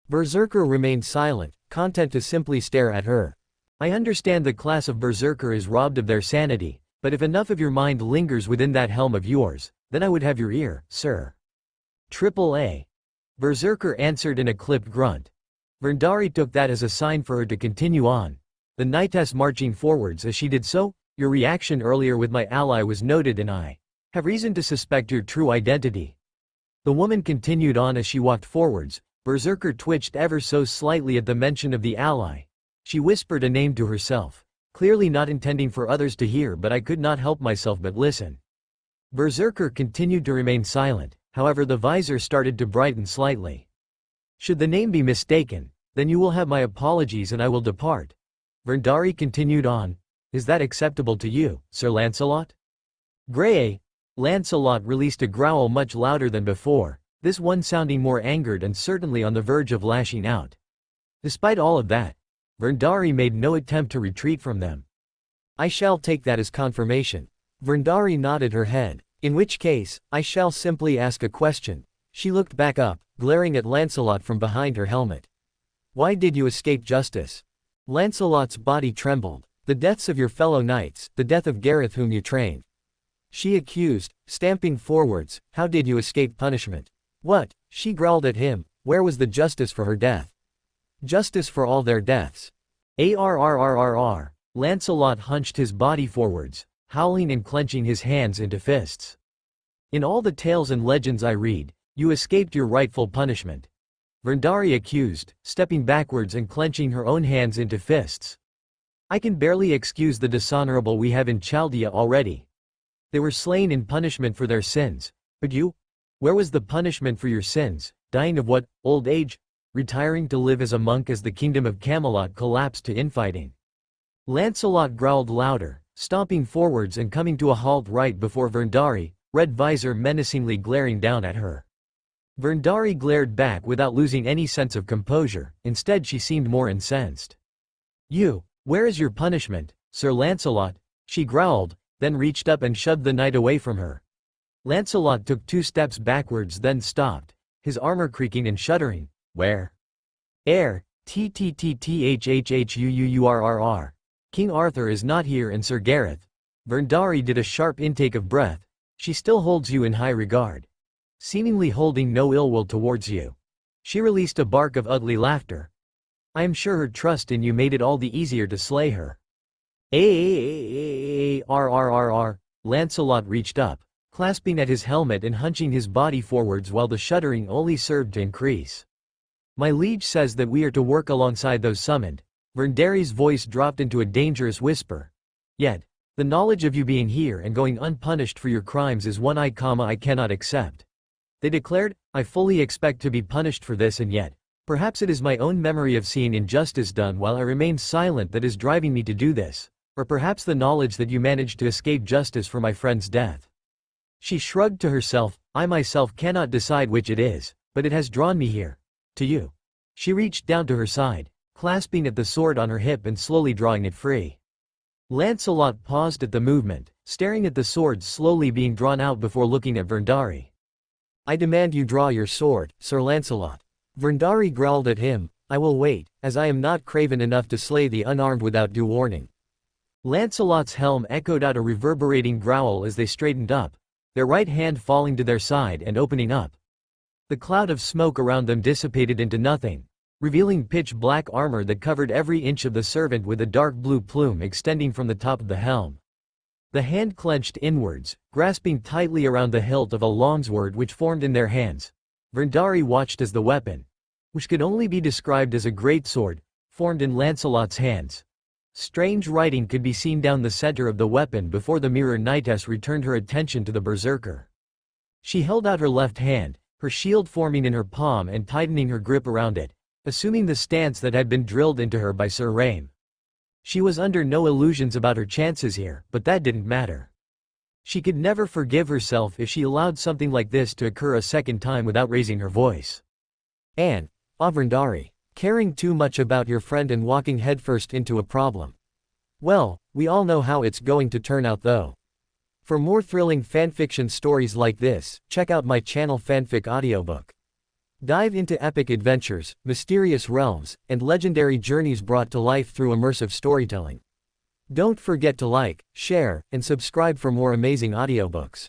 Berserker remained silent, content to simply stare at her. "I understand the class of Berserker is robbed of their sanity, but if enough of your mind lingers within that helm of yours, then I would have your ear, sir." "Triple A." Berserker answered in a clipped grunt. Verndari took that as a sign for her to continue on. The knightess marching forwards as she did so. "Your reaction earlier with my ally was noted and I have reason to suspect your true identity." The woman continued on as she walked forwards. Berserker twitched ever so slightly at the mention of the ally. She whispered a name to herself, clearly not intending for others to hear, but I could not help myself but listen. Berserker continued to remain silent, however the visor started to brighten slightly. "Should the name be mistaken, then you will have my apologies and I will depart." Verndari continued on. "Is that acceptable to you, Sir Lancelot?" Grey. Lancelot released a growl much louder than before, this one sounding more angered and certainly on the verge of lashing out. Despite all of that, Verndari made no attempt to retreat from them. "I shall take that as confirmation." Verndari nodded her head. "In which case, I shall simply ask a question. She looked back up, glaring at Lancelot from behind her helmet. Why did you escape justice? Lancelot's body trembled. The deaths of your fellow knights, the death of Gareth whom you trained. She accused, stamping forwards, how did you escape punishment? What? She growled at him, where was the justice for her death? Justice for all their deaths. Arrrrrrr. Lancelot hunched his body forwards, howling and clenching his hands into fists. In all the tales and legends I read, you escaped your rightful punishment. Verndari accused, stepping backwards and clenching her own hands into fists. I can barely excuse the dishonorable we have in Chaldea already. They were slain in punishment for their sins. But you? Where was the punishment for your sins? Dying of what? Old age? Retiring to live as a monk as the kingdom of Camelot collapsed to infighting? Lancelot growled louder, stomping forwards and coming to a halt right before Verndari, red visor menacingly glaring down at her. Verndari glared back without losing any sense of composure, instead she seemed more incensed. You, where is your punishment, Sir Lancelot? She growled, then reached up and shoved the knight away from her. Lancelot took 2 steps backwards then stopped, his armor creaking and shuddering. Where? Tttthhhhurr. King Arthur is not here and Sir Gareth. Verndari did a sharp intake of breath. She still holds you in high regard. Seemingly holding no ill will towards you. She released a bark of ugly laughter. I am sure her trust in you made it all the easier to slay her. Arrrrrr. Lancelot reached up, clasping at his helmet and hunching his body forwards while the shuddering only served to increase. My liege says that we are to work alongside those summoned. Verndari's voice dropped into a dangerous whisper. Yet, the knowledge of you being here and going unpunished for your crimes is one I cannot accept. They declared, I fully expect to be punished for this and yet, perhaps it is my own memory of seeing injustice done while I remain silent that is driving me to do this, or perhaps the knowledge that you managed to escape justice for my friend's death. She shrugged to herself, I myself cannot decide which it is, but it has drawn me here. To you. She reached down to her side, clasping at the sword on her hip and slowly drawing it free. Lancelot paused at the movement, staring at the sword slowly being drawn out before looking at Verndari. I demand you draw your sword, Sir Lancelot. Verndari growled at him, I will wait, as I am not craven enough to slay the unarmed without due warning. Lancelot's helm echoed out a reverberating growl as they straightened up, their right hand falling to their side and opening up. The cloud of smoke around them dissipated into nothing, revealing pitch-black armor that covered every inch of the servant with a dark blue plume extending from the top of the helm. The hand clenched inwards, grasping tightly around the hilt of a longsword which formed in their hands. Verndari watched as the weapon, which could only be described as a greatsword, formed in Lancelot's hands. Strange writing could be seen down the center of the weapon before the mirror knightess returned her attention to the berserker. She held out her left hand, her shield forming in her palm and tightening her grip around it, assuming the stance that had been drilled into her by Sir Raim. She was under no illusions about her chances here, but that didn't matter. She could never forgive herself if she allowed something like this to occur a second time without raising her voice. And, Verndari, caring too much about your friend and walking headfirst into a problem. Well, we all know how it's going to turn out though. For more thrilling fanfiction stories like this, check out my channel Fanfic Audiobook. Dive into epic adventures, mysterious realms, and legendary journeys brought to life through immersive storytelling. Don't forget to like, share, and subscribe for more amazing audiobooks.